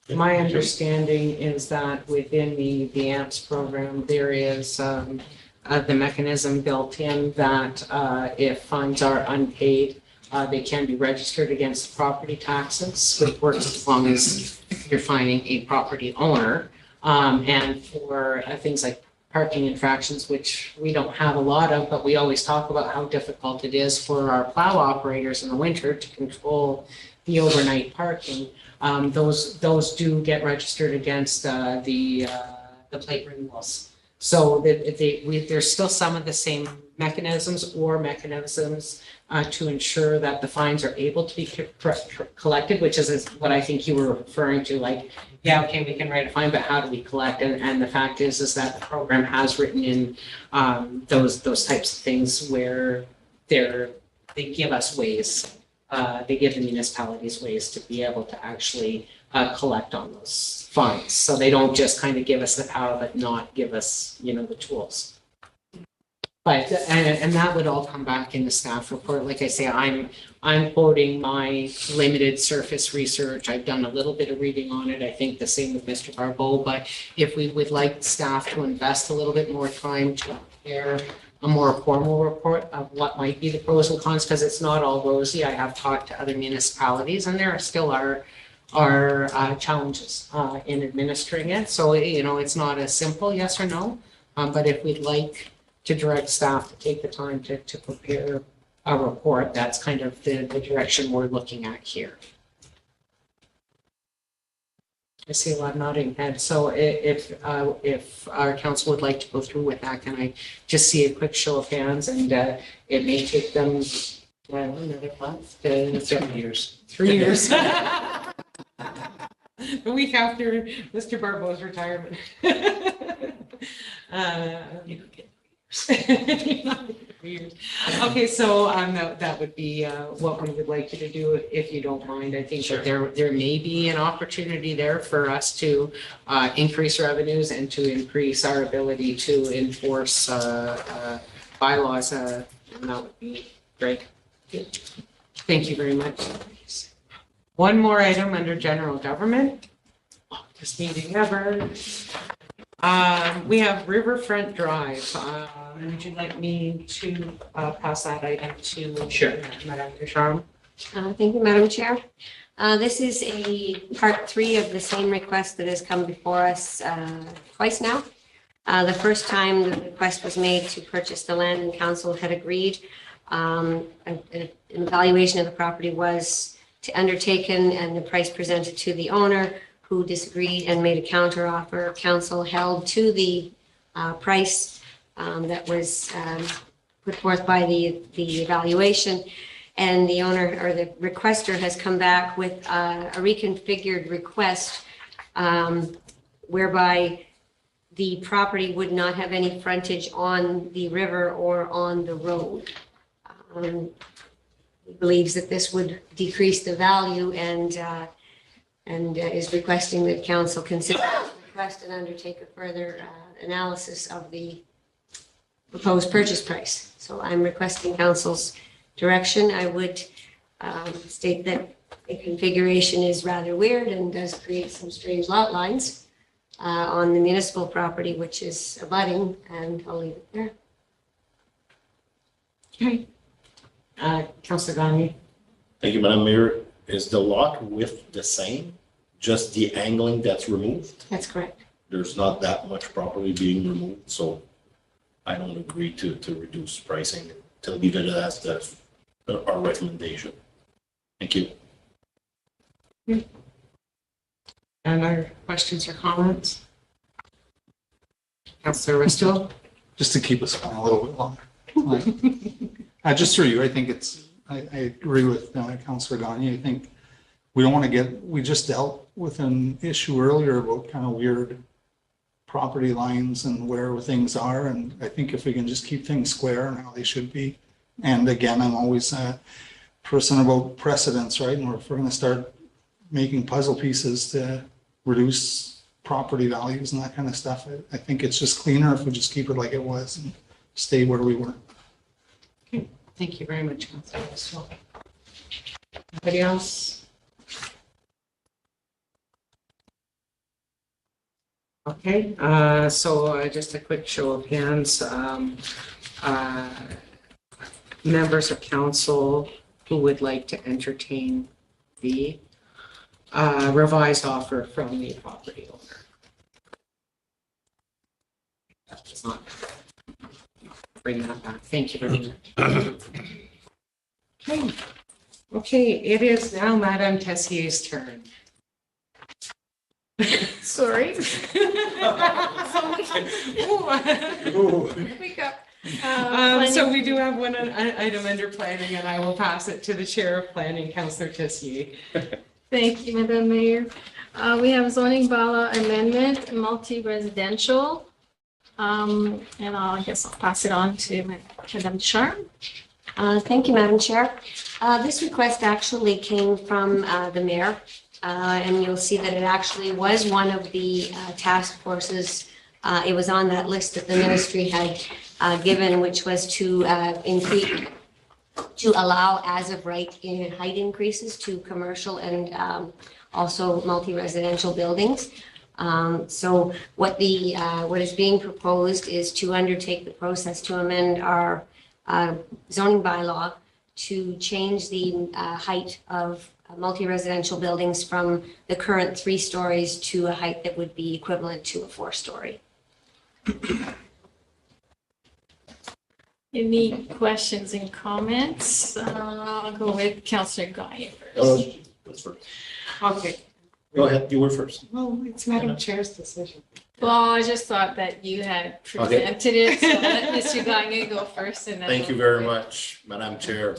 My understanding is that within the AMPS program, there is the mechanism built in that if fines are unpaid, they can be registered against property taxes, which works as long as you're fining a property owner. And for things like parking infractions, which we don't have a lot of, but we always talk about how difficult it is for our plow operators in the winter to control the overnight parking. Those do get registered against the plate renewals. So there's still some of the same mechanisms to ensure that the fines are able to be collected, which is what I think you were referring to. Like, yeah, okay, we can write a fine, but how do we collect? And the fact is that the program has written in those types of things where they give us ways. They give the municipalities ways to be able to actually collect on those fines. So they don't just kind of give us the power, but not give us, the tools. But, and that would all come back in the staff report. Like I say, I'm quoting my limited surface research. I've done a little bit of reading on it. I think the same with Mr. Barbeau, but if we would like staff to invest a little bit more time to prepare a more formal report of what might be the pros and cons, because it's not all rosy. I have talked to other municipalities and there still are challenges in administering it. So, it's not a simple yes or no, but if we'd like to direct staff to take the time to prepare a report, that's kind of the direction we're looking at here. I see a lot of nodding heads. So if our council would like to go through with that, can I just see a quick show of hands? And it may take them another month to 3 years. 3 years. The week after Mr. Barbeau's retirement. Weird. Okay, so that would be what we would like you to do if you don't mind. I think that there may be an opportunity there for us to increase revenues and to increase our ability to enforce bylaws. And that would be great. Thank you very much. One more item under general government. This meeting ever. We have Riverfront Drive. Would you like me to pass that item to Madame Ducharme? Thank you, Madam Chair. This is a part 3 of the same request that has come before us twice now. The first time the request was made to purchase the land and council had agreed. An evaluation of the property was undertaken and the price presented to the owner, who disagreed and made a counter offer. Council held to the price that was put forth by the evaluation, and the owner or the requester has come back with a reconfigured request whereby the property would not have any frontage on the river or on the road. He believes that this would decrease the value and is requesting that council consider the request and undertake a further analysis of the proposed purchase price. So I'm requesting council's direction. I would state that the configuration is rather weird and does create some strange lot lines on the municipal property, which is abutting, and I'll leave it there. Okay. Councillor Gagne. Thank you, Madam Mayor. Is the lot width the same? Just the angling that's removed? That's correct. There's not that much property being removed, so I don't agree to reduce pricing, to leave it as our recommendation. Thank you. Any other questions or comments? Councillor Restall? Just to keep us going a little bit longer. Just through you, I think I agree with Councillor Gagne. I think we don't want to we just dealt with an issue earlier about kind of weird property lines and where things are. And I think if we can just keep things square and how they should be. And again, I'm always a person about precedence, right? And if we're going to start making puzzle pieces to reduce property values and that kind of stuff, I think it's just cleaner if we just keep it like it was and stay where we were. Okay. Thank you very much, Councillor Restall. Anybody else? Okay, so just a quick show of hands. Members of council who would like to entertain the revised offer from the property owner. That does not bring that back. Thank you very much. Okay. Okay, it is now Madame Tessier's turn. Sorry. So we do have one item under planning, and I will pass it to the chair of planning, Councillor Tessier. Thank you, Madam Mayor. We have zoning bylaw amendment, multi-residential. And I guess I'll pass it on to Madame Ducharme. Thank you, Madam Chair. This request actually came from the mayor. And you'll see that it actually was one of the task forces. It was on that list that the ministry had given, which was to allow as of right in height increases to commercial and also multi-residential buildings. So what is being proposed is to undertake the process to amend our zoning bylaw to change the height of multi-residential buildings from the current 3 stories to a height that would be equivalent to a 4-story. Any questions and comments? I'll go with Councillor Gagne first. That's first. Okay. Go ahead, you were first. Well, it's Madam Chair's decision. Well, I just thought that you had presented it, so let Mr. Gagne go first. And then Thank you very much, Madam Chair.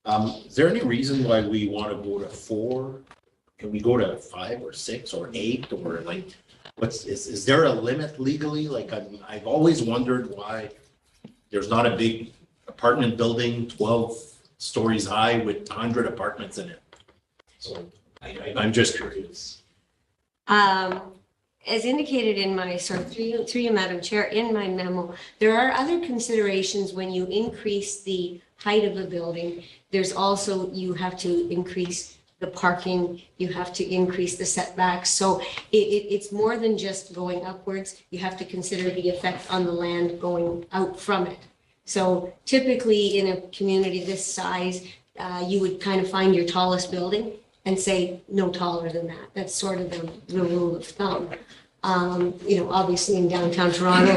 Is there any reason why we want to go to 4? Can we go to 5 or 6 or 8 or like, is there a limit legally? Like I've always wondered why there's not a big apartment building, 12 stories high with 100 apartments in it. So I'm just curious. As indicated in my, through you, Madam Chair, in my memo, there are other considerations when you increase the height of a building. There's also, you have to increase the parking, you have to increase the setbacks. So it's more than just going upwards. You have to consider the effect on the land going out from it. So typically in a community this size, you would kind of find your tallest building and say no taller than that. That's sort of the rule of thumb. Obviously in downtown Toronto,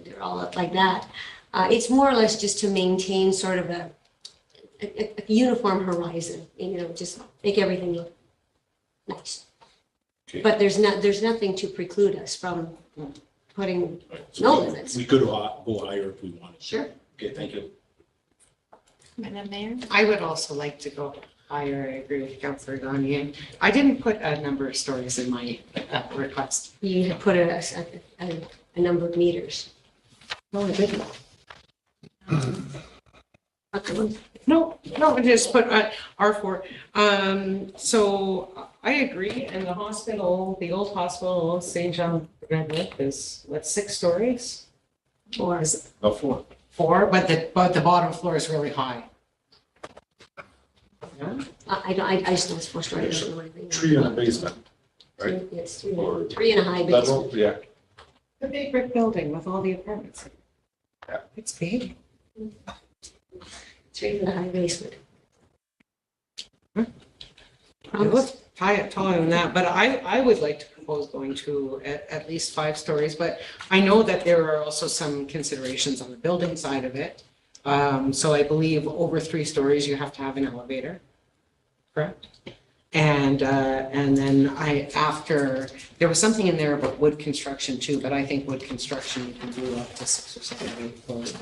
they're all up like that. It's more or less just to maintain sort of a uniform horizon, just make everything look nice. Okay. But there's nothing to preclude us from putting no limits. We could go higher if we wanted. Sure. Okay, thank you. Madam Mayor? I would also like to go higher. I agree with Councillor Gagne. I didn't put a number of stories in my request. You had put a number of meters. No, I didn't. Okay. No, I just put R4. So I agree. And the hospital, the old hospital, St. John is what, 6 stories? Or is it About 4. 4? But the bottom floor is really high. Yeah. I just know it's 4 stories. I don't know anything. 3 in the basement, right? It's Or 3 and a high level, basement. yeah. The big brick building with all the apartments. Yeah. It's big. 3 and a high basement. It looks taller than that, but I would like to propose going to at least 5 stories, but I know that there are also some considerations on the building side of it. So I believe over 3 stories, you have to have an elevator, correct? And then there was something in there about wood construction too, but I think wood construction, you can do up to 6 or 7 floors.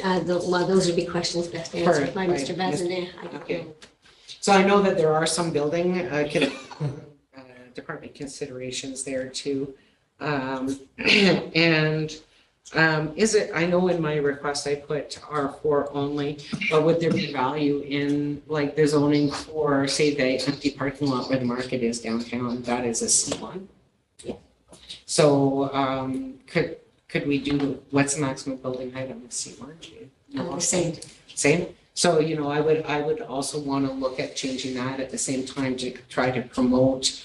Well, those would be questions best answered by Right, Mr. right. Bazinet. I don't Okay. know. So I know that there are some building department considerations there too. I know in my request I put R4 only, but would there be value in like the zoning for, say, the empty parking lot where the market is downtown? That is a C1. Yeah. So could we do, what's the maximum building height on the C1? The same. Same? So, I would also want to look at changing that at the same time to try to promote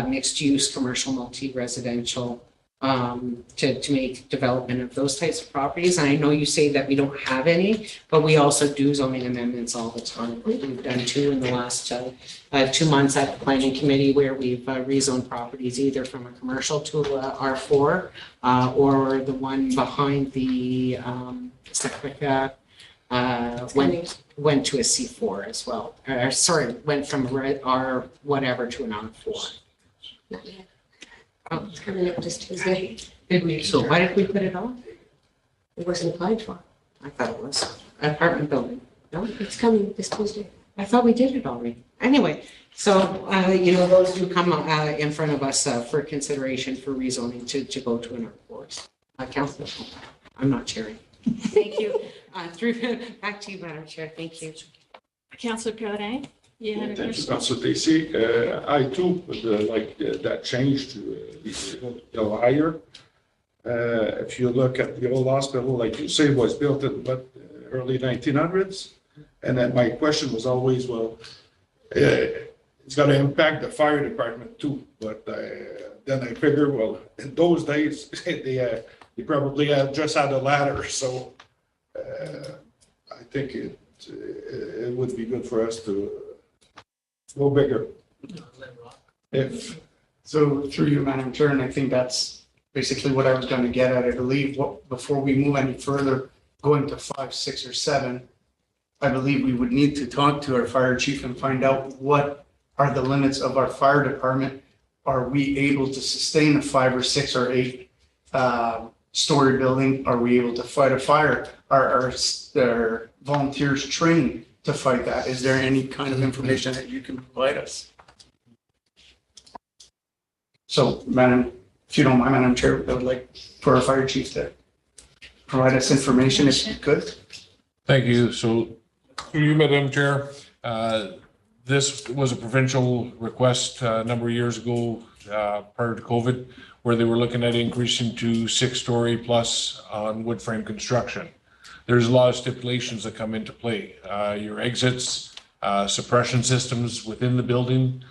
mixed use, commercial, multi-residential, to make development of those types of properties. And I know you say that we don't have any, but we also do zoning amendments all the time. We've done 2 in the last 2 months at the planning committee where we've rezoned properties either from a commercial to a R4 or the one behind the went to a C4 as well. Went from R whatever to an R4. Not yet. Oh, It's coming up this Tuesday. did we? So why did we put it on? It wasn't applied for. I thought it was apartment building. No, It's coming this Tuesday. I thought we did it already. Anyway, so those do come in front of us for consideration for rezoning to go to an R4. Councilor, I'm not chairing. Thank you. Back to you, Madam Chair. Thank you. Councillor Pellerin? You had a Thank you, question? Councilor Dacey. I too would like that change to go higher. If you look at the old hospital, like you say, was built in the early 1900s. And then my question was always, well, it's going to impact the fire department too. But then I figure, well, in those days, they probably just had a ladder. So I think it would be good for us to go bigger. So through you, Madam Chair, and I think that's basically what I was going to get at. I believe before we move any further, going to 5, 6, or 7, I believe we would need to talk to our fire chief and find out what are the limits of our fire department. Are we able to sustain a 5 or 6 or 8 story building? Are we able to fight a fire? Are their volunteers trained to fight that? Is there any kind of information that you can provide us? So, Madam, if you don't mind, Madam Chair, I would like for our fire chief to provide us information if you could. Thank you. So, through you, Madam Chair, this was a provincial request a number of years ago, prior to COVID, where they were looking at increasing to 6-story plus on wood frame construction. There's a lot of stipulations that come into play. Your exits, suppression systems within the building,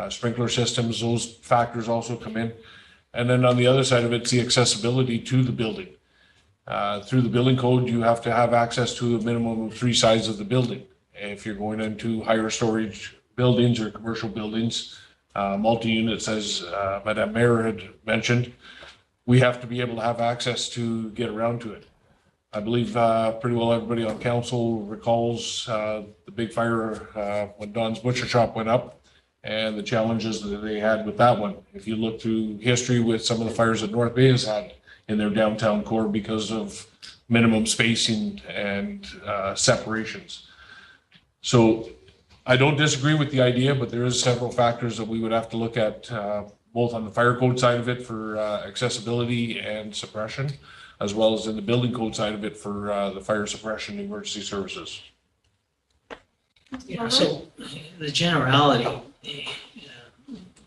sprinkler systems, those factors also come in. And then on the other side of it, it's the accessibility to the building. Through the building code, you have to have access to a minimum of 3 sides of the building. If you're going into higher storage buildings or commercial buildings, multi-units, as Madame Mayor had mentioned, we have to be able to have access to get around to it. I believe pretty well everybody on council recalls the big fire when Don's Butcher Shop went up and the challenges that they had with that one. If you look through history with some of the fires that North Bay has had in their downtown core because of minimum spacing and separations. So I don't disagree with the idea, but there is several factors that we would have to look at, both on the fire code side of it for accessibility and suppression, as well as in the building code side of it for the fire suppression and emergency services. Yeah, so the generality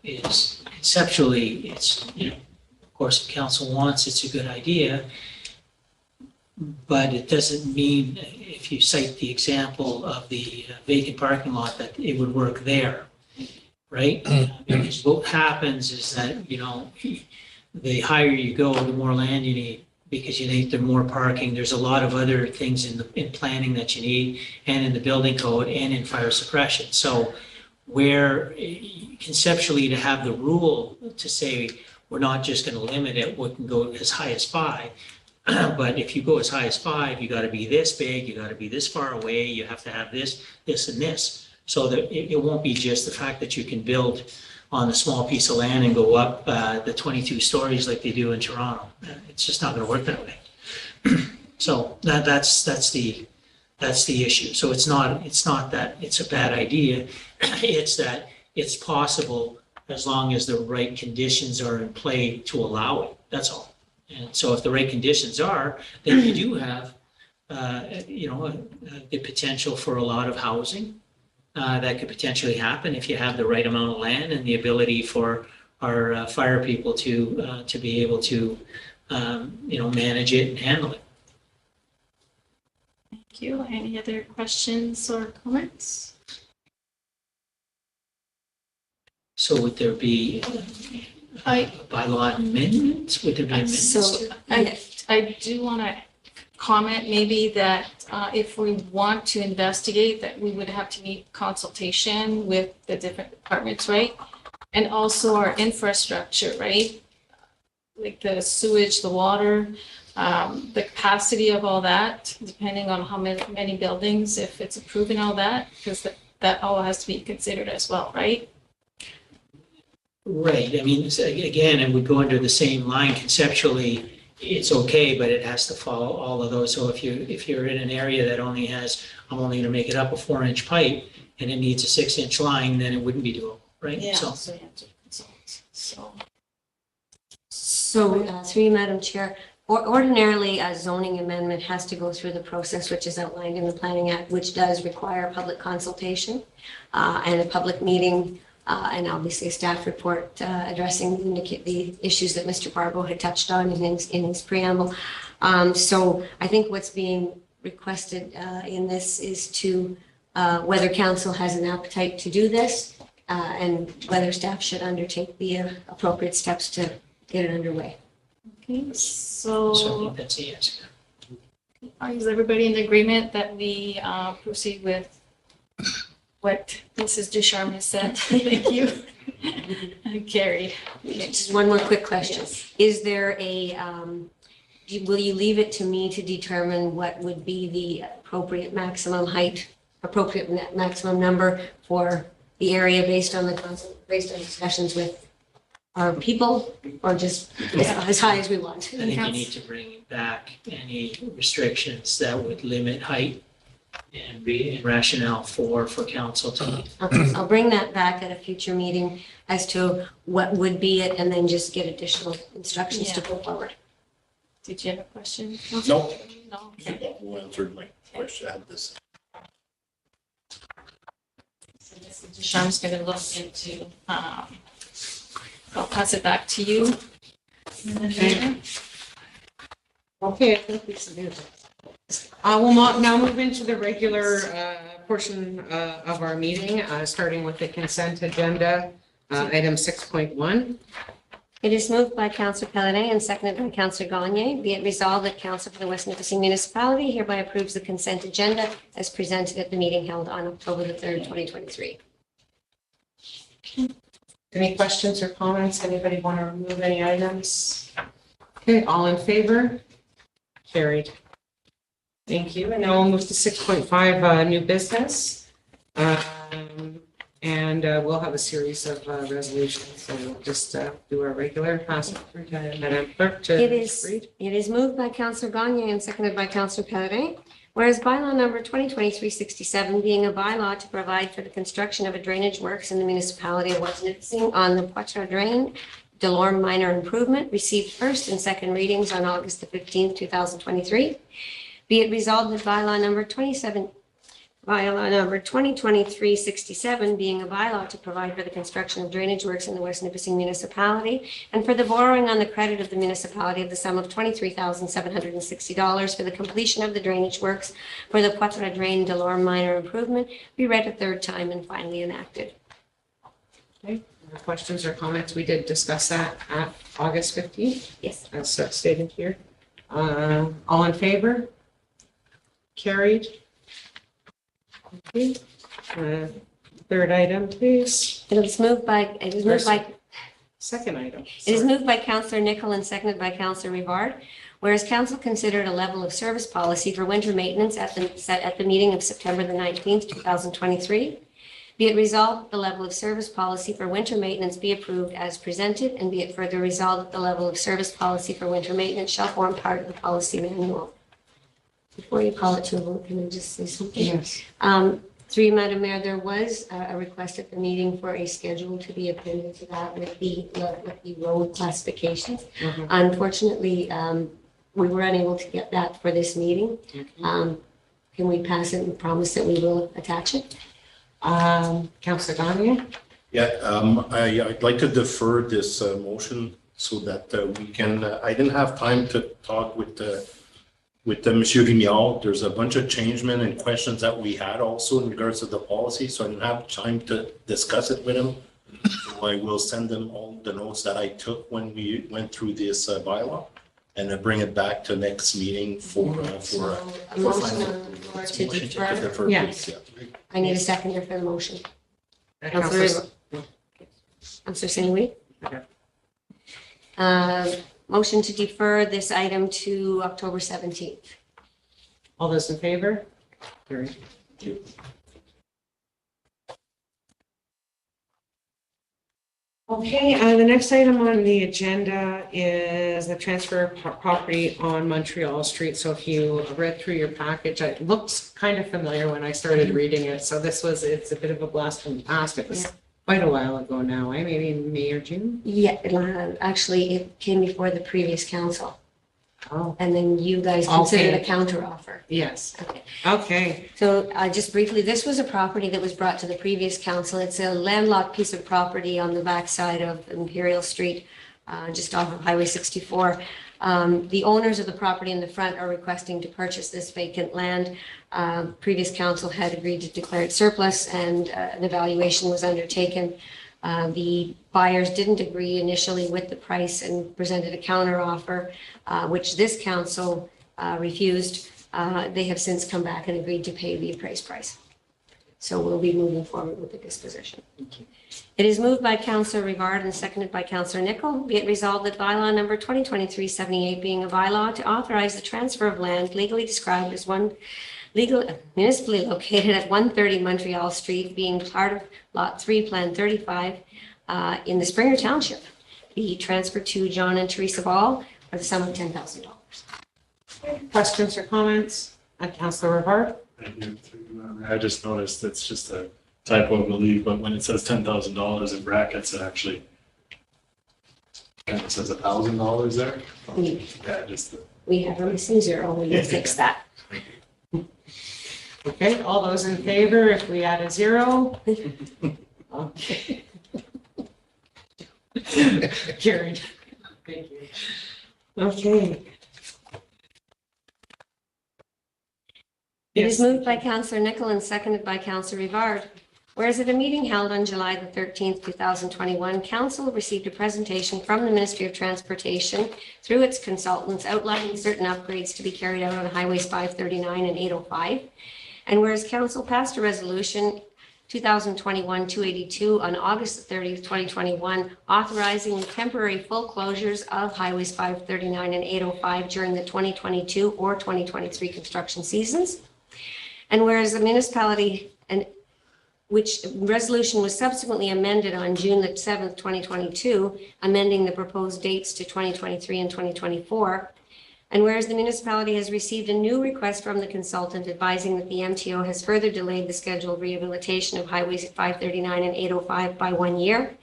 is conceptually, it's, of course, if council wants, it's a good idea, but it doesn't mean, if you cite the example of the vacant parking lot, that it would work there, right? Because what happens is that, the higher you go, the more land you need, because you need more parking. There's a lot of other things in planning that you need, and in the building code and in fire suppression. So where conceptually to have the rule to say, we're not just going to limit it, we can go as high as 5. But if you go as high as 5, you got to be this big, you got to be this far away, you have to have this, this, and this. So that it won't be just the fact that you can build on a small piece of land and go up the 22 stories like they do in Toronto. It's just not going to work that way. So that's the issue. So it's not that it's a bad idea. It's that it's possible as long as the right conditions are in play to allow it. That's all. And so if the right conditions are, then you do have, the potential for a lot of housing that could potentially happen if you have the right amount of land and the ability for our fire people to be able to, manage it and handle it. Thank you. Any other questions or comments? So would there be a bylaw amendment? Would there be amendments? So, I do want to comment maybe that if we want to investigate, that we would have to need consultation with the different departments, right? And also our infrastructure, right? Like the sewage, the water, the capacity of all that, depending on how many buildings, if it's approving all that, because that all has to be considered as well, right? Right. I mean, again, it would go under the same line conceptually. It's okay, but it has to follow all of those. So if you're in an area that only has, I'm only going to make it up, a 4-inch pipe, and it needs a 6-inch line, then it wouldn't be doable, right? Yeah. So So you have to consult. So, through you, Madam Chair, ordinarily, a zoning amendment has to go through the process which is outlined in the Planning Act, which does require public consultation and a public meeting, and obviously a staff report addressing the issues that Mr. Barbo had touched on in his preamble. So I think what's being requested in this is to whether council has an appetite to do this and whether staff should undertake the appropriate steps to get it underway. Okay, I so think that's a yes. is everybody in agreement that we proceed with what Mrs. Ducharme has said? Thank you. Carried. Just one more quick question. Yes. Is there will you leave it to me to determine what would be the appropriate maximum height, appropriate maximum number for the area based on discussions with our people, or just as high as we want? I think you need to bring back any restrictions that would limit height and be rationale for council to. Okay, I'll bring that back at a future meeting as to what would be it, and then just get additional instructions to go forward. Did you have a question? Nope. No, okay. Who answered my question, I had this. So this is Sean's gonna look into, I'll pass it back to you. Okay, I think we should do that. We'll now move into the regular portion of our meeting, starting with the consent agenda, item 6.1. It is moved by Councillor Pellerin and seconded by Councillor Gagne. Be it resolved that Council for the West Nipissing Municipality hereby approves the consent agenda as presented at the meeting held on October the 3rd, 2023. Any questions or comments? Anybody want to remove any items? Okay, all in favor? Carried. Thank you. And now we'll move to 6.5, new business. And we'll have a series of resolutions. So we'll just do our regular pass it through to Madam Clerk to It is, read. it is moved by Councillor Gagne and seconded by Councillor Pellerin. Whereas bylaw number 2023-67 being a bylaw to provide for the construction of a drainage works in the municipality of West Nipissing on the Poitras Drain, Delorme Minor Improvement, received first and second readings on August the 15th, 2023. Be it resolved that bylaw number 2023-67 being a bylaw to provide for the construction of drainage works in the West Nipissing municipality and for the borrowing on the credit of the municipality of the sum of $23,760 for the completion of the drainage works for the Poitras Drain Delorme Minor Improvement be read a third time and finally enacted. Okay. Questions or comments? We did discuss that at August 15th. Yes. As stated here. All in favor? Carried. Okay. Third item, please. It is moved by Second item. It is moved by Councillor Nichol and seconded by Councillor Rivard. Whereas Council considered a level of service policy for winter maintenance set at the meeting of September the 19th, 2023. Be it resolved that the level of service policy for winter maintenance be approved as presented, and be it further resolved that the level of service policy for winter maintenance shall form part of the policy manual. Before you call it to a vote, can I just say something? Yes. Through you, Madam Mayor, there was a request at the meeting for a schedule to be appended to that with the road classifications. Mhm. Unfortunately, we were unable to get that for this meeting. Okay. Can we pass it and promise that we will attach it? Councillor Gagne? Yeah, I'd like to defer this motion so that we can, I didn't have time to talk with Monsieur Vigneault. There's a bunch of changement and questions that we had also in regards to the policy, so I didn't have time to discuss it with him. So I will send them all the notes that I took when we went through this bylaw and bring it back to next meeting for A motion on the floor to defer. Yes. Yeah. I need a seconder for the motion. Councillor- Councillor St-Louis? Okay. Motion to defer this item to October 17th. All those in favor? Carried. Okay, the next item on the agenda is the transfer of property on Montreal Street. So if you read through your package, it looks kind of familiar when I started reading it. So it's a bit of a blast from the past. It was quite a while ago now, maybe in May or June? Yeah, actually, it came before the previous council. Oh, And then you guys considered a counter offer. yes. Okay. Okay, So just briefly, this was a property that was brought to the previous council. It's a landlocked piece of property on the backside of Imperial Street, just off of Highway 64. The owners of the property in the front are requesting to purchase this vacant land. Previous council had agreed to declare it surplus, and an evaluation was undertaken. The buyers didn't agree initially with the price and presented a counter offer, which this council refused. They have since come back and agreed to pay the appraised price. So we'll be moving forward with the disposition. It is moved by Councillor Rivard and seconded by Councillor Nichol. Be it resolved that bylaw number 2023-78 being a bylaw to authorize the transfer of land legally described as municipally located at 130 Montreal Street, being part of Lot 3, Plan 35, in the Springer Township, be transferred to John and Teresa Ball for the sum of $10,000. questions or comments? Councillor Rivard? I just noticed it's just a typo, I believe, but when it says $10,000 in brackets, it actually kind of says $1,000 there. Yeah, just We have a missing zero. We will fix that. Okay, all those in favor, if we add a zero? Okay. Carried. Thank you. Okay. It is Yes. moved by Councillor Nichol and seconded by Councillor Rivard. Whereas at a meeting held on July the 13th, 2021, Council received a presentation from the Ministry of Transportation through its consultants outlining certain upgrades to be carried out on Highways 539 and 805. And whereas Council passed a resolution 2021-282 on August 30th, 2021, authorizing the temporary full closures of Highways 539 and 805 during the 2022 or 2023 construction seasons. And whereas the municipality, and which resolution was subsequently amended on June the 7th, 2022, amending the proposed dates to 2023 and 2024. And whereas the municipality has received a new request from the consultant advising that the MTO has further delayed the scheduled rehabilitation of Highways 539 and 805 by 1 year.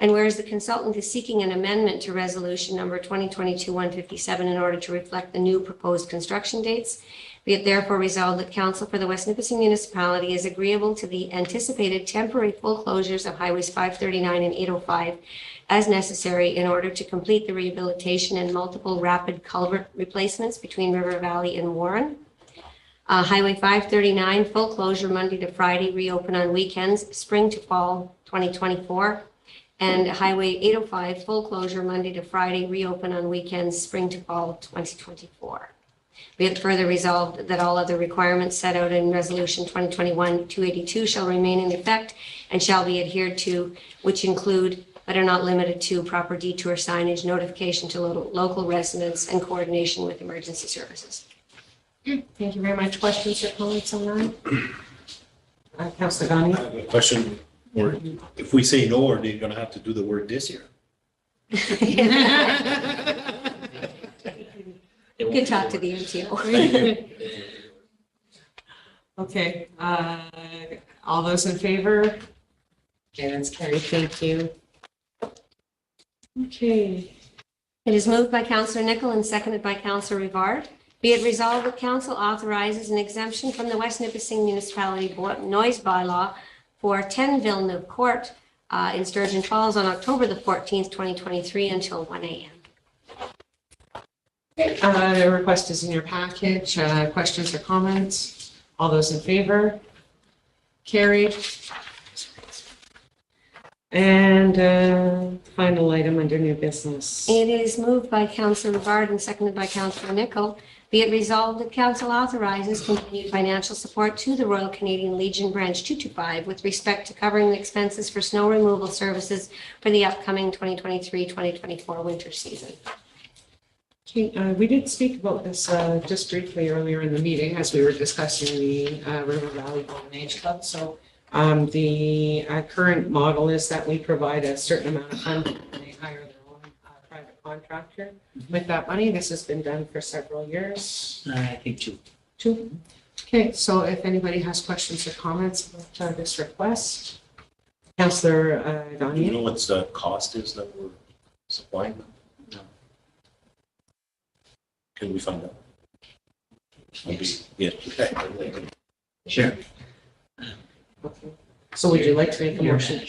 And whereas the consultant is seeking an amendment to resolution number 2022-157 in order to reflect the new proposed construction dates, be it therefore resolved that Council for the West Nipissing Municipality is agreeable to the anticipated temporary full closures of Highways 539 and 805 as necessary in order to complete the rehabilitation and multiple rapid culvert replacements between River Valley and Warren. Highway 539, full closure Monday to Friday, reopen on weekends, spring to fall 2024. And Highway 805, full closure Monday to Friday, reopen on weekends, spring to fall 2024. Be it further resolved that all other requirements set out in Resolution 2021-282 shall remain in effect and shall be adhered to, which include, but are not limited to, proper detour signage, notification to local residents, and coordination with emergency services. Thank you very much. Questions or comments on that? Councillor I Gani? have a question, or if we say no, are they gonna have to do the work this year? You can talk to the MTO. Okay, all those in favor? Okay, that's carried. Thank you. Okay. It is moved by Councillor Nichol and seconded by Councillor Rivard. Be it resolved that Council authorizes an exemption from the West Nipissing Municipality noise bylaw for 10 Villeneuve Court in Sturgeon Falls on October the 14th, 2023 until 1 a.m. The request is in your package. Questions or comments? All those in favor? Carried. And final item under new business. It is moved by Councillor Rivard and seconded by Councillor Nichol. Be it resolved that Council authorizes continued financial support to the Royal Canadian Legion Branch 225 with respect to covering the expenses for snow removal services for the upcoming 2023-2024 winter season. Okay, we did speak about this just briefly earlier in the meeting as we were discussing the River Valley Golden Age Club. So the current model is that we provide a certain amount of funding and they hire their own private contractor with that money. This has been done for several years. I think two. Two. Okay, so if anybody has questions or comments about this request, Councillor Do you Gani. know what the cost is that we're supplying them? No. Can we find out? Maybe, yeah. Sure. Okay. So would you like to make a motion?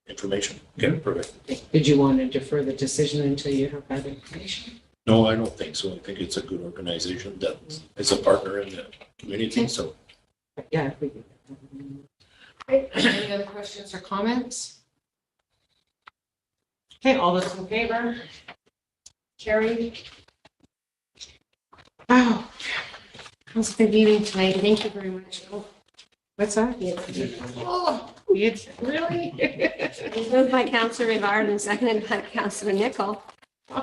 Information. Okay, perfect. Did you want to defer the decision until you have that information? No, I don't think so. I think it's a good organization that is a partner in the community, so. Yeah, if we could. Okay, any other questions or comments? Okay, all those in favor? Carried. Wow. That was a good meeting tonight. Thank you very much. Oh, what's that? Oh, really? It is moved by Councillor Rivard and seconded by Councillor Nichol.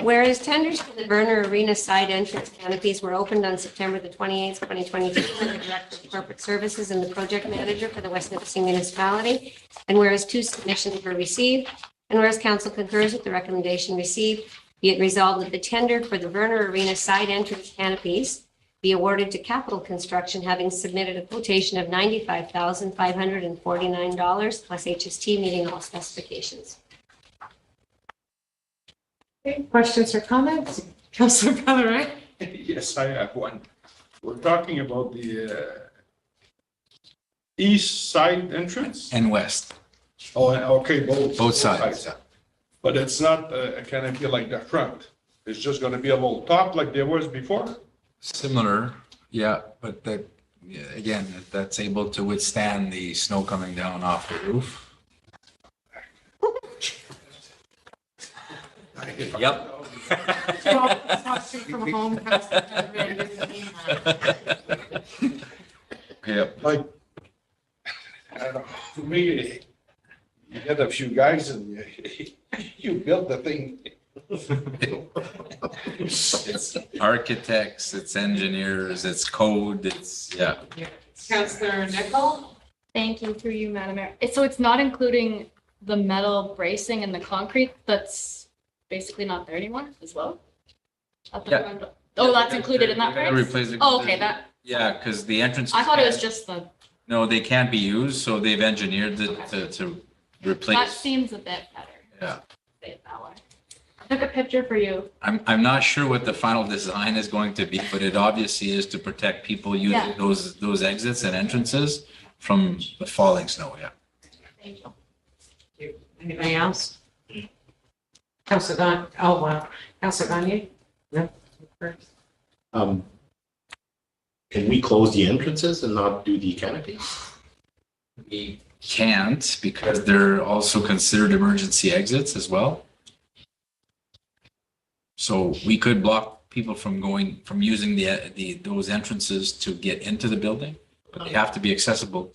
Whereas tenders for the Verner Arena side entrance canopies were opened on September the 28th, 2023 by the Director of Corporate Services and the Project Manager for the West Nipissing Municipality. And whereas 2 submissions were received, and whereas Council concurs with the recommendation received, be it resolved that the tender for the Verner Arena side entrance canopies be awarded to Capital Construction, having submitted a quotation of $95,549 plus HST meeting all specifications. Okay, questions or comments? Councillor Pellerin? Yes, I have one. We're talking about the east side entrance? And west, Oh, okay, both sides. But it's not gonna be like the front. It's just gonna be a little top like there was before? Similar, yeah, but that, yeah, again, that's able to withstand the snow coming down off the roof. Yep. From home, Councillor Pellerin. Yep. Like, I don't know, for me, you get a few guys and you build the thing. It's architects, it's engineers, it's code, it's, yeah. Councillor Nicol? Thank you, through you, Madam Mayor. So it's not including the metal bracing and the concrete that's basically not there anymore as well? At the Yeah. front? Oh, that's included in that They're gonna price? replace it. Oh, okay, that, Yeah, because the entrance. I thought it was just the, No, they can't be used, so they've engineered it to that replace. seems a bit better. Yeah. Say it that way. I took a picture for you. I'm not sure what the final design is going to be, but it obviously is to protect people using Yeah. those exits and entrances from the falling snow, yeah. Thank you. Anybody else? Councillor Gagne, oh, wow. Councillor Gagne? No? First. Can we close the entrances and not do the canopy? We can't because they're also considered emergency exits as well. So we could block people from using those entrances to get into the building, but they have to be accessible.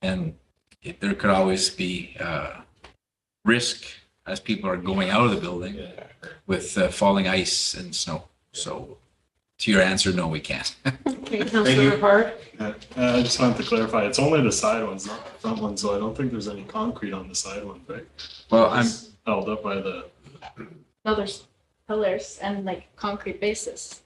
And there could always be risk as people are going out of the building with falling ice and snow. So to your answer, no, we can't. Okay, Councillor Hart? I just wanted to clarify, it's only the side ones, not the front ones, so I don't think there's any concrete on the side ones, right? Well, I'm Held up by the, No, there's pillars and like concrete bases.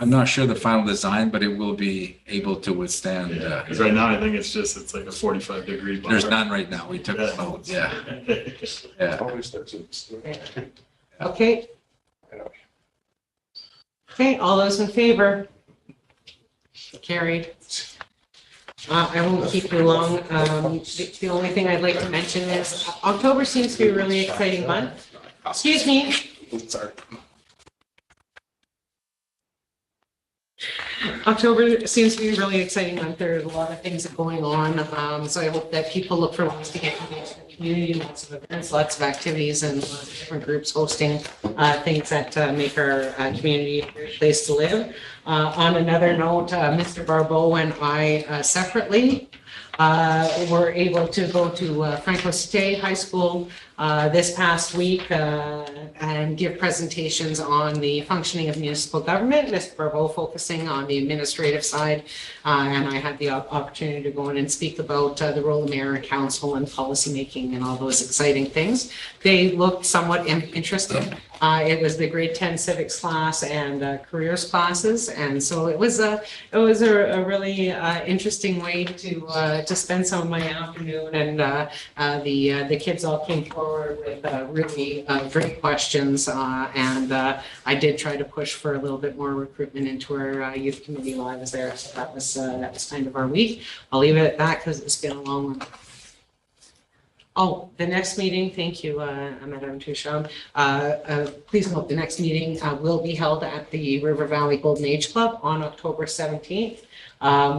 not sure the final design, but it will be able to withstand. because right now I think it's like a 45-degree bar. There's none right now. We took them out. Yeah, yeah. Always starts in the store. Okay. Okay, all those in favor? Carried. I won't keep you long. The only thing I'd like to mention is October seems to be a really exciting month. Excuse me. Sorry. October seems to be a really exciting month. There's a lot of things going on. So I hope that people look for ways to get engaged in the community, lots of events, lots of activities, and lots of different groups hosting things that make our community a great place to live. On another note, Mr. Barbeau and I separately were able to go to Franco Cité High School this past week and give presentations on the functioning of municipal government. Mr. Barbeau focusing on the administrative side, and I had the opportunity to go in and speak about the role of mayor and council and policymaking and all those exciting things. They looked somewhat interested. It was the grade 10 civics class and careers classes, and so it was a really interesting way to spend some of my afternoon. And the kids all came forward with really great questions, and I did try to push for a little bit more recruitment into our youth committee while I was there. So that was kind of our week. I'll leave it at that because it's been a long one. Oh, the next meeting, thank you, Madame Touchon. Please note the next meeting will be held at the River Valley Golden Age Club on October 17th.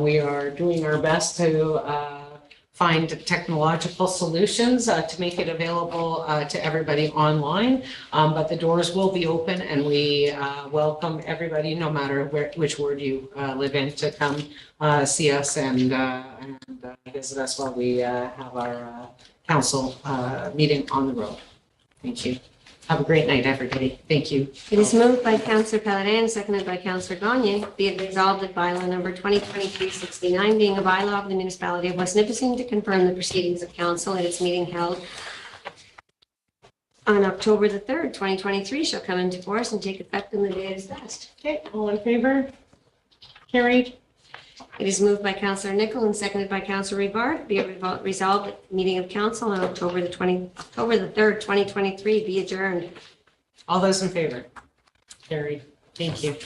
We are doing our best to find technological solutions to make it available to everybody online. But the doors will be open, and we welcome everybody, no matter which ward you live in, to come see us and visit us while we have our council meeting on the road. Thank you. Have a great night, everybody. Thank you. It is moved by Councillor Pellerin, seconded by Councillor Gagne. Be it resolved that bylaw number 2023-69, being a bylaw of the municipality of West Nipissing, to confirm the proceedings of council at its meeting held on October the 3rd, 2023, shall come into force and take effect on the day it is passed. Okay, all in favor? Carried. It is moved by Councillor Nicol and seconded by Councillor Rivard. Be it resolved that the meeting of council on October the 3rd, 2023, be adjourned. All those in favor? Carried. Thank you.